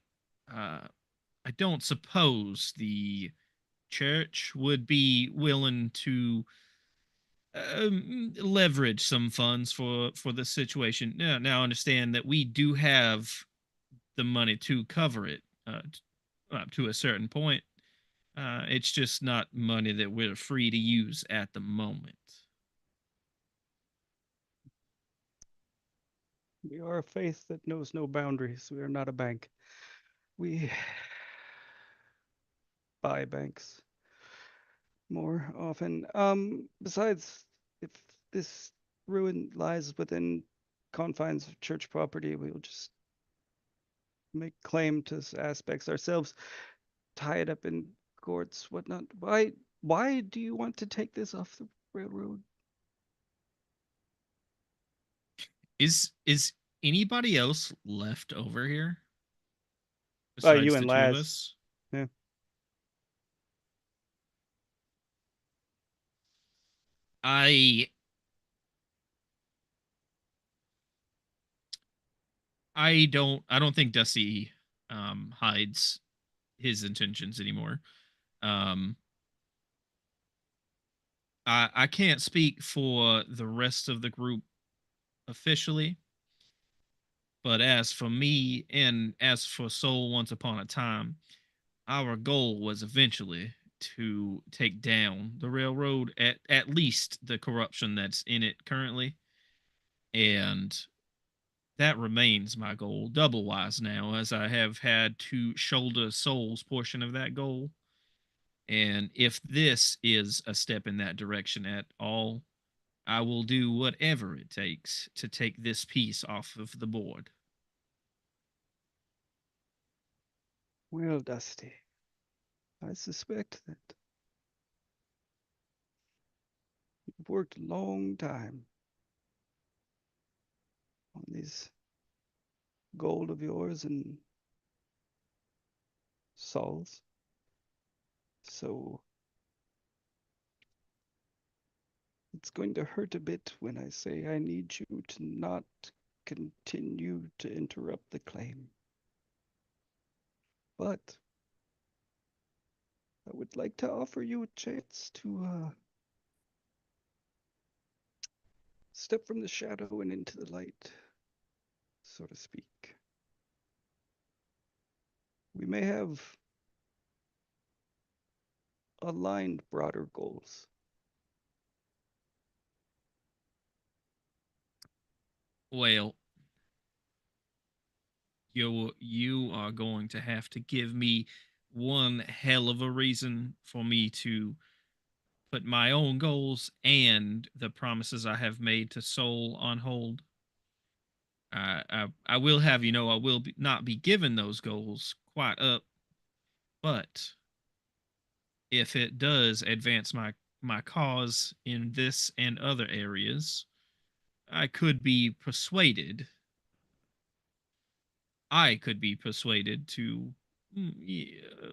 I don't suppose the church would be willing to leverage some funds for the situation. Now understand that we do have the money to cover it up to a certain point. It's just not money that we're free to use at the moment. we are a faith that knows no boundaries. We are not a bank. We buy banks more often. Besides, if this ruin lies within confines of church property, we'll just make claim to aspects ourselves, tie it up in courts, whatnot. Why do you want to take this off the railroad? Is anybody else left over here? You Besides and the two of Laz. us? Yeah. I don't think Dusty hides his intentions anymore. I can't speak for the rest of the group officially, but as for me and as for Soul Once Upon a Time, our goal was eventually to take down the railroad, at least the corruption that's in it currently. And that remains my goal, double wise now, as I have had to shoulder Soul's portion of that goal. And if this is a step in that direction at all, I will do whatever it takes to take this piece off of the board. Well, Dusty, I suspect that you've worked a long time on this gold of yours and Saul's. So it's going to hurt a bit when I say I need you to not continue to interrupt the claim. But I would like to offer you a chance to step from the shadow and into the light, so to speak. We may have aligned broader goals. Well, you are going to have to give me one hell of a reason for me to put my own goals and the promises I have made to Soul on hold. I will have you know I will not be given those goals quite up, but if it does advance my cause in this and other areas, I could be persuaded. I could be persuaded to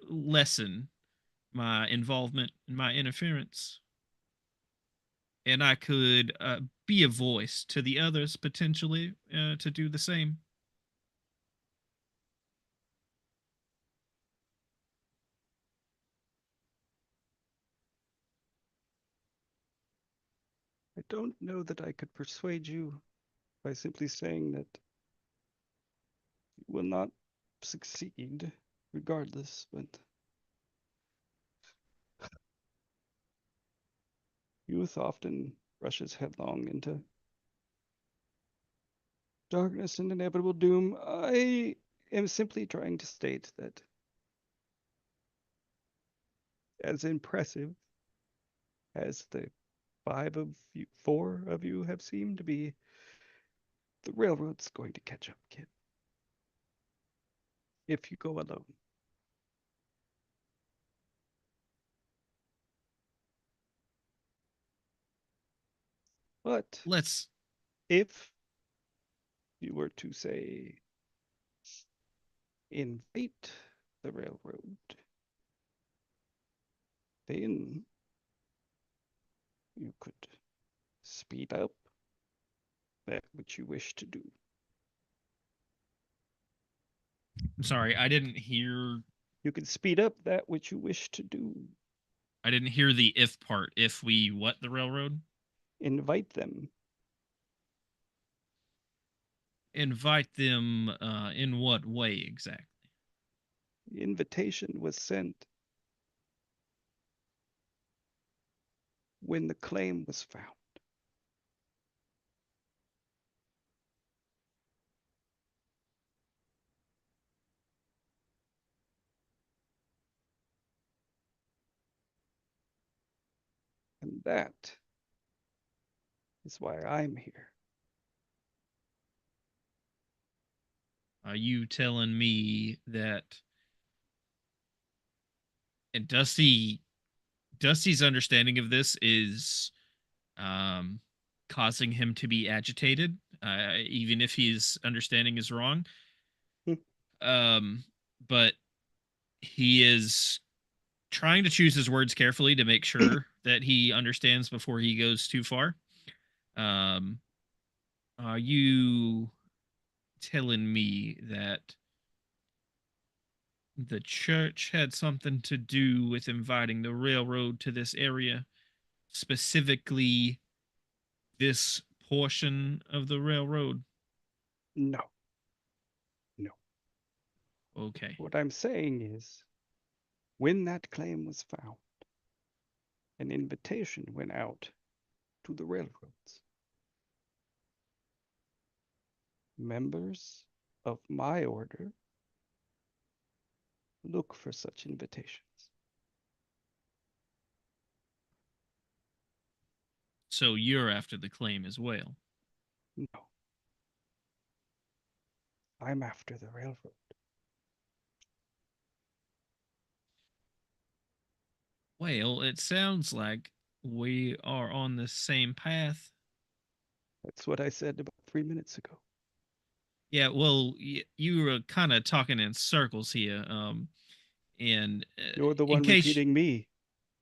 lessen my involvement and my interference. And I could be a voice to the others potentially to do the same. I don't know that I could persuade you by simply saying that you will not succeed regardless, but youth often rushes headlong into darkness and inevitable doom. I am simply trying to state that as impressive as the four of you have seemed to be, the railroad's going to catch up, kid. If you go alone. But Let's if you were to say invite the railroad, then you could speed up that which you wish to do. I'm sorry, I didn't hear You could speed up that which you wish to do. the if part. If we what the railroad? Invite them. Invite them in what way exactly? The invitation was sent when the claim was found. And that is why I'm here. Are you telling me that and Dusty's understanding of this is causing him to be agitated, even if his understanding is wrong. But he is trying to choose his words carefully to make sure that he understands before he goes too far. Are you telling me that the church had something to do with inviting the railroad to this area, specifically this portion of the railroad? No. No. Okay. What I'm saying is, when that claim was found, an invitation went out to the railroads. Members of my order look for such invitations. So you're after the claim as well? No. I'm after the railroad. Well, it sounds like we are on the same path. That's what I said about 3 minutes ago. Yeah, well, you were kind of talking in circles here. And You're the one repeating me.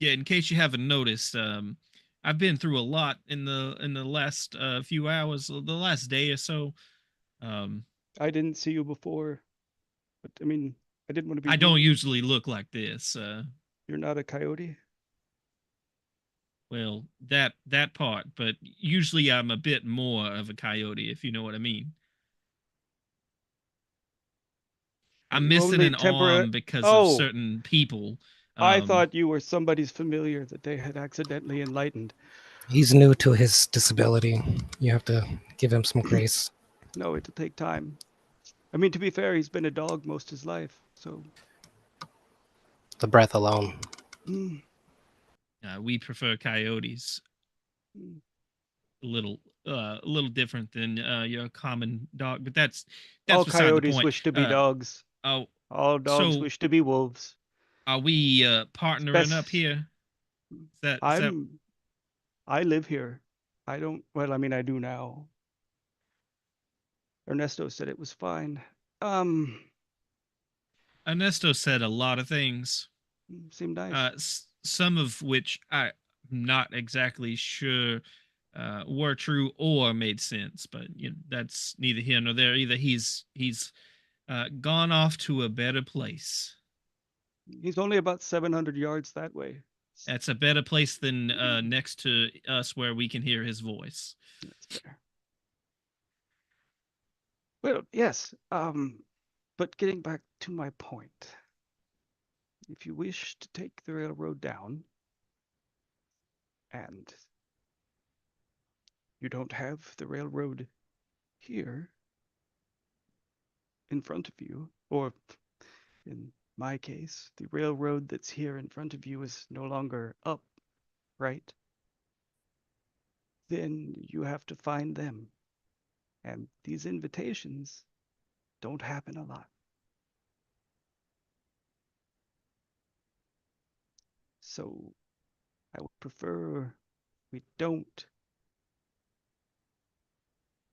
Yeah, in case you haven't noticed, I've been through a lot in the last few hours, the last day or so. I didn't see you before, but I mean, I didn't want to be I don't rude. usually look like this. You're not a coyote? Well, that part, but usually I'm a bit more of a coyote, if you know what I mean. I'm You missing only an arm because of Oh, certain people. I thought you were somebody's familiar that they had accidentally enlightened. He's new to his disability. You have to give him some grace. No, it'll take time. I mean, to be fair, he's been a dog most his life, so. The breath alone. Mm, we prefer coyotes. mm. A little different than your common dog, but that's All beside the coyotes point. wish to be dogs. Oh, All dogs so wish to be wolves. are we partnering up Spec- here? Is that I live here. I don't, well, I mean, I do now. Ernesto said it was fine. Ernesto said a lot of things, Seemed nice. some of which I'm not exactly sure were true or made sense, but you know, that's neither here nor there. Either he's gone off to a better place. He's only about 700 yards that way. That's a better place than next to us where we can hear his voice. That's fair. Well, yes. But getting back to my point, if you wish to take the railroad down and you don't have the railroad here in front of you, or in my case, the railroad that's here in front of you is no longer up, right? Then you have to find them. And these invitations don't happen a lot. So I would prefer we don't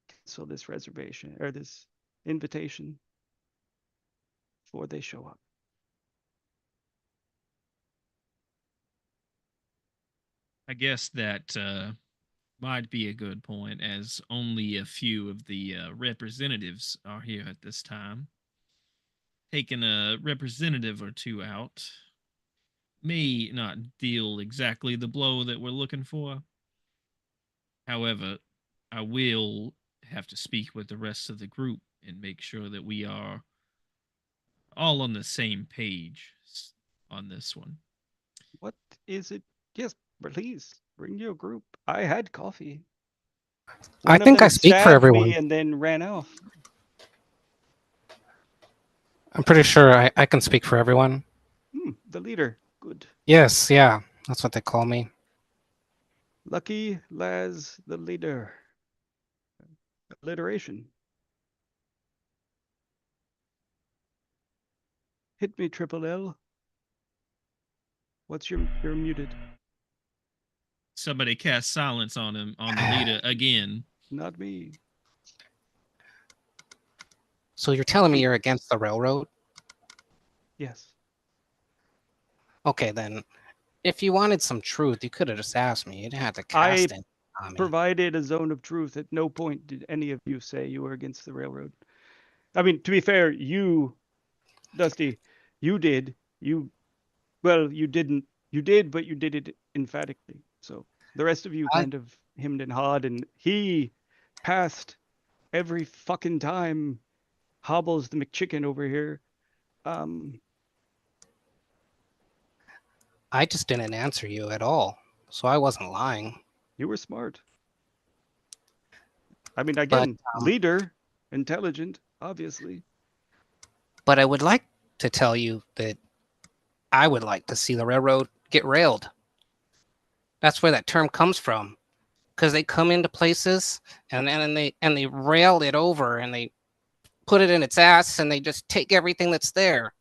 cancel this reservation or this invitation before they show up. I guess that might be a good point, as only a few of the representatives are here at this time. Taking a representative or two out may not deal exactly the blow that we're looking for. However, I will have to speak with the rest of the group and make sure that we are all on the same page on this one. What is it? Yes, please bring your group. I had coffee. I think I speak for stabbed everyone. me and then ran off. I'm pretty sure I can speak for everyone. The leader. Good. Yes, yeah. That's what they call me. Lucky Laz, the leader. Alliteration. Hit me, Triple L. What's you're muted? Somebody cast silence on him, on the leader again. Not me. So you're telling me you're against the railroad? Yes. Okay, then. If you wanted some truth, you could have just asked me. You didn't have to cast it on me. Provided a zone of truth. At no point did any of you say you were against the railroad. I mean, to be fair, you, Dusty, you did. You didn't. You did, but you did it emphatically. So the rest of you kind of hemmed and hawed, and he passed every fucking time. Hobbles the McChicken over here. I just didn't answer you at all, so I wasn't lying. You were smart. I mean, again, leader, intelligent, obviously. But I would like to tell you that I would like to see the railroad get railed. That's where that term comes from, because they come into places and they rail it over and they put it in its ass and they just take everything that's there.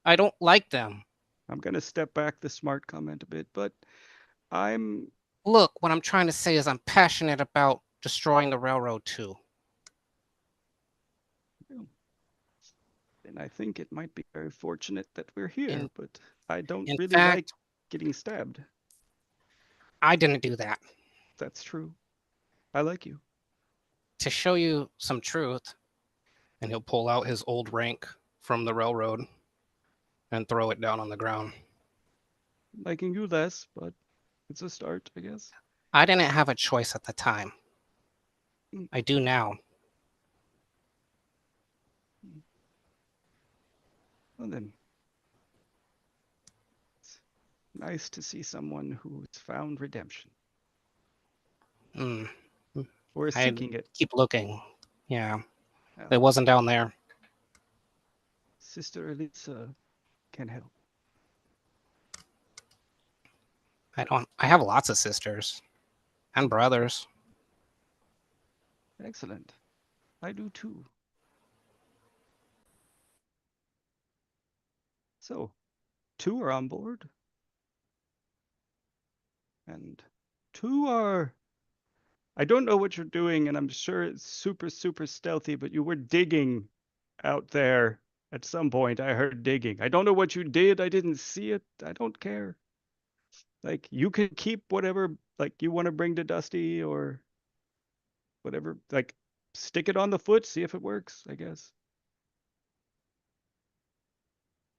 I don't like them. I'm going to step back the smart comment a bit, but Look, what I'm trying to say is I'm passionate about destroying the railroad too. And I think it might be very fortunate that we're here, but I don't really fact, like getting stabbed. I didn't do that. That's true. I like you. To show you some truth, and he'll pull out his old rank from the railroad and throw it down on the ground. liking you less, but it's a start, I guess. I didn't have a choice at the time. I do now. Well then, it's nice to see someone who's found redemption Hmm. or is I seeking it. keep looking. Yeah, Well, it wasn't down there. Sister Elisa can help. I have lots of sisters and brothers. Excellent. I do too. So, 2 are on board. And 2 are... I don't know what you're doing, and I'm sure it's super, super stealthy, but you were digging out there at some point. I heard digging. I don't know what you did. I didn't see it. I don't care. Like, you can keep whatever, like, you want to bring to Dusty or whatever. Like, stick it on the foot, see if it works, I guess.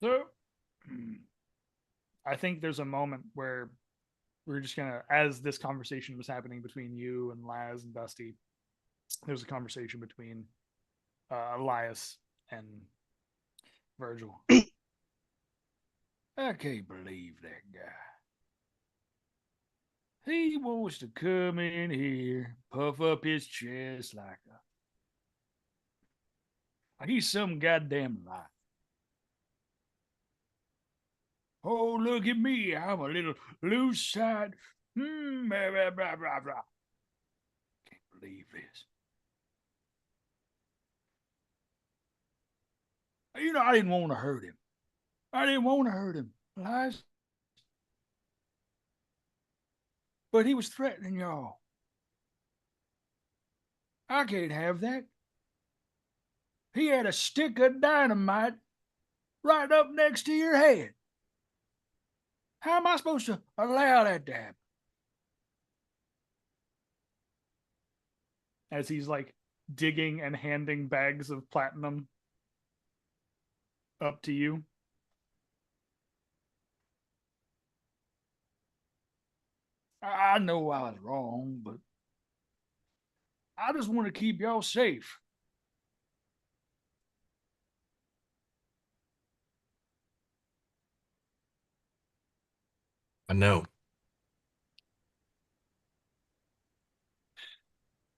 So, I think there's a moment where we're just gonna, as this conversation was happening between you and Laz and Dusty, there's a conversation between Elias and Virgil. I can't believe that guy. He wants to come in here, puff up his chest like he's some goddamn liar. Oh, look at me. I'm a little loose side. Blah, blah, blah, blah, blah. Can't believe this. You know, I didn't want to hurt him. Lies. But he was threatening y'all. I can't have that. He had a stick of dynamite right up next to your head. How am I supposed to allow that to happen? As he's like digging and handing bags of platinum up to you. I know I was wrong, but I just want to keep y'all safe. I know.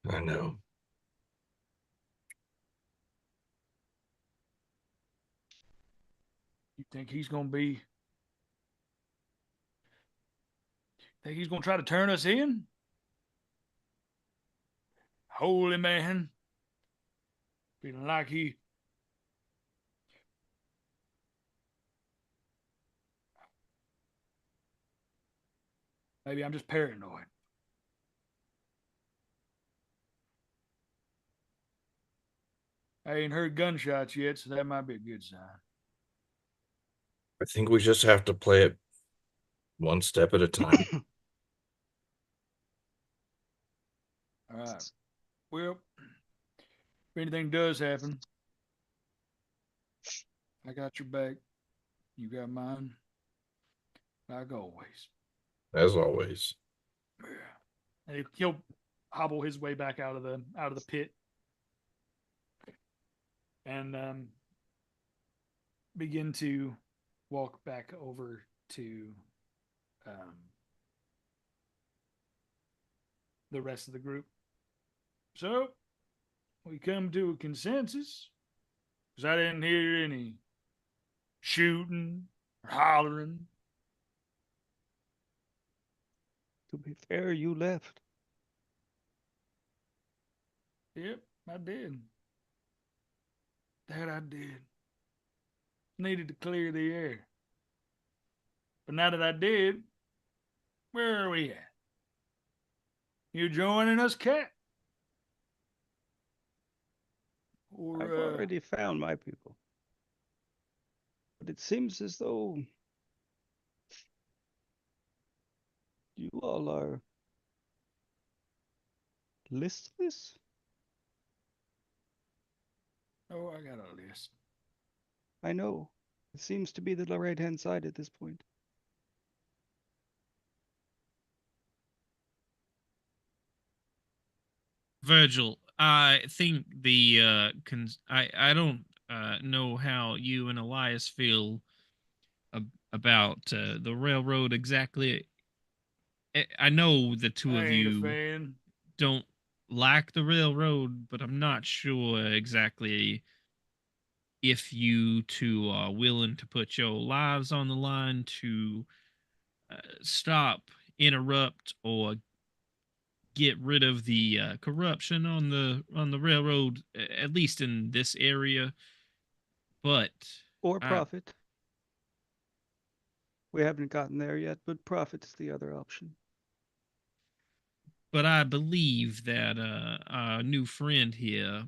I know. You think he's gonna try to turn us in? Holy man. Feeling like he maybe I'm just paranoid. I ain't heard gunshots yet, so that might be a good sign. I think we just have to play it one step at a time. All right. Well, if anything does happen, I got your back. You got mine. Like always. As always. Yeah. And he'll hobble his way back out of the pit. And begin to walk back over to the rest of the group. So we come to a consensus because I didn't hear any shooting or hollering. To be fair, you left. Yep, I did. That I did. Needed to clear the air. But now that I did, where are we at? You joining us, Cat? Or, I've already found my people. But it seems as though you all are listless. Oh, I got a list. I know. It seems to be the right-hand side at this point. Virgil, I think I don't know how you and Elias feel about the railroad exactly. I know the two I of ain't a you fan. don't like the railroad, but I'm not sure exactly if you two are willing to put your lives on the line to stop, interrupt, or get rid of the corruption on the railroad, at least in this area. But Or I, profit. We haven't gotten there yet, but profit's the other option. but I believe that our new friend here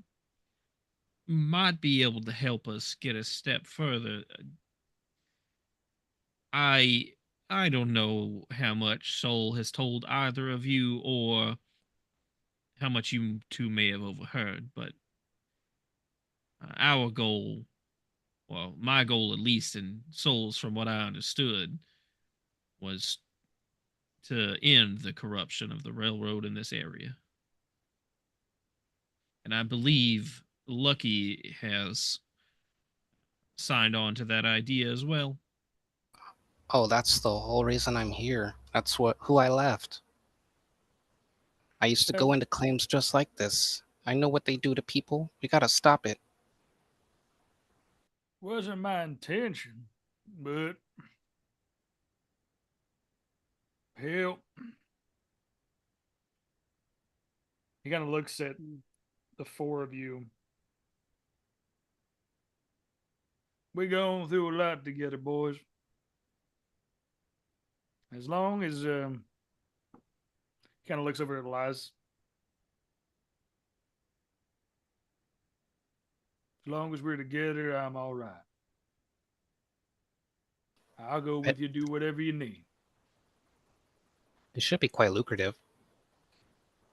might be able to help us get a step further. I I don't know how much Soul has told either of you or how much you two may have overheard, but our goal, well, my goal at least, and Soul's from what I understood, was to end the corruption of the railroad in this area. And I believe Lucky has signed on to that idea as well. Oh, that's the whole reason I'm here. That's who I left. I used to go into claims just like this. I know what they do to people. We gotta stop it. Wasn't my intention, but hell. He kind of looks at the four of you. We going through a lot together, boys. As long as kind of looks over at Elias. As long as we're together, I'm all right. I'll go with you, do whatever you need. It should be quite lucrative.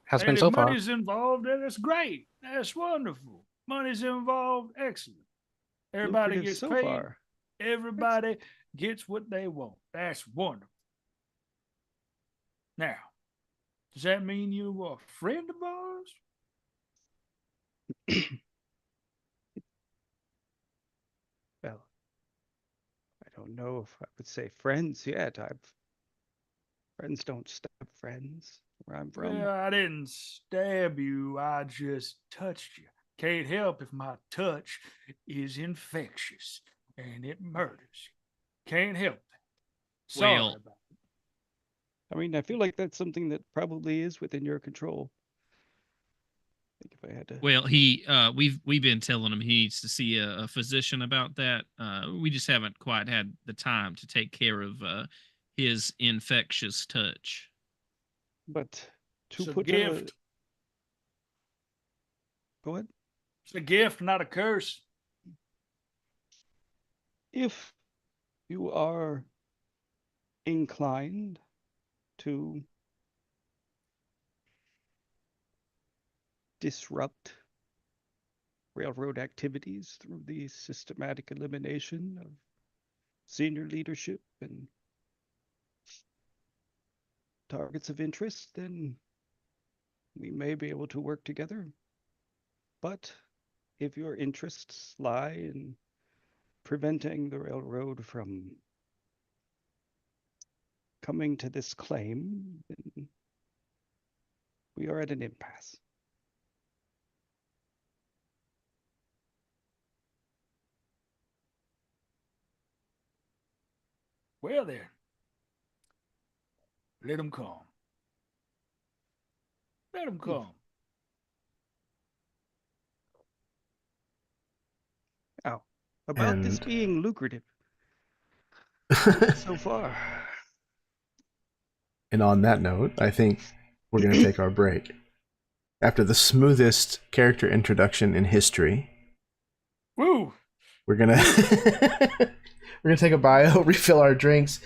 Has And been if so far. money's involved, then that's great. That's wonderful. Money's involved, excellent. Everybody Lucrative gets so paid. far. Everybody gets what they want. That's wonderful. Now, does that mean you are a friend of ours? Well, I don't know if I would say friends yet. Friends don't stab friends where I'm from. Well, I didn't stab you. I just touched you. Can't help if my touch is infectious and it murders you. Can't help that. Sorry Well, about it. I mean, I feel like that's something that probably is within your control. I think if I had to. Well, we've been telling him he needs to see a physician about that. We just haven't quite had the time to take care of his infectious touch. But to It's a put gift. Go ahead. It's a gift, not a curse. If you are inclined to disrupt railroad activities through the systematic elimination of senior leadership and targets of interest, then we may be able to work together. But if your interests lie in preventing the railroad from coming to this claim, then we are at an impasse. Well, then, let them come. Let them come. Now, about this And- being lucrative so far. And on that note, I think we're going to take our break. After the smoothest character introduction in history, Woo! we're gonna take a bio, refill our drinks,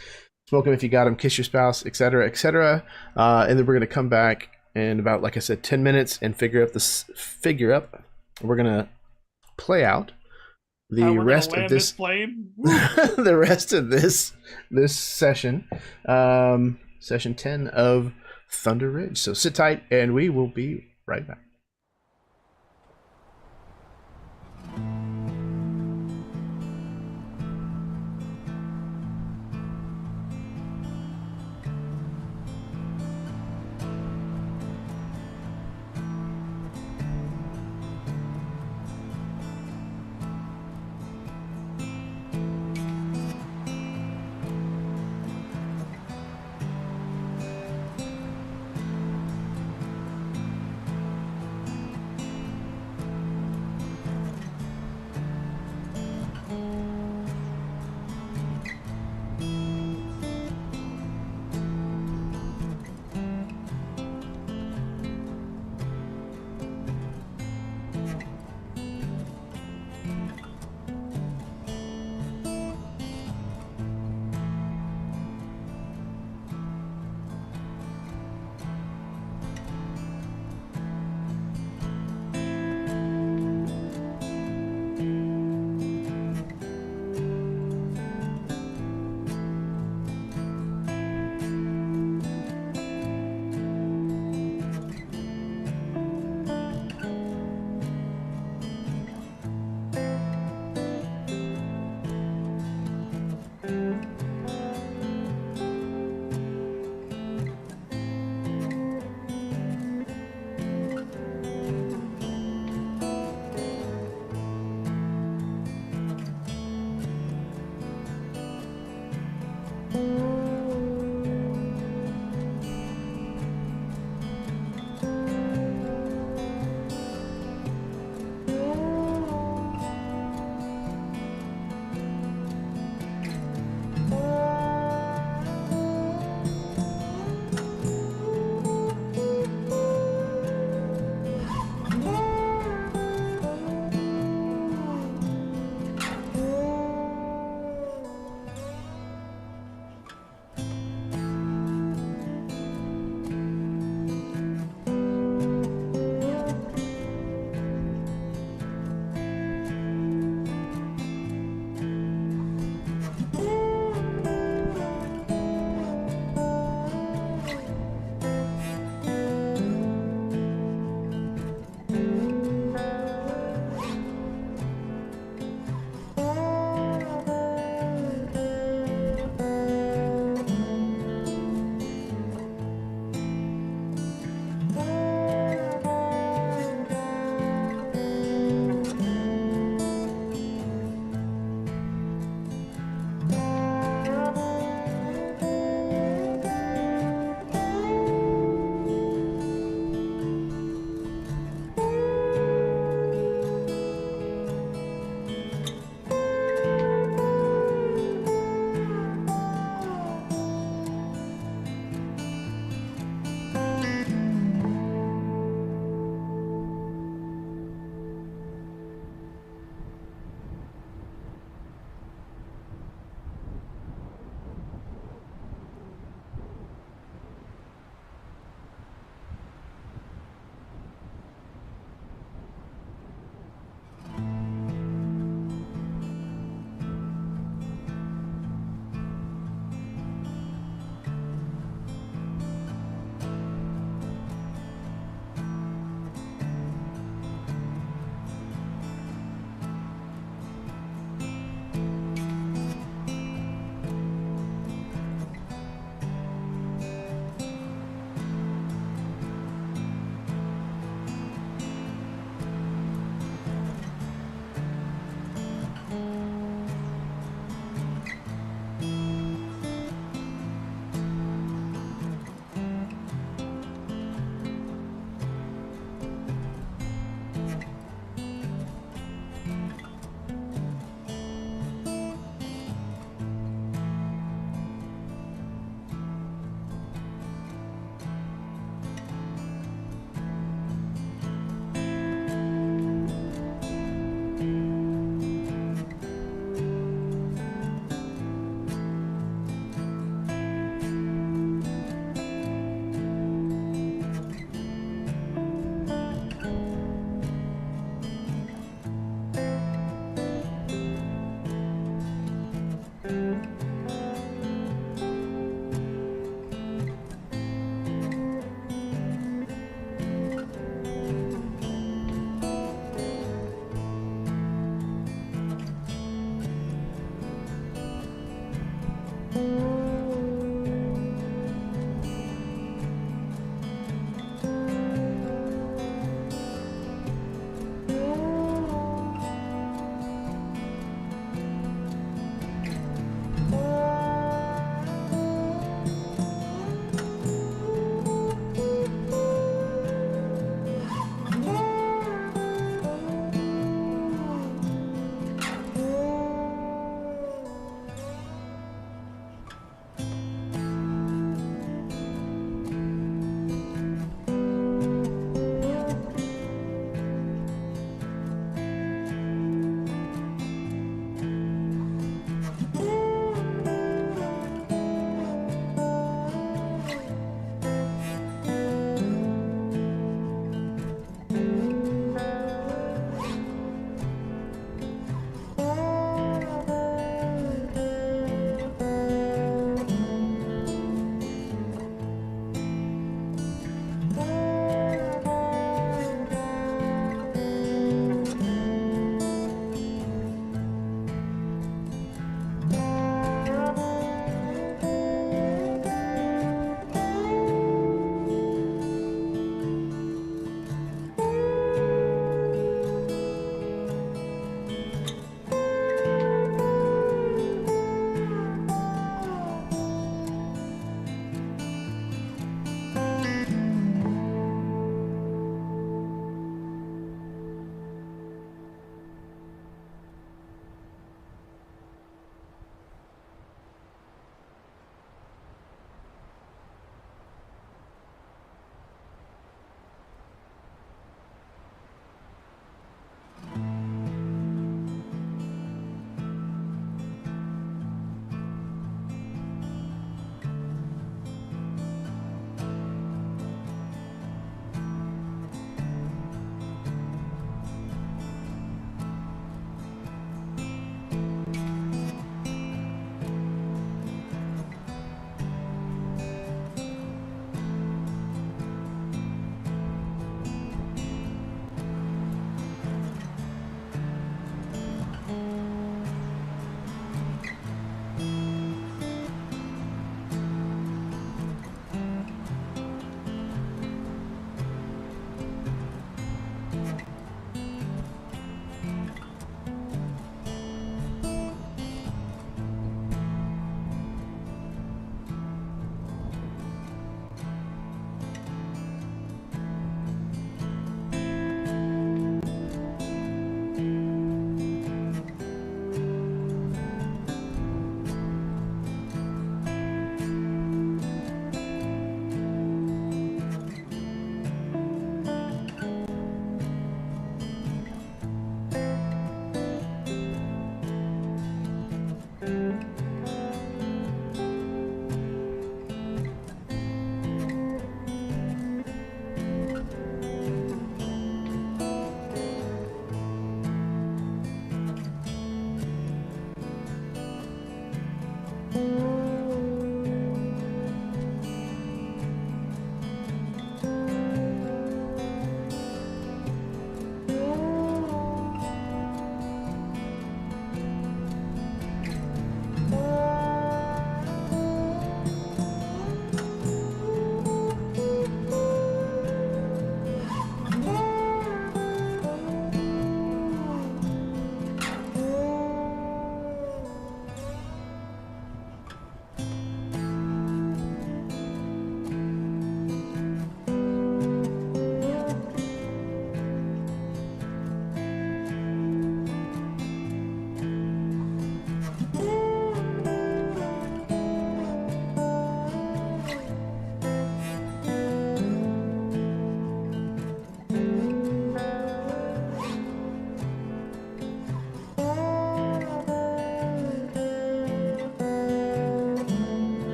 smoke them if you got them, kiss your spouse, etc., etc., and then we're gonna come back in about, like I said, 10 minutes and figure up. We're gonna play out the rest of this plane. the rest of this session, session 10 of Thunder Ridge. So sit tight, and we will be right back.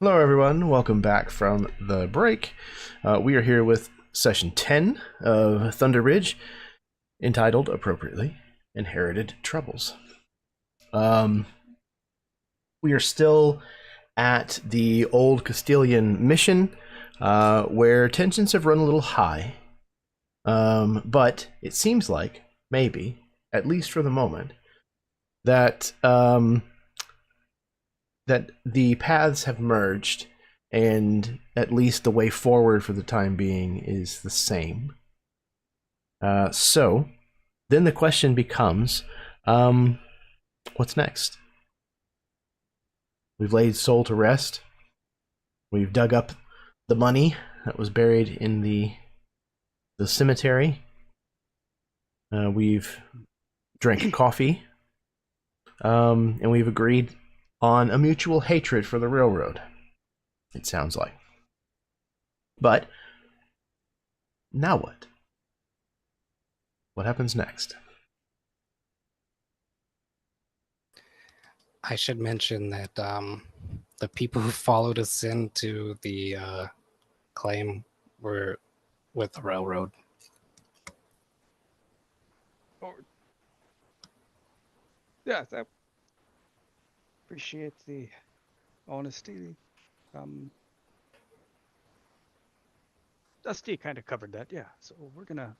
Hello, everyone. Welcome back from the break. We are here with session 10 of Thunder Ridge, entitled, appropriately, Inherited Troubles. We are still at the old Castilian mission, where tensions have run a little high. But it seems like, maybe, at least for the moment, that that the paths have merged, and at least the way forward for the time being is the same. So, then the question becomes, what's next? We've laid Soul to rest. We've dug up the money that was buried in the cemetery. We've drank coffee. And we've agreed on a mutual hatred for the railroad, it sounds like. But now what? What happens next? I should mention that the people who followed us into the claim were with the railroad. Yeah, I appreciate the honesty. Dusty kind of covered that, yeah. So we're gonna.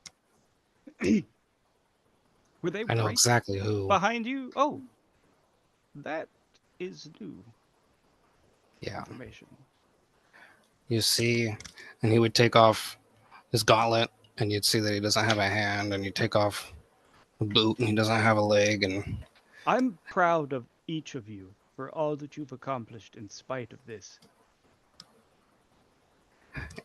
Were they I know right exactly who. behind you? Oh, that is new Yeah. information. You see, and he would take off his gauntlet, and you'd see that he doesn't have a hand, and you take off a boot, and he doesn't have a leg, and I'm proud of each of you for all that you've accomplished in spite of this.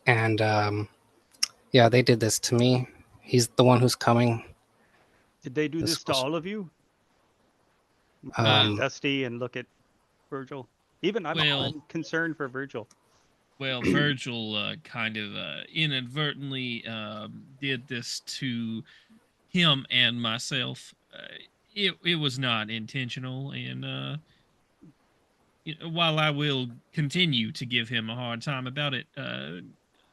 Yeah, they did this to me. He's the one who's coming. Did they do this to all of you? Dusty and look at Virgil. Even I'm concerned for Virgil. Well, Virgil kind of inadvertently did this to him and myself. It was not intentional, and while I will continue to give him a hard time about it,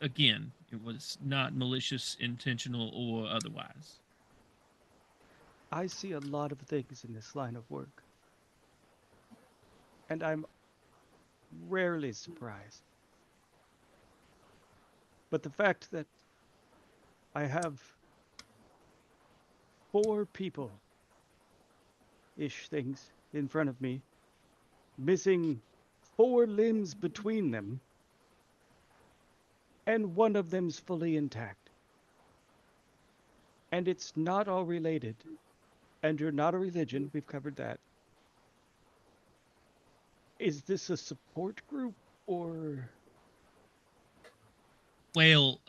again, it was not malicious, intentional, or otherwise. I see a lot of things in this line of work, and I'm rarely surprised. But the fact that I have 4 people-ish things in front of me, missing 4 limbs between them, and one of them's fully intact. And it's not all related. And you're not a religion, we've covered that. Is this a support group, or... Well,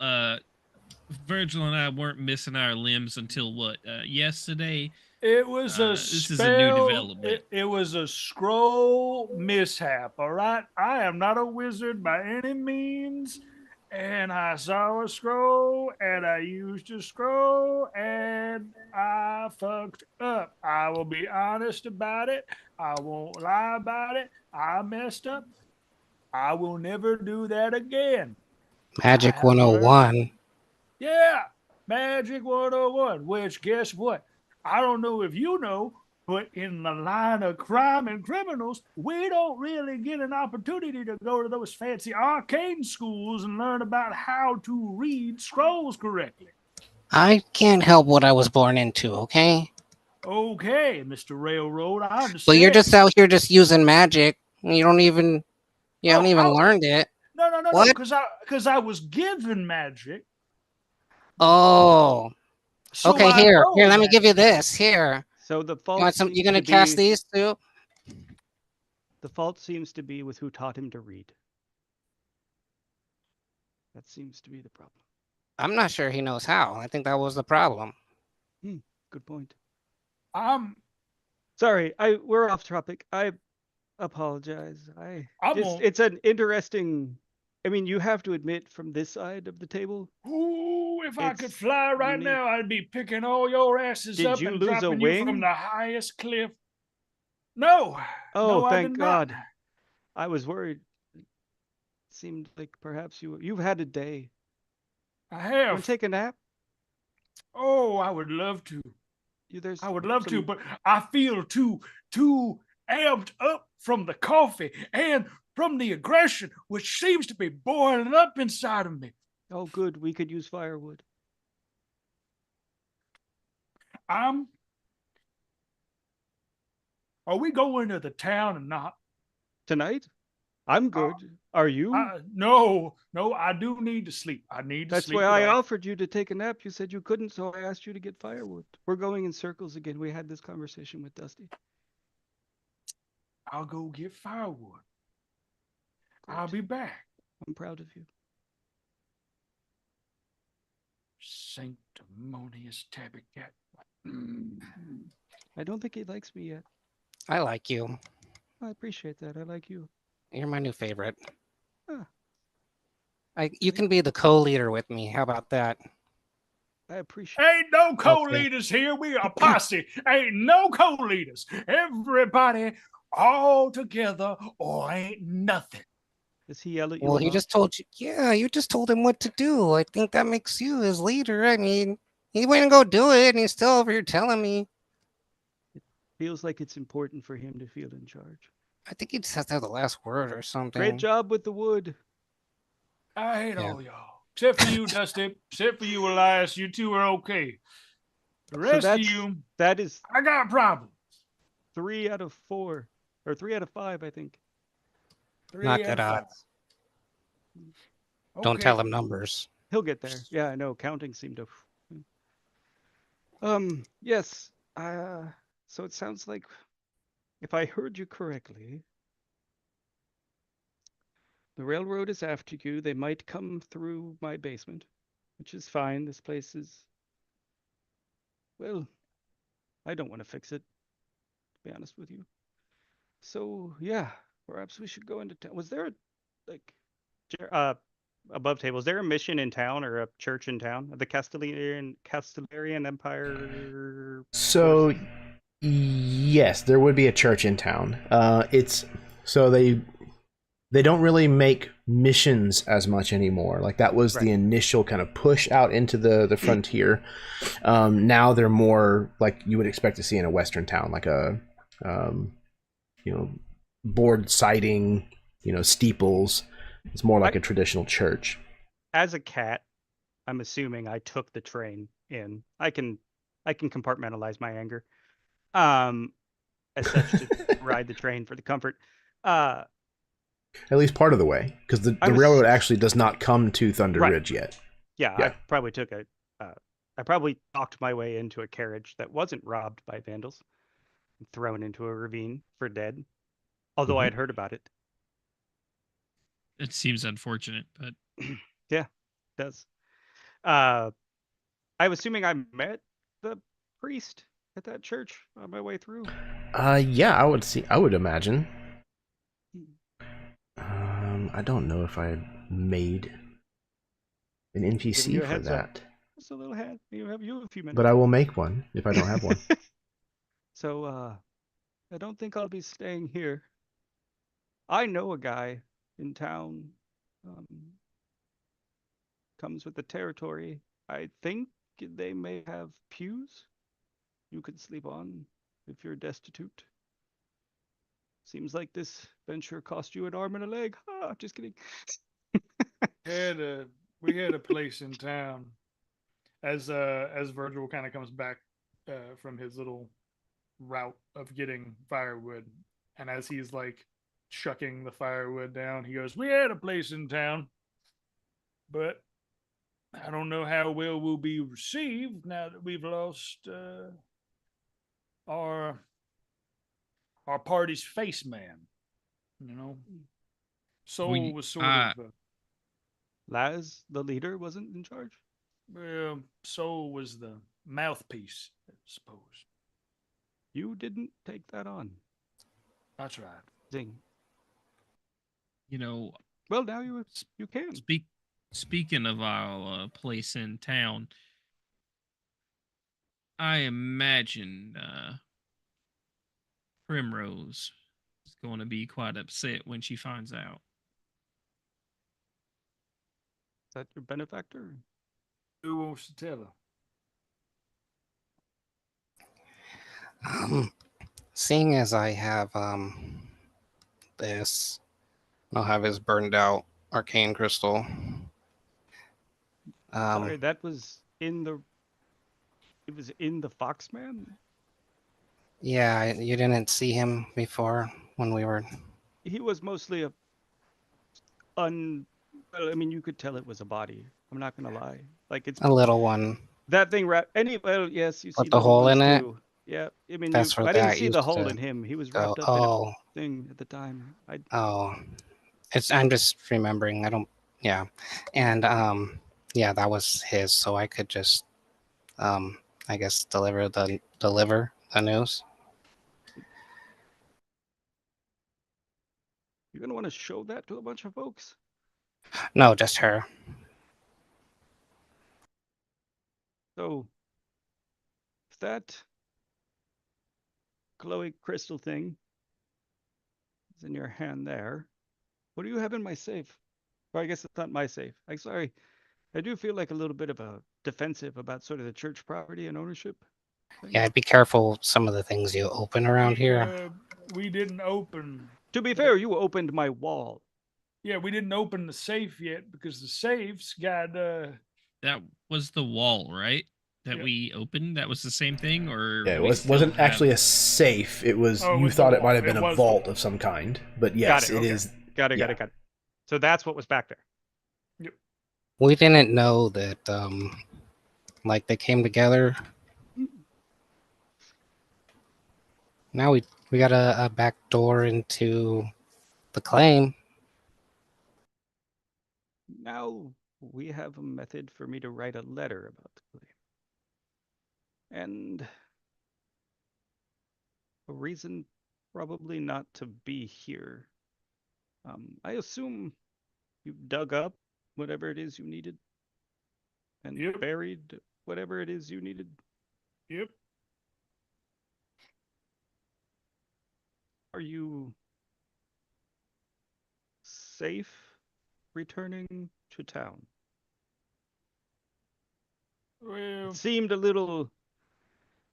Virgil and I weren't missing our limbs until what, yesterday? It was a this spell. is a new development. It was a scroll mishap, all right? I am not a wizard by any means, and I saw a scroll, and I used a scroll, and I fucked up. I will be honest about it. I won't lie about it. I messed up. I will never do that again. Magic 101. Yeah, Magic 101, which guess what? I don't know if you know, but in the line of crime and criminals, we don't really get an opportunity to go to those fancy arcane schools and learn about how to read scrolls correctly. I can't help what I was born into, okay? Okay, Mr. Railroad, I understand. But you're just out here just using magic. You haven't even learned it. No, What? because I was given magic. Oh. So okay, I here, know let me that. give you this. Here. So the fault You gonna cast these too? The fault seems to be with who taught him to read. That seems to be the problem. I'm not sure he knows how. I think that was the problem. Good point. Sorry, we're off topic. I apologize. It's an interesting. I mean, you have to admit, from this side of the table. Ooh, if I could fly right now, I'd be picking all your asses up and dropping you from the highest cliff. No. Oh, no, thank God. I was worried. seemed like perhaps you've had a day. I Want have. to take a nap? Oh, I would love to. There's I would love to, some- but I feel too amped up from the coffee and from the aggression, which seems to be boiling up inside of me. Oh, good. We could use firewood. Are we going to the town or not? Tonight? I'm good. Are you? No, I do need to sleep. I need to That's sleep. why I it off. offered you to take a nap. You said you couldn't, so I asked you to get firewood. We're going in circles again. We had this conversation with Dusty. I'll go get firewood. Good. I'll be back. I'm proud of you. Sanctimonious tabby cat. I don't think he likes me yet. I like you. I appreciate that. I like you. You're my new favorite. Huh. You can be the co-leader with me. How about that? I appreciate Ain't no co-leaders here. We are a posse. Ain't no co-leaders. Everybody all together or ain't nothing. Does he yell at you? Well, he just told you. Yeah, you just told him what to do. I think that makes you his leader. I mean, he went and go do it, and he's still over here telling me. It feels like it's important for him to feel in charge. I think he just has to have the last word or something. Great job with the wood. I hate all y'all. Except for you, Dusty. Except for you, Elias. You two are okay. The rest of you, that is I got problems. 3 out of 4. Or 3 out of 5, I think. Not good odds. Don't tell him numbers. He'll get there. Yeah, I know. Counting seemed to. Yes. So it sounds like, if I heard you correctly, the railroad is after you. They might come through my basement, which is fine. This place is, well, I don't want to fix it, to be honest with you. So yeah, perhaps we should go into town. Was there above table, is there a mission in town or a church in town? The Castellarian Empire? So, yes, there would be a church in town. They don't really make missions as much anymore. Like that was the initial kind of push out into the frontier. Now they're more like you would expect to see in a Western town, like a board siding, steeples. It's more like a traditional church. As a cat, I'm assuming I took the train in. I can compartmentalize my anger. As such to ride the train for the comfort. At least part of the way, because the railroad actually does not come to Thunder Ridge yet. Yeah, I probably took I probably talked my way into a carriage that wasn't robbed by vandals and thrown into a ravine for dead. Although I had heard about it. It seems unfortunate, but yeah, it does. I'm assuming I met the priest at that church on my way through. Yeah, I would imagine. I don't know if I made an NPC for that. Just a little hat. You have a few minutes. But I will make one if I don't have one. So, I don't think I'll be staying here. I know a guy in town. Comes with the territory. I think they may have pews you could sleep on if you're destitute. Seems like this venture cost you an arm and a leg. Just kidding. We had a place in town. As Virgil kind of comes back from his little route of getting firewood, and as he's like chucking the firewood down, he goes, "We had a place in town, but I don't know how well we'll be received now that we've lost our party's face man. Soul was sort of Laz, the leader, wasn't in charge. Well, Soul was the mouthpiece, I suppose. You didn't take that on. That's right. Zing. Well, now you can Speaking of our place in town, I imagine Primrose is going to be quite upset when she finds out. that your benefactor? Who wants to tell her? Seeing as I have this, I'll have his burned out arcane crystal. Sorry, that was in the. It was in the Foxman. Yeah, you didn't see him before when we were. He was mostly a. Well, I mean, you could tell it was a body. I'm not gonna lie. Like it's A little one. that thing wrapped. Well, yes, you see With the little hole in ones it? too. Yeah, I mean, That's where I didn't that see the used hole to in him. He was go. wrapped up in a thing at the time. I'm just remembering. I don't. Yeah, and yeah, that was his. So I could just I guess deliver the news. You're gonna want to show that to a bunch of folks. No, just her. So, if that glowy crystal thing is in your hand there, what do you have in my safe? Or I guess it's not my safe. I'm sorry. I do feel like a little bit of a defensive about sort of the church property and ownership. Yeah, be careful some of the things you open around here. We didn't open. To be fair, you opened my wall. Yeah, we didn't open the safe yet because the safe's got. That was the wall, right? That Yeah. we opened. That was the same thing, or Yeah, it we wasn't still actually a have- safe. It was Oh, it you was the thought it wall. might have been It a was the vault wall. of some kind. But yes, Got it. it is. Got it. yeah. So that's what was back there. We didn't know that like they came together. Now we got a back door into the claim. Now we have a method for me to write a letter about the claim. And a reason probably not to be here. I assume you dug up whatever it is you needed and Yep. buried whatever it is you needed. Yep. Are you safe returning to town? Well, It seemed a little.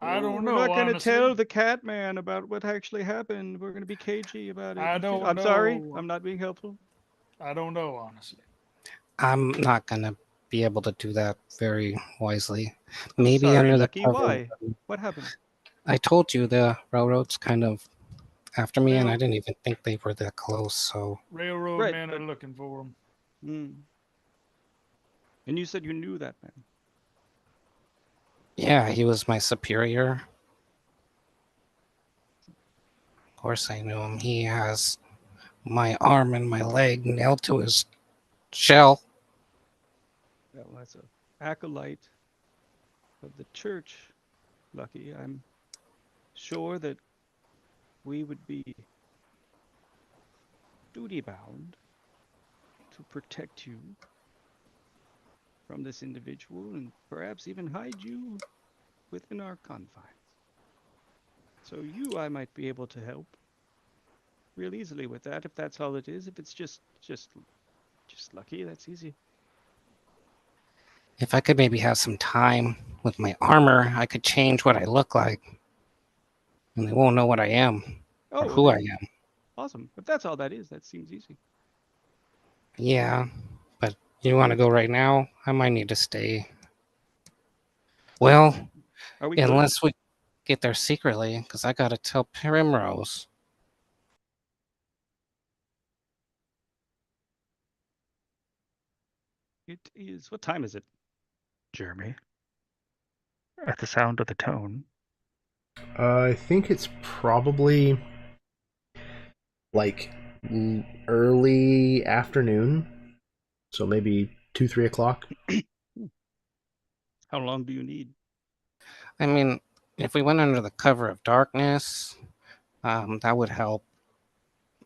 I don't We're know. not going to honestly. tell the cat man about what actually happened. We're going to be cagey about it. I don't I'm sorry. know. I'm not being helpful. I don't know, honestly. I'm not gonna be able to do that very wisely. Maybe Sorry, under the Lucky. cover. Why? What happened? I told you the railroad's kind of after me, and I Well- didn't even think they were that close. So Railroad Right, men but- are looking for him. And you said you knew that man. yeah, he was my superior. Of course, I knew him. He has my arm and my leg nailed to his shell. Well, as an acolyte of the church, Lucky, I'm sure that we would be duty-bound to protect you from this individual and perhaps even hide you within our confines. So I might be able to help real easily with that if that's all it is. If it's just Lucky, that's easy. If I could maybe have some time with my armor, I could change what I look like, and they won't know what I am or who I am. Awesome. If that's all that is, that seems easy. Yeah, but you want to go right now? I might need to stay. Well, Are we good? unless we get there secretly, because I gotta tell Primrose. It is. What time is it, Jeremy? At the sound of the tone. I think it's probably like early afternoon, so maybe 2-3 o'clock. How long do you need? I mean, if we went under the cover of darkness, that would help.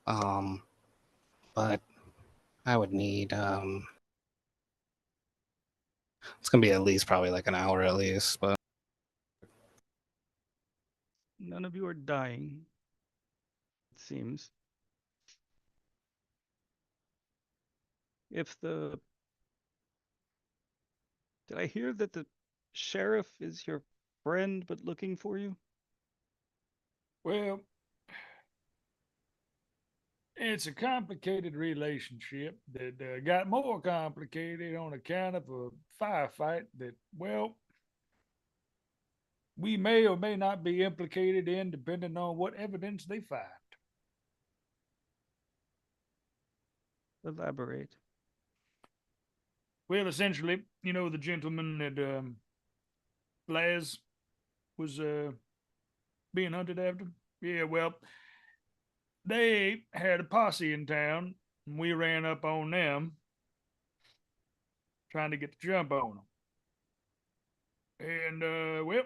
But I would need. It's gonna be at least probably like an hour at least, but. None of you are dying, it seems. If the Did I hear that the sheriff is your friend but looking for you? Well, it's a complicated relationship that got more complicated on account of a firefight that, well, we may or may not be implicated in, depending on what evidence they find. Elaborate. Well, essentially, you know, the gentleman that Laz was being hunted after? Yeah, well, they had a posse in town, and we ran up on them, trying to get the jump on them. And, well,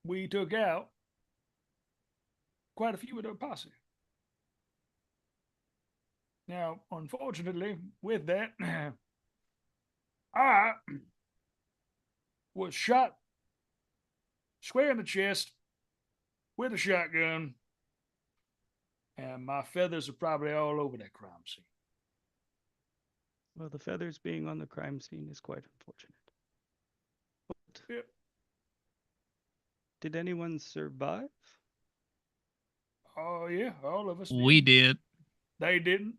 we took out quite a few of their posse. Now, unfortunately, with that, I was shot square in the chest with a shotgun, and my feathers are probably all over that crime scene. Well, the feathers being on the crime scene is quite unfortunate. But Yep. did anyone survive? Oh, yeah, all of us did. We did. They didn't.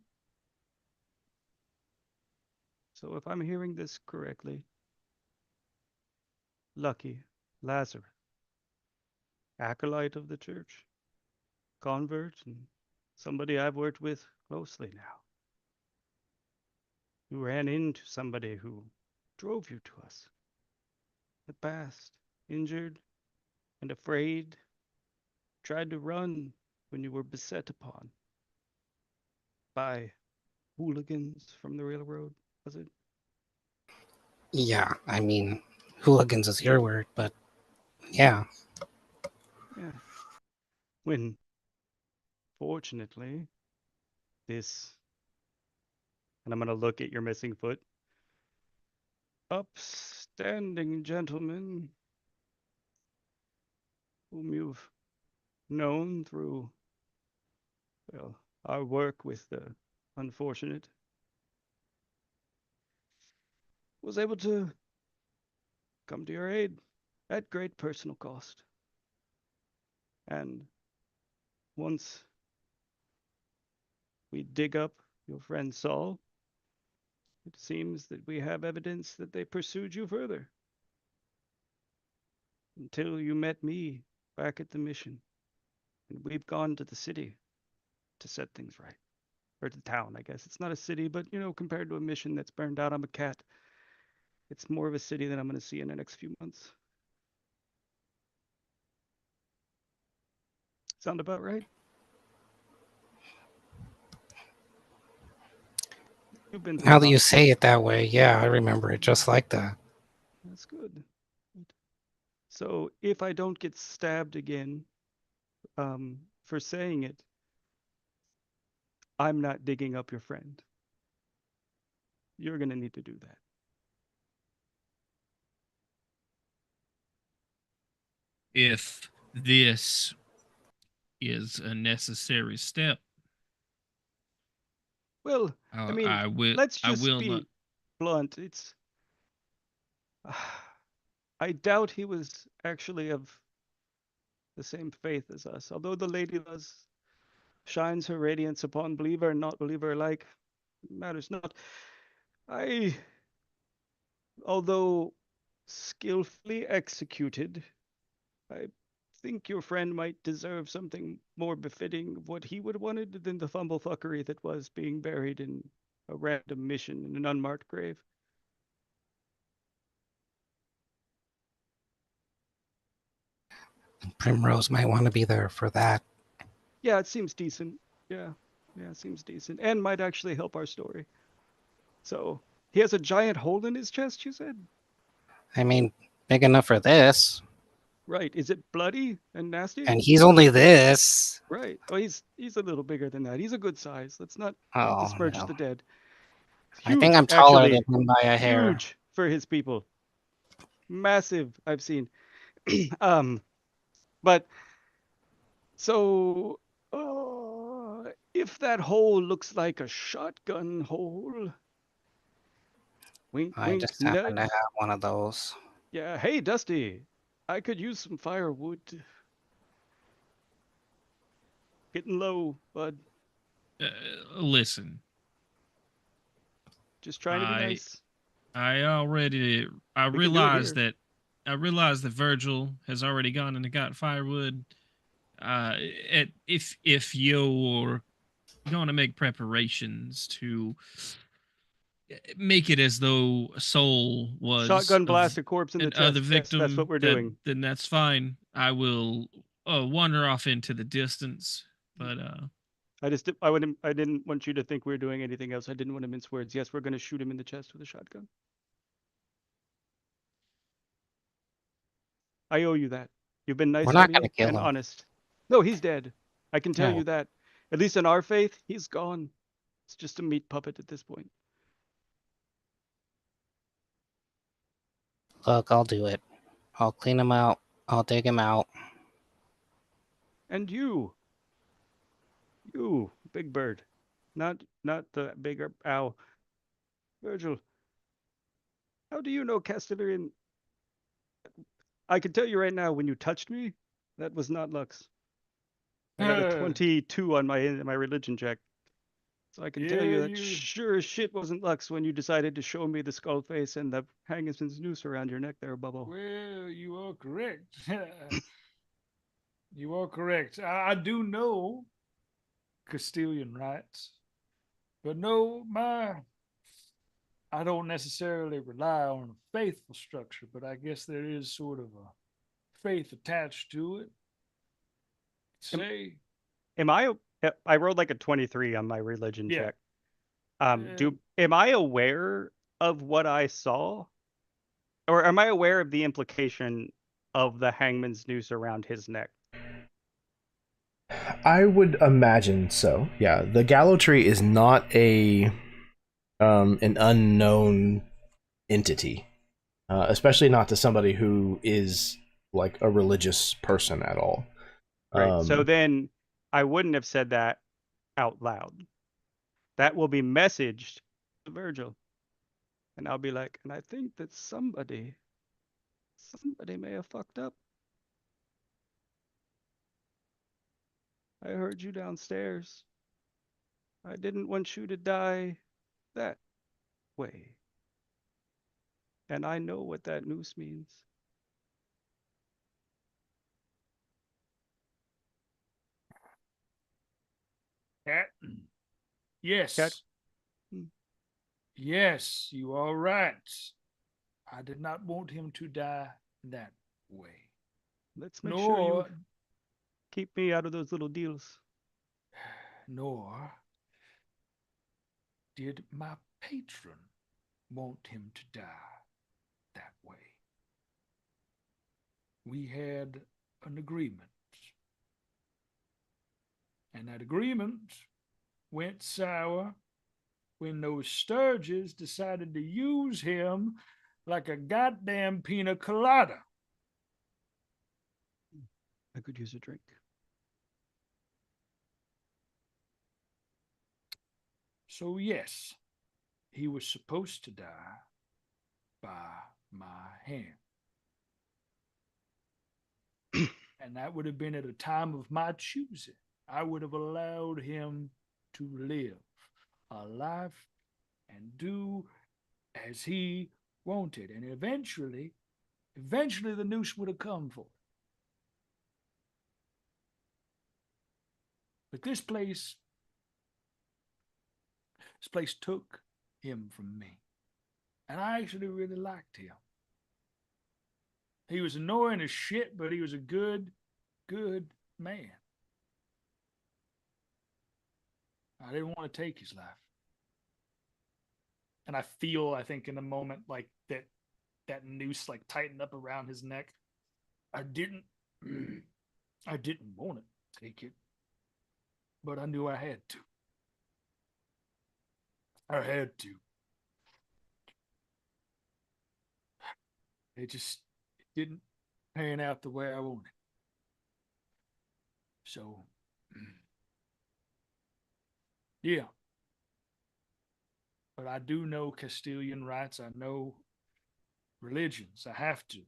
So if I'm hearing this correctly, Lucky, Lazarus, acolyte of the church, convert, and somebody I've worked with closely now. You ran into somebody who drove you to us. The past, injured and afraid, tried to run when you were beset upon by hooligans from the railroad, was it? Yeah, I mean, hooligans is your word, but yeah. Yeah. When, fortunately, this, and I'm going to look at your missing foot, upstanding gentleman whom you've known through, well, our work with the unfortunate, was able to come to your aid at great personal cost. And once we dig up your friend Saul, it seems that we have evidence that they pursued you further until you met me back at the mission. And we've gone to the city to set things right. Or the town, I guess. It's not a city, but, you know, compared to a mission that's burned out, I'm a cat. It's more of a city than I'm going to see in the next few months. Sound about right? You've been through Now a that lot. you say it that way, yeah, I remember it just like that. That's good. So if I don't get stabbed again for saying it, I'm not digging up your friend. You're going to need to do that. If this is a necessary step, Well, I mean, I will. let's I just will be not. blunt. It's I doubt he was actually of the same faith as us. Although the lady does shines her radiance upon believer and not believer alike, matters not. Although skillfully executed, I think your friend might deserve something more befitting of what he would have wanted than the fumblefuckery that was being buried in a random mission in an unmarked grave. Primrose might want to be there for that. Yeah, it seems decent. Yeah, it seems decent. And might actually help our story. So, he has a giant hole in his chest, you said? I mean, big enough for this. Right. Is it bloody and nasty? And he's only this. Right. Oh, he's a little bigger than that. He's a good size. Let's not Oh, besmirch no. the dead. I think Huge, I'm taller actually. than him by a hair. Huge for his people. Massive, I've seen. But so if that hole looks like a shotgun hole, Wink, I wink, just happen to nudge. have one of those. Yeah, hey, Dusty. I could use some firewood. Getting low, bud. Listen, Just trying to be I nice. I We can do it here. I realize that Virgil has already gone and got firewood. If you're going to make preparations to make it as though Soul was Shotgun blast a corpse in the other chest. Yes, victim, that's what we're doing. then that's fine. I will wander off into the distance, but I didn't want you to think we were doing anything else. I didn't want to mince words. Yes, we're going to shoot him in the chest with a shotgun. I owe you that. You've been nice We're to not me gonna kill and him. honest. No, he's dead. I can tell No. you that. At least in our faith, he's gone. It's just a meat puppet at this point. Look, I'll do it. I'll clean him out. I'll dig him out. And you, big bird, not the bigger owl. Virgil, how do you know Castellarian? I can tell you right now, when you touched me, that was not Lux. I got a 22 on my religion check. So I can tell you that sure as shit wasn't Lux when you decided to show me the skull face and the hangman's noose around your neck there, Bubble. Well, you are correct. You are correct. I do know Castilian rights, but no, I don't necessarily rely on a faithful structure, but I guess there is sort of a faith attached to it. Say, I rolled like a 23 on my religion Yeah. check. Am I aware of what I saw? Or am I aware of the implication of the hangman's noose around his neck? I would imagine so. Yeah, the gallow tree is not an unknown entity, especially not to somebody who is like a religious person at all. Right. So then I wouldn't have said that out loud. That will be messaged to Virgil. And I'll be like, and I think that somebody may have fucked up. I heard you downstairs. I didn't want you to die that way. And I know what that noose means. Cat. Yes. Cat. Yes, you are right. I did not want him to die that way. Let's make sure you keep me out of those little deals. Nor did my patron want him to die that way. We had an agreement. And that agreement went sour when those Sturges decided to use him like a goddamn pina colada. I could use a drink. So yes, he was supposed to die by my hand. And that would have been at a time of my choosing. I would have allowed him to live a life and do as he wanted. And eventually the noose would have come for him. But this place took him from me. And I actually really liked him. He was annoying as shit, but he was a good man. I didn't want to take his life. And I think in the moment like that noose like tightened up around his neck. I didn't want to take it. But I knew I had to. I had to. It just didn't pan out the way I wanted. So, yeah. but I do know Castilian rights. I know religions. I have to.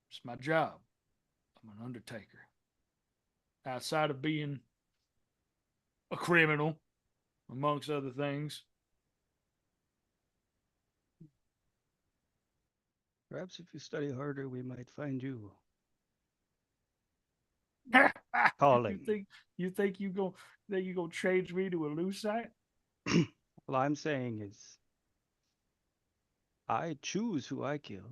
It's my job. I'm an undertaker. Outside of being a criminal, amongst other things. Perhaps if you study harder, we might find you. Calling. You think you go change me to a lucite? All I'm saying is, I choose who I kill.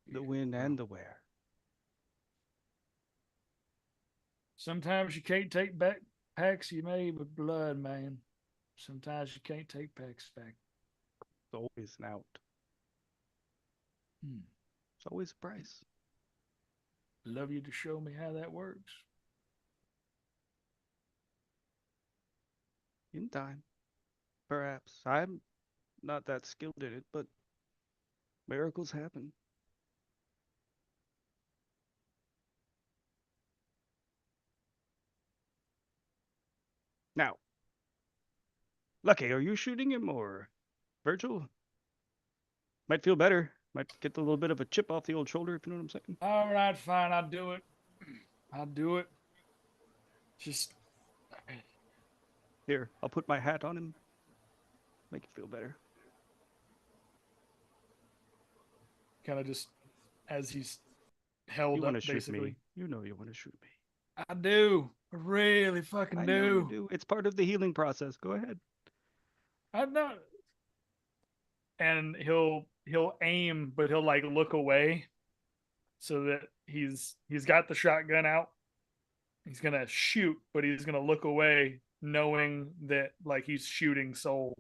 The when and the where. Sometimes you can't take back packs you made with blood, man. Sometimes you can't take packs back. It's always an out. It's always a price. Love you to show me how that works. In time. Perhaps. I'm not that skilled in it, but miracles happen. Now, Lucky, are you shooting him or Virgil? Might feel better. Might get a little bit of a chip off the old shoulder, if you know what I'm saying. All right, fine. I'll do it. I'll do it. Just Here, I'll put my hat on him. Make it feel better. kind of just as he's held You up, want to shoot basically. me. You know you want to shoot me. I do. I really fucking I do. know you do. It's part of the healing process. Go ahead. I know. And he'll aim, but he'll like look away so that he's got the shotgun out. He's gonna shoot, but he's gonna look away, knowing that like he's shooting soul.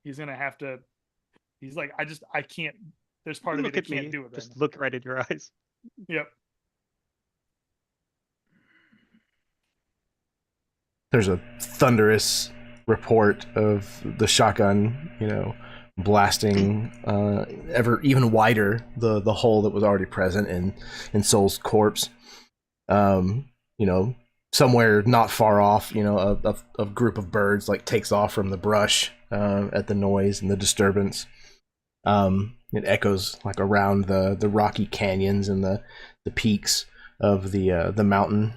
He's gonna have to. He's like, I can't. There's part of me Look that at me. can't do it. Just Right now. look right at your eyes. Yep. There's a thunderous report of the shotgun, blasting even wider the hole that was already present in Soul's corpse. Somewhere not far off, a group of birds like takes off from the brush at the noise and the disturbance. It echoes like around the rocky canyons and the peaks of the mountain.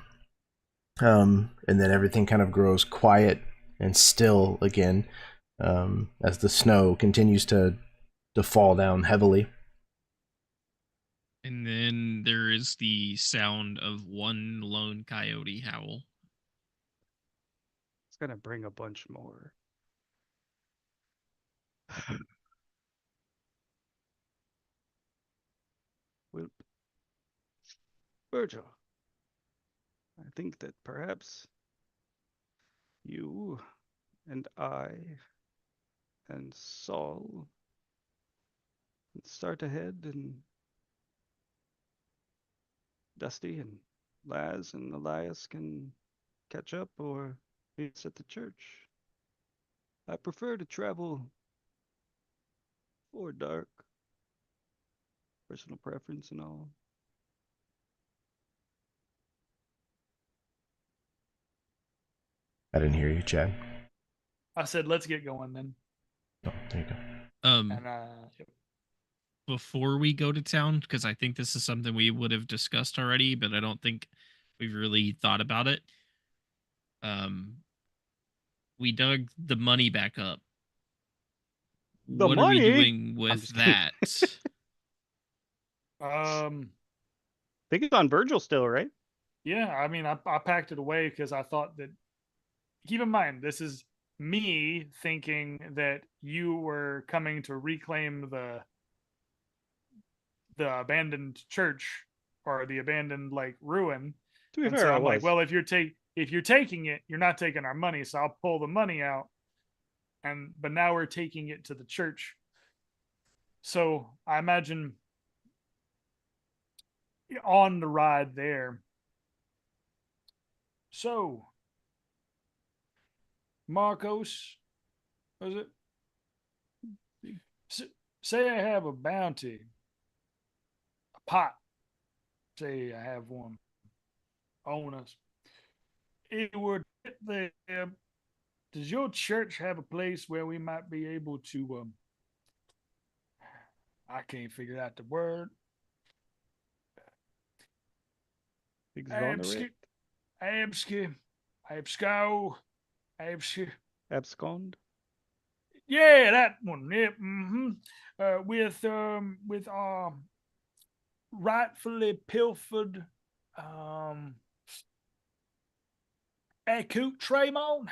And then everything kind of grows quiet and still again as the snow continues to fall down heavily. And then there is the sound of one lone coyote howl. It's gonna bring a bunch more. Well, Virgil, I think that perhaps you and I and Saul can start ahead, and Dusty and Laz and Elias can catch up or meet at the church. I prefer to travel before dark. Personal preference and all. I didn't hear you, Chad. I said, let's get going then. Oh, there you go. And yep. Before we go to town, because I think this is something we would have discussed already, but I don't think we've really thought about it. We dug the money back up. The what money? are we doing with just kidding. that? I think it's on Virgil still, right? Yeah, I mean, I packed it away because I thought that. Keep in mind, this is me thinking that you were coming to reclaim the abandoned church or the abandoned like ruin. To be And fair, so I I'm like, was. well, if you're taking it, you're not taking our money, so I'll pull the money out. But now we're taking it to the church. So I imagine on the ride there. So Marcos, was it? Say I have a bounty, a pot. Say I have one on us. It would the does your church have a place where we might be able to I can't figure out the word. Exonerate? Abscond? Yeah, that one. Yeah, with rightfully pilfered accoutrement.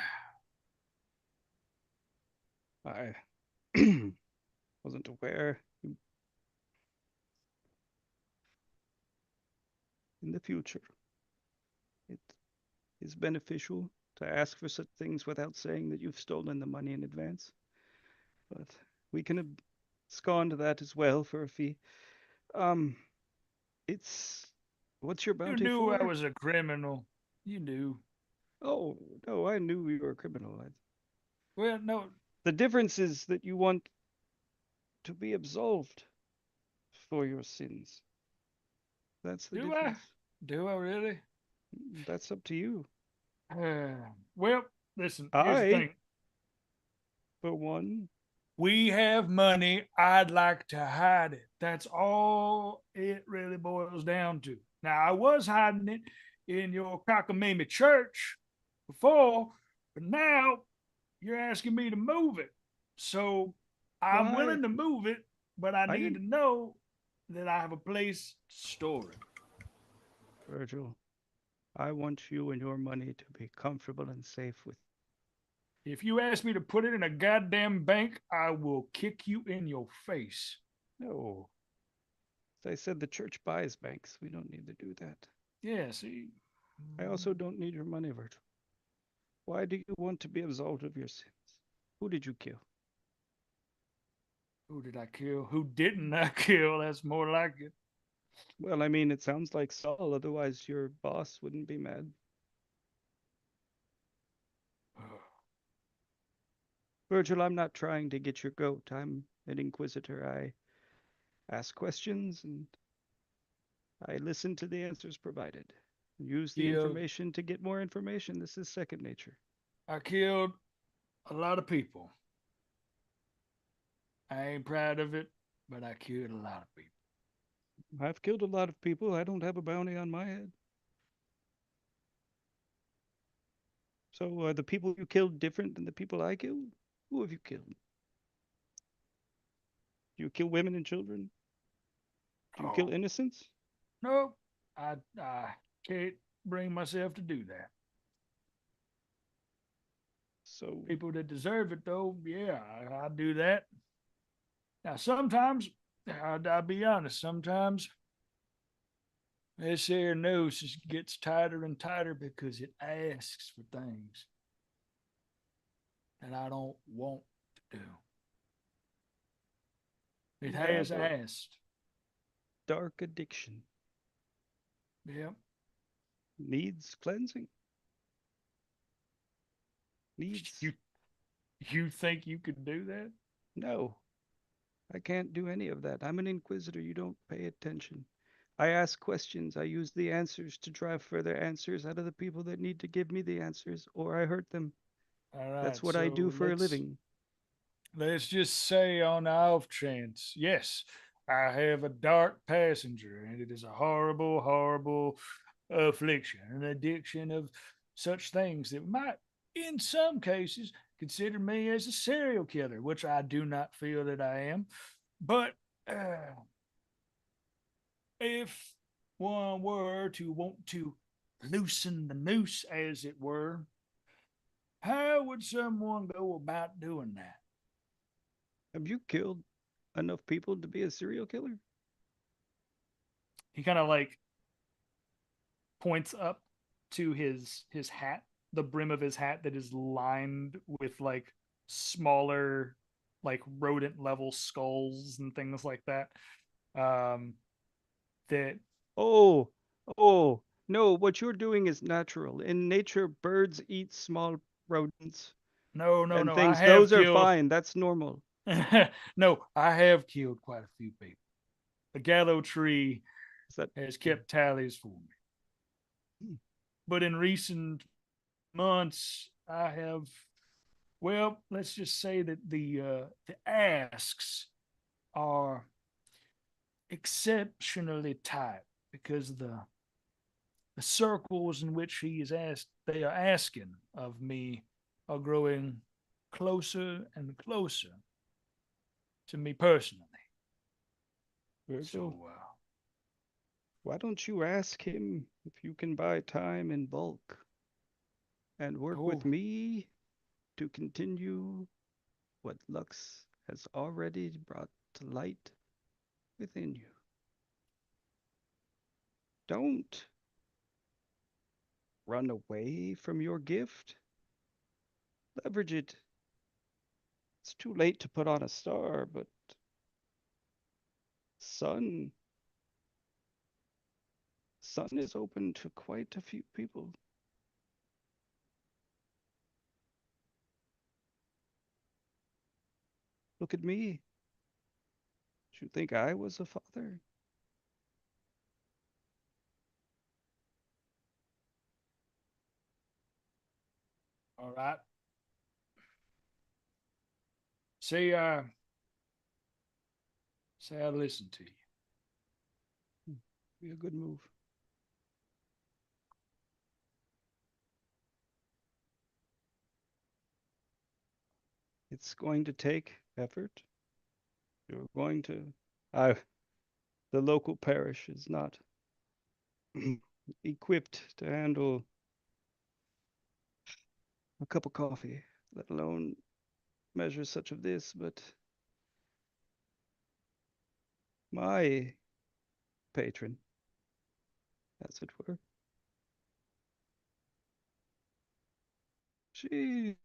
I wasn't aware. In the future, it is beneficial to ask for such things without saying that you've stolen the money in advance. But we can abscond that as well for a fee. It's what's your You bounty knew for? I was a criminal. You knew. Oh no, I knew you were a criminal. Well, no. The difference is that you want to be absolved for your sins. That's the difference. Do I really? That's up to you. Well, listen, here's the thing. For one, we have money. I'd like to hide it. That's all it really boils down to. Now, I was hiding it in your cockamamie church before, but now you're asking me to move it. So I'm willing to move it, but I need to know that I have a place to store it. Virgil, I want you and your money to be comfortable and safe with. If you ask me to put it in a goddamn bank, I will kick you in your face. No. As I said, the church buys banks. We don't need to do that. Yeah, see. I also don't need your money, Virgil. Why do you want to be absolved of your sins? Who did you kill? Who did I kill? Who didn't I kill? That's more like it. Well, I mean, it sounds like Saul, otherwise your boss wouldn't be mad. Virgil, I'm not trying to get your goat. I'm an inquisitor. I ask questions and I listen to the answers provided. Use the information to get more information. This is second nature. I killed a lot of people. I ain't proud of it, but I killed a lot of people. I've killed a lot of people. I don't have a bounty on my head. So are the people you killed different than the people I killed? Who have you killed? Do you kill women and children? Do you kill innocents? No, I can't bring myself to do that. So people that deserve it, though, yeah, I do that. Now, sometimes, I'll be honest, sometimes this here noose gets tighter and tighter because it asks for things that I don't want to do. It has asked. Dark addiction. Yep. Needs cleansing. Needs. You think you could do that? No. I can't do any of that. I'm an inquisitor. You don't pay attention. I ask questions. I use the answers to drive further answers out of the people that need to give me the answers, or I hurt them. All right, that's what I do for a living. Let's just say on the off chance, yes, I have a dark passenger, and it is a horrible, horrible affliction, an addiction of such things that might, in some cases, consider me as a serial killer, which I do not feel that I am. But if one were to want to loosen the noose, as it were, how would someone go about doing that? Have you killed enough people to be a serial killer? He kind of like points up to his hat, the brim of his hat that is lined with like smaller, like rodent level skulls and things like that. That no, what you're doing is natural. In nature, birds eat small rodents. No, things. Those are fine. That's normal. No, I have killed quite a few people. The gallow tree has kept tallies for me. But in recent months, I have, well, let's just say that the asks are exceptionally tight because the circles in which they are asking of me are growing closer and closer to me personally. Virgil, So, why don't you ask him if you can buy time in bulk and work with Oh. me to continue what Lux has already brought to light within you? Don't run away from your gift. Leverage it. It's too late to put on a star, but Sun is open to quite a few people. Look at me. Did you think I was a father? all right. Say I listen to you. Be a good move. It's going to take effort. You're going to. The local parish is not equipped to handle a cup of coffee, let alone measure such of this, but my patron, as it were, she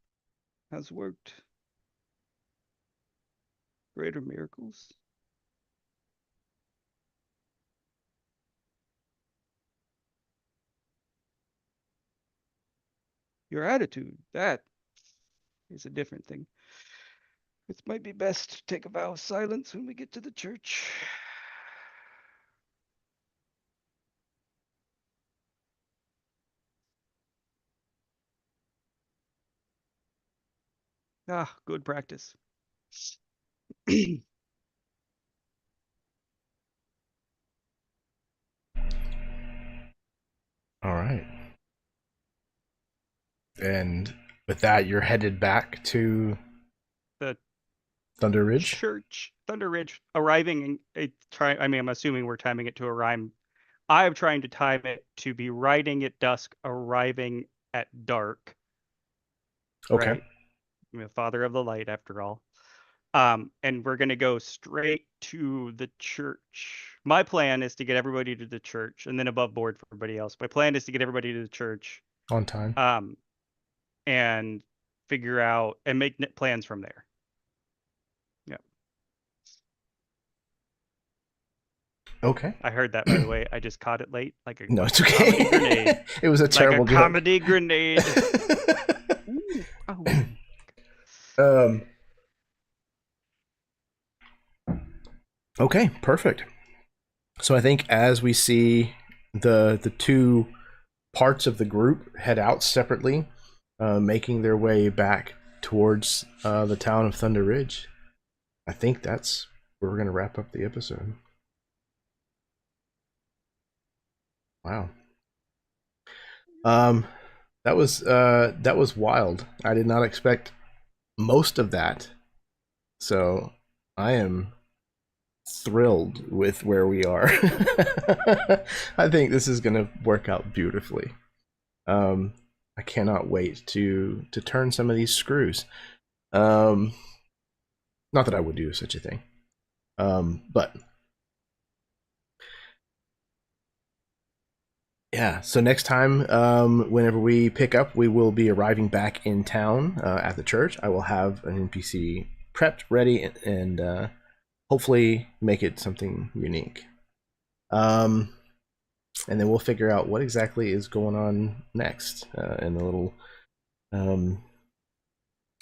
has worked greater miracles. Your attitude, that is a different thing. It might be best to take a vow of silence when we get to the church. Ah, good practice. All right. And with that, you're headed back to The Thunder Ridge. church, Thunder Ridge, arriving. I'm assuming we're timing it to arrive. I'm trying to time it to be riding at dusk, arriving at dark. Okay. Right? I'm a father of the light, after all. And we're gonna go straight to the church. My plan is to get everybody to the church, and then above board for everybody else. My plan is to get everybody to the church, On time. and figure out and make plans from there. Yeah. Okay. I heard that, by the way. I just caught it late, like a No, it's comedy okay. grenade. It was a terrible Like a comedy grenade. Ooh, oh. Okay, perfect. So I think as we see the two parts of the group head out separately, making their way back towards the town of Thunder Ridge, I think that's where we're going to wrap up the episode. Wow. That was wild. I did not expect most of that. So I am thrilled with where we are. I think this is going to work out beautifully. I cannot wait to turn some of these screws. Not that I would do such a thing. But yeah, so next time, whenever we pick up, we will be arriving back in town at the church. I will have an NPC prepped, ready, and hopefully make it something unique. And then we'll figure out what exactly is going on next in the little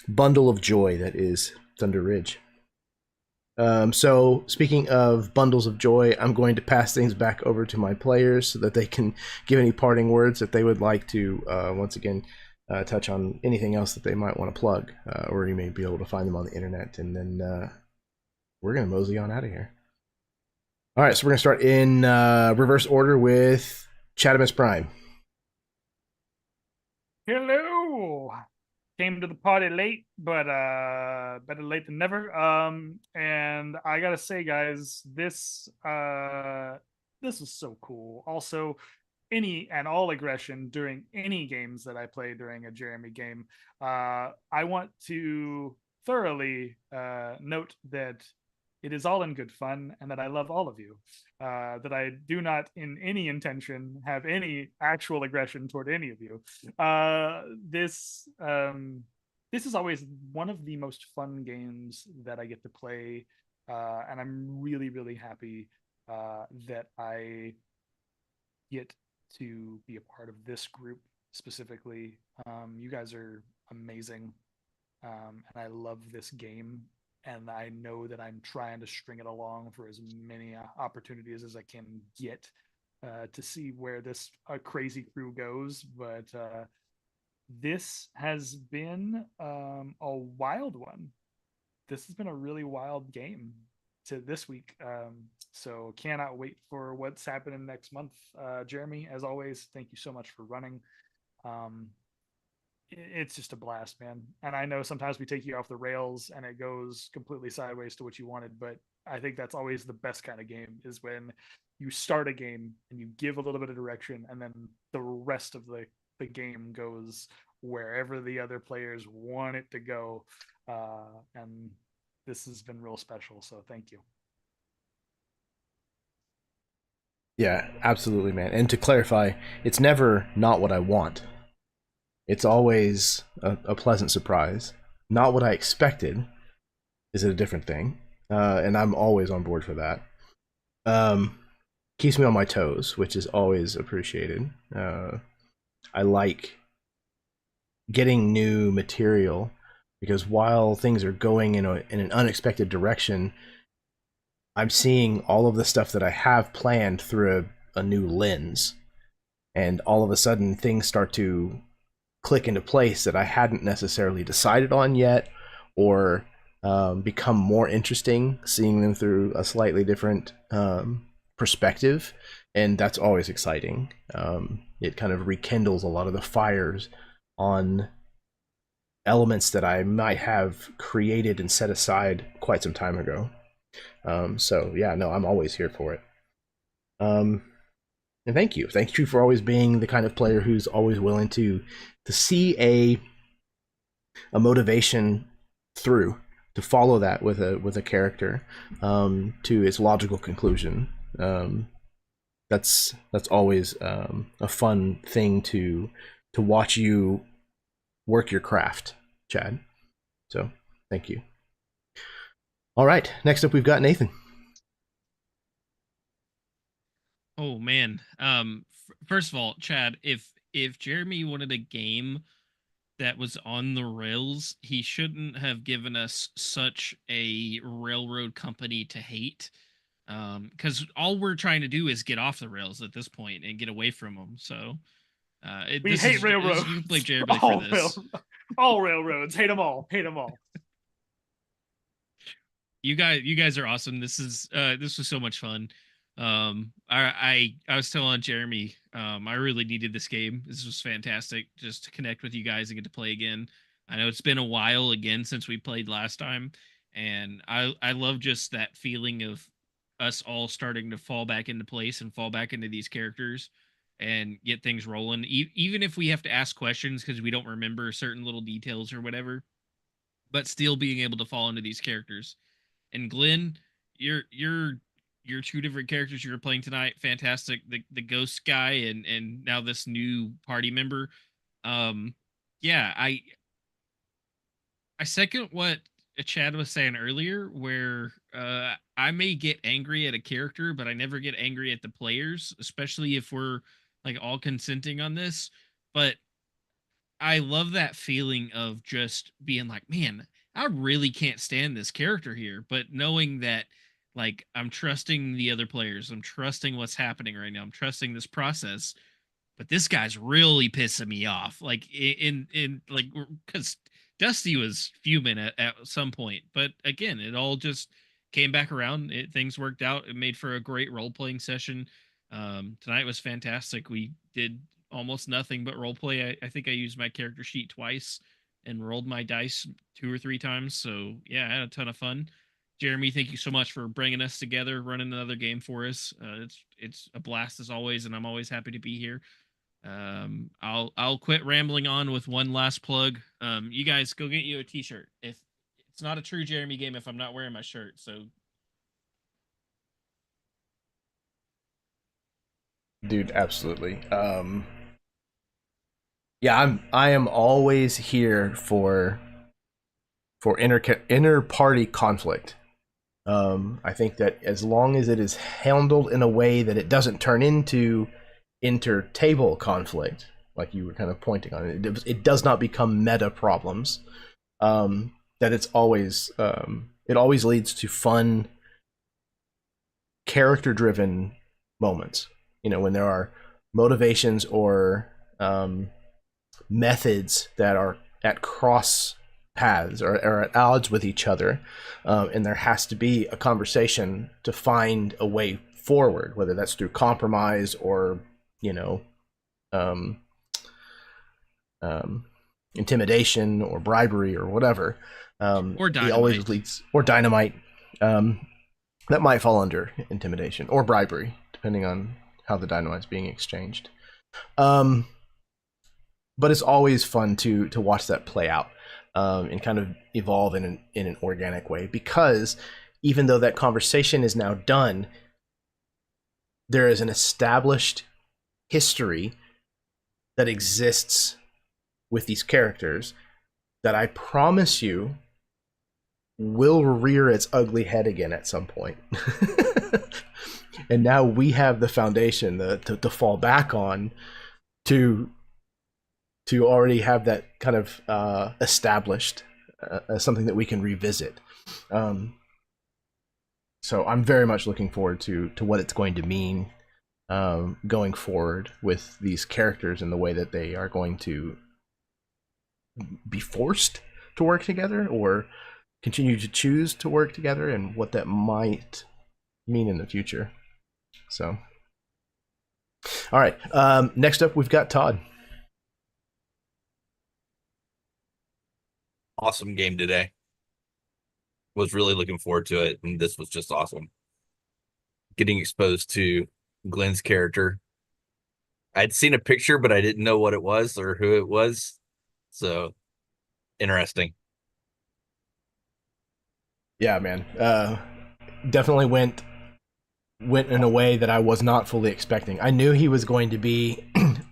bundle of joy that is Thunder Ridge. So speaking of bundles of joy, I'm going to pass things back over to my players so that they can give any parting words that they would like to once again touch on anything else that they might want to plug, or you may be able to find them on the internet, and then we're going to mosey on out of here. All right, so we're going to start in reverse order with Chadamus Prime. Hello. Came to the party late, but better late than never. And I gotta say, guys, this is so cool. Also, any and all aggression during any games that I play during a Jeremy game. I want to thoroughly note that it is all in good fun and that I love all of you. That I do not, in any intention, have any actual aggression toward any of you. This is always one of the most fun games that I get to play, and I'm really, really happy that I get to be a part of this group specifically. You guys are amazing, and I love this game. And I know that I'm trying to string it along for as many opportunities as I can get to see where this crazy crew goes. But this has been a wild one. This has been a really wild game to this week. So cannot wait for what's happening next month. Jeremy, as always, thank you so much for running. It's just a blast, man. And I know sometimes we take you off the rails and it goes completely sideways to what you wanted, but I think that's always the best kind of game, is when you start a game and you give a little bit of direction and then the rest of the game goes wherever the other players want it to go. And this has been real special, so thank you. Yeah, absolutely, man. And to clarify, it's never not what I want. It's always a pleasant surprise. Not what I expected is a different thing. And I'm always on board for that. Keeps me on my toes, which is always appreciated. I like getting new material, because while things are going in an unexpected direction, I'm seeing all of the stuff that I have planned through a new lens. And all of a sudden, things start to click into place that I hadn't necessarily decided on yet, or become more interesting, seeing them through a slightly different perspective, and that's always exciting. It kind of rekindles a lot of the fires on elements that I might have created and set aside quite some time ago. So yeah, no, I'm always here for it. And thank you for always being the kind of player who's always willing to see a motivation through, to follow that with a character to its logical conclusion. That's always a fun thing to watch you work your craft, Chad. So thank you. All right, next up we've got Nathan. Oh man. First of all, Chad, if Jeremy wanted a game that was on the rails, he shouldn't have given us such a railroad company to hate. Because all we're trying to do is get off the rails at this point and get away from them. So we hate railroads. You can blame Jeremy for this. All railroads, hate them all. You guys are awesome. This was so much fun. I was telling Jeremy, I really needed this game. This was fantastic, just to connect with you guys and get to play again. I know it's been a while again since we played last time, and I love just that feeling of us all starting to fall back into place and fall back into these characters and get things rolling. Even if we have to ask questions because we don't remember certain little details or whatever, but still being able to fall into these characters. And Glenn, your two different characters you were playing tonight, fantastic. The ghost guy and now this new party member. Yeah, I second what Chad was saying earlier, where I may get angry at a character, but I never get angry at the players, especially if we're like all consenting on this. But I love that feeling of just being like, man, I really can't stand this character here, but knowing that, like, I'm trusting the other players, I'm trusting what's happening right now, I'm trusting this process, but this guy's really pissing me off. Like in like because Dusty was fuming at some point, but again, it all just came back around. Things worked out. It made for a great role playing session. Tonight was fantastic. We did almost nothing but role play. I think I used my character sheet twice and rolled my dice 2 or 3 times. So yeah, I had a ton of fun. Jeremy, thank you so much for bringing us together, running another game for us. It's a blast as always, and I'm always happy to be here. I'll quit rambling on with one last plug. You guys go get you a t-shirt. If it's not a true Jeremy game if I'm not wearing my shirt, so Dude, absolutely. Yeah, I am always here for inter party conflict. I think that as long as it is handled in a way that it doesn't turn into inter-table conflict, like you were kind of pointing on, it does not become meta problems. That it's always it always leads to fun, character-driven moments. You know, when there are motivations or methods that are at cross paths or at odds with each other, and there has to be a conversation to find a way forward, whether that's through compromise or, you know, intimidation or bribery or whatever. or dynamite. It always leads, or dynamite. That might fall under intimidation or bribery, depending on how the dynamite's being exchanged. But it's always fun to watch that play out and kind of evolve in an organic way, because even though that conversation is now done, there is an established history that exists with these characters that I promise you will rear its ugly head again at some point. And now we have the foundation to fall back on to already have that kind of established as something that we can revisit. So I'm very much looking forward to what it's going to mean going forward with these characters and the way that they are going to be forced to work together or continue to choose to work together, and what that might mean in the future. So, all right. Next up, we've got Todd. Awesome game today. Was really looking forward to it, and this was just awesome. Getting exposed to Glenn's character. I'd seen a picture, but I didn't know what it was or who it was. So, interesting. Yeah, man. Definitely went in a way that I was not fully expecting. I knew he was going to be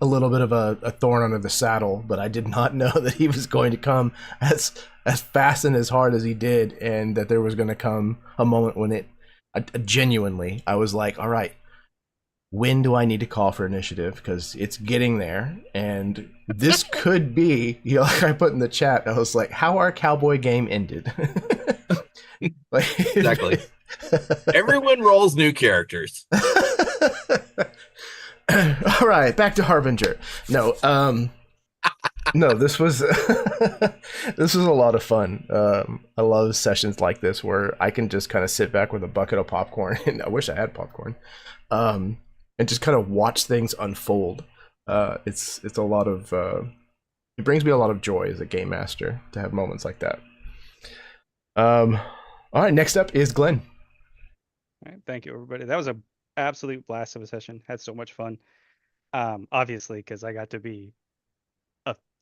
a little bit of a thorn under the saddle, but I did not know that he was going to come as fast and as hard as he did, and that there was going to come a moment when genuinely, I was like, all right, when do I need to call for initiative? Because it's getting there, and this could be, you know, like I put in the chat, I was like, how our cowboy game ended. Like, exactly. Everyone rolls new characters. All right, back to Harbinger. No, no, this was this was a lot of fun. I love sessions like this where I can just kind of sit back with a bucket of popcorn, and I wish I had popcorn, and just kind of watch things unfold. It's a lot of it brings me a lot of joy as a game master to have moments like that. All right, next up is Glenn. All right, thank you, everybody. That was an absolute blast of a session. Had so much fun. Obviously, because I got to be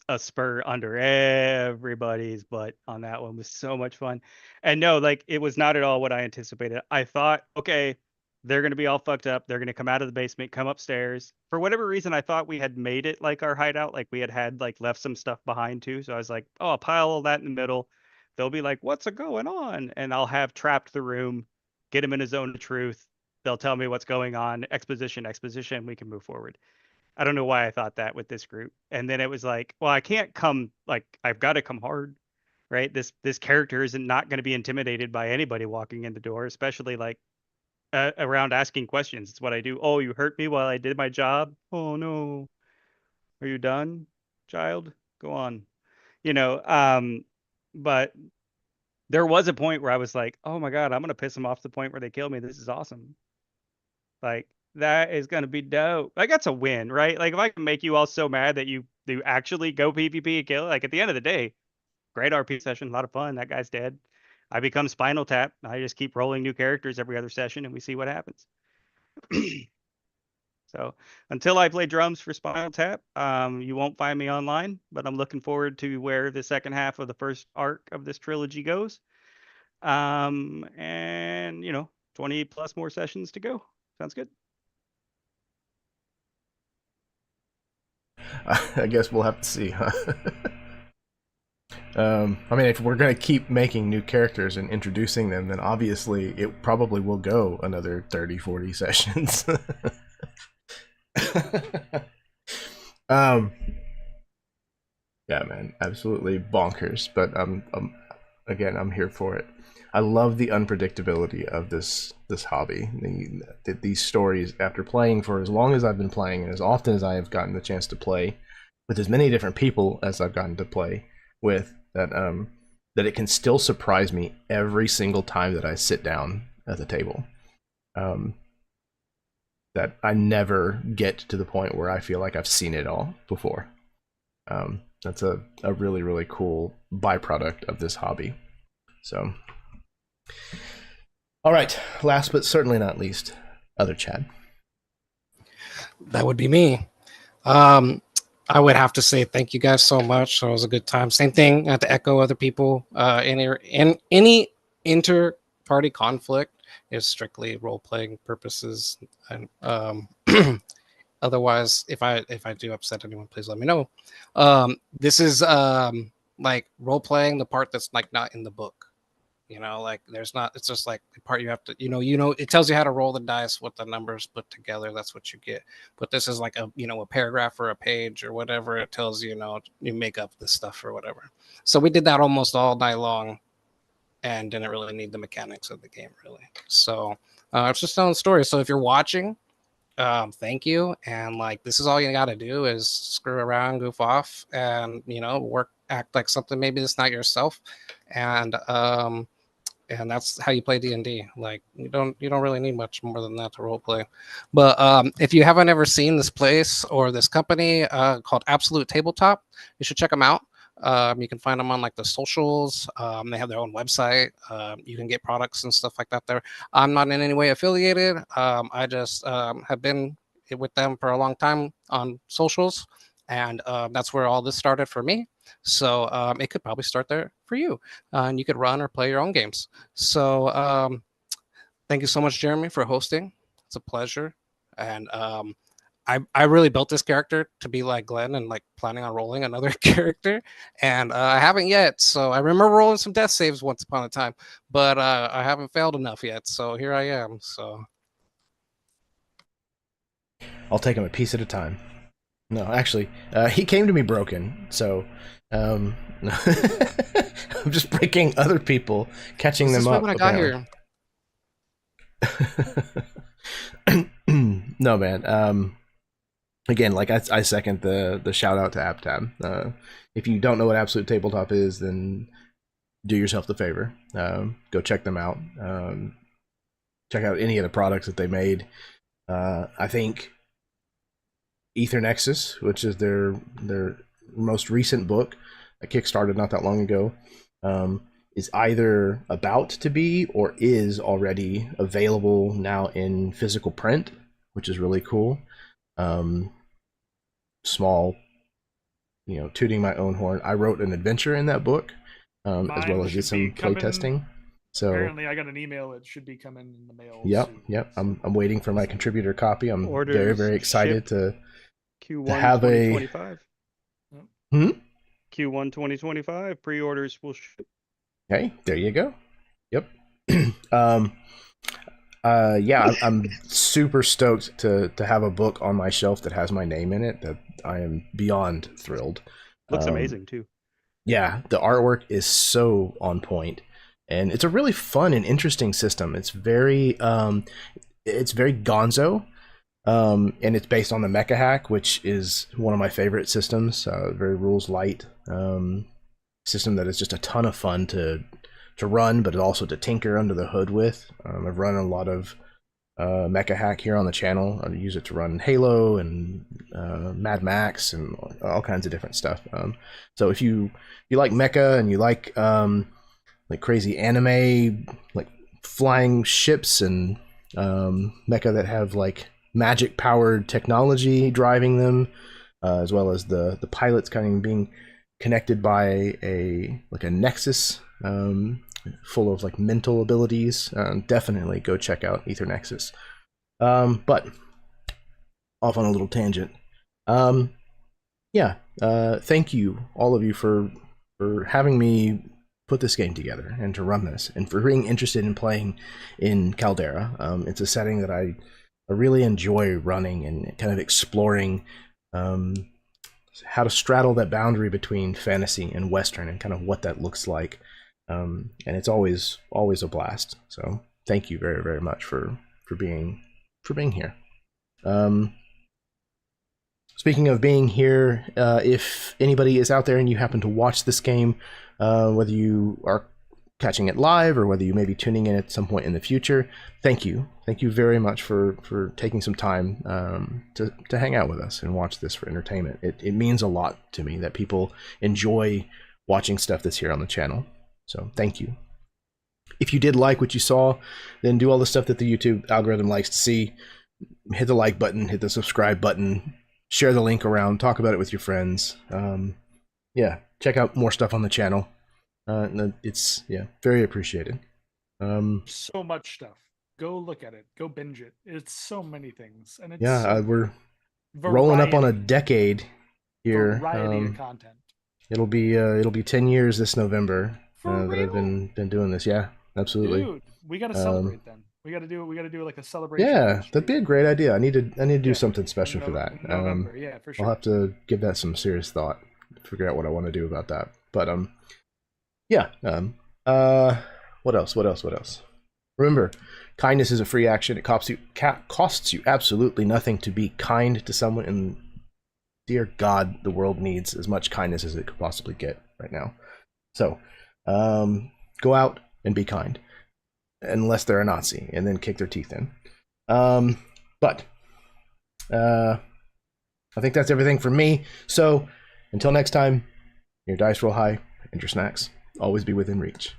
a spur under everybody's butt on that one. It was so much fun. And no, like, it was not at all what I anticipated. I thought, okay, they're going to be all fucked up. They're going to come out of the basement, come upstairs. For whatever reason, I thought we had made it like our hideout. Like, we had like left some stuff behind too. So I was like, oh, I'll pile all that in the middle. They'll be like, what's going on? And I'll have trapped the room, get him in a zone of truth. They'll tell me what's going on. Exposition. We can move forward. I don't know why I thought that with this group. And then it was like, well, I can't come, like, I've got to come hard, right? This character isn't not going to be intimidated by anybody walking in the door, especially like around asking questions. It's what I do. Oh, you hurt me while I did my job? Oh, no. Are you done, child? Go on. But there was a point where I was like, oh my God, I'm going to piss them off to the point where they kill me. This is awesome. Like, that is going to be dope. Like, that's a win, right? Like, if I can make you all so mad that you actually go PvP and kill, like, at the end of the day, great RP session, a lot of fun. That guy's dead. I become Spinal Tap. I just keep rolling new characters every other session, and we see what happens. So until I play drums for Spinal Tap, you won't find me online, but I'm looking forward to where the second half of the first arc of this trilogy goes. And 20 plus more sessions to go. Sounds good. I guess we'll have to see, huh? I mean, if we're going to keep making new characters and introducing them, then obviously it probably will go another 30, 40 sessions. Yeah, man, absolutely bonkers. But again, I'm here for it. I love the unpredictability of this hobby. These stories, after playing for as long as I've been playing, and as often as I have gotten the chance to play with as many different people as I've gotten to play with, that it can still surprise me every single time that I sit down at the table. That I never get to the point where I feel like I've seen it all before. That's a really, really cool byproduct of this hobby. So, all right, last but certainly not least, other Chad. That would be me. I would have to say thank you guys so much. So it was a good time. Same thing. I have to echo other people. Any inter-party conflict is strictly role-playing purposes, and otherwise, if I do upset anyone, please let me know. This is like role-playing the part that's like not in the book. Like there's not. It's just like the part you have to. It tells you how to roll the dice, what the numbers put together. That's what you get. But this is like a paragraph or a page or whatever. It tells you you make up this stuff or whatever. So we did that almost all night long, and didn't really need the mechanics of the game really. So it's just telling stories. So if you're watching, thank you. And like this is all you got to do is screw around, goof off, and act like something maybe that's not yourself, and that's how you play D&D. Like you don't really need much more than that to role play. But if you haven't ever seen this place or this company called Absolute Tabletop, you should check them out. You can find them on like the socials. They have their own website. You can get products and stuff like that there. I'm not in any way affiliated. I just have been with them for a long time on socials, and that's where all this started for me. So it could probably start there for you, and you could run or play your own games. So thank you so much, Jeremy, for hosting. It's a pleasure. And I really built this character to be like Glenn and like planning on rolling another character, and I haven't yet. So I remember rolling some death saves once upon a time, but I haven't failed enough yet. So here I am. So I'll take him a piece at a time. No, actually, he came to me broken, so I'm just breaking other people, catching them up. When I got here. No, man. Again, like I second the shout out to AppTab. If you don't know what Absolute Tabletop is, then do yourself the favor. Go check them out. Check out any of the products that they made. I think Ether Nexus, which is their most recent book that kickstarted not that long ago, is either about to be or is already available now in physical print, which is really cool. Small, tooting my own horn. I wrote an adventure in that book, as well as did some play testing. So apparently, I got an email. It should be coming in the mail. Yep. I'm waiting for my contributor copy. I'm Orders very, very excited to Q1 have 2025. Q1 2025 pre-orders will ship. Hey, there you go. Yep. Yeah, I'm super stoked to have a book on my shelf that has my name in it. That I am beyond thrilled. Looks amazing too. Yeah, the artwork is so on point, and it's a really fun and interesting system. It's very gonzo, And it's based on the mecha hack, which is one of my favorite systems. Very rules light system that is just a ton of fun to run, but also to tinker under the hood with. I've run a lot of mecha hack here on the channel. I use it to run Halo and Mad Max and all kinds of different stuff. So if you like mecha and you like crazy anime, like flying ships and mecha that have like magic powered technology driving them, as well as the pilots kind of being connected by a nexus full of like mental abilities, definitely go check out Ether Nexus. But off on a little tangent. Thank you all of you for having me put this game together and to run this, and for being interested in playing in Caldera. It's a setting that I really enjoy running and kind of exploring how to straddle that boundary between fantasy and Western and kind of what that looks like. And it's always a blast. So thank you very, very much for being here. Speaking of being here, if anybody is out there and you happen to watch this game, whether you are catching it live or whether you may be tuning in at some point in the future, thank you very much for taking some time to hang out with us and watch this for entertainment. It means a lot to me that people enjoy watching stuff that's here on the channel, so thank you. If you did like what you saw, then do all the stuff that the YouTube algorithm likes to see. Hit the like button, hit the subscribe button, share the link around, talk about it with your friends. Check out more stuff on the channel. It's very appreciated. So much stuff. Go look at it. Go binge it. It's so many things, and it's we're rolling up on a decade here. Variety of content. It'll be 10 years this November that I've been doing this. Yeah, absolutely. Dude, we got to celebrate then. We got to do like a celebration. Yeah, that'd be a great idea. I need to do something special for that. November, yeah, for sure. I'll have to give that some serious thought. Figure out what I want to do about that. But what else? Remember, kindness is a free action. It costs you absolutely nothing to be kind to someone, and dear God, the world needs as much kindness as it could possibly get right now. So, go out and be kind, unless they're a Nazi, and then kick their teeth in. But I think that's everything from me. So, until next time, your dice roll high and your snacks always be within reach.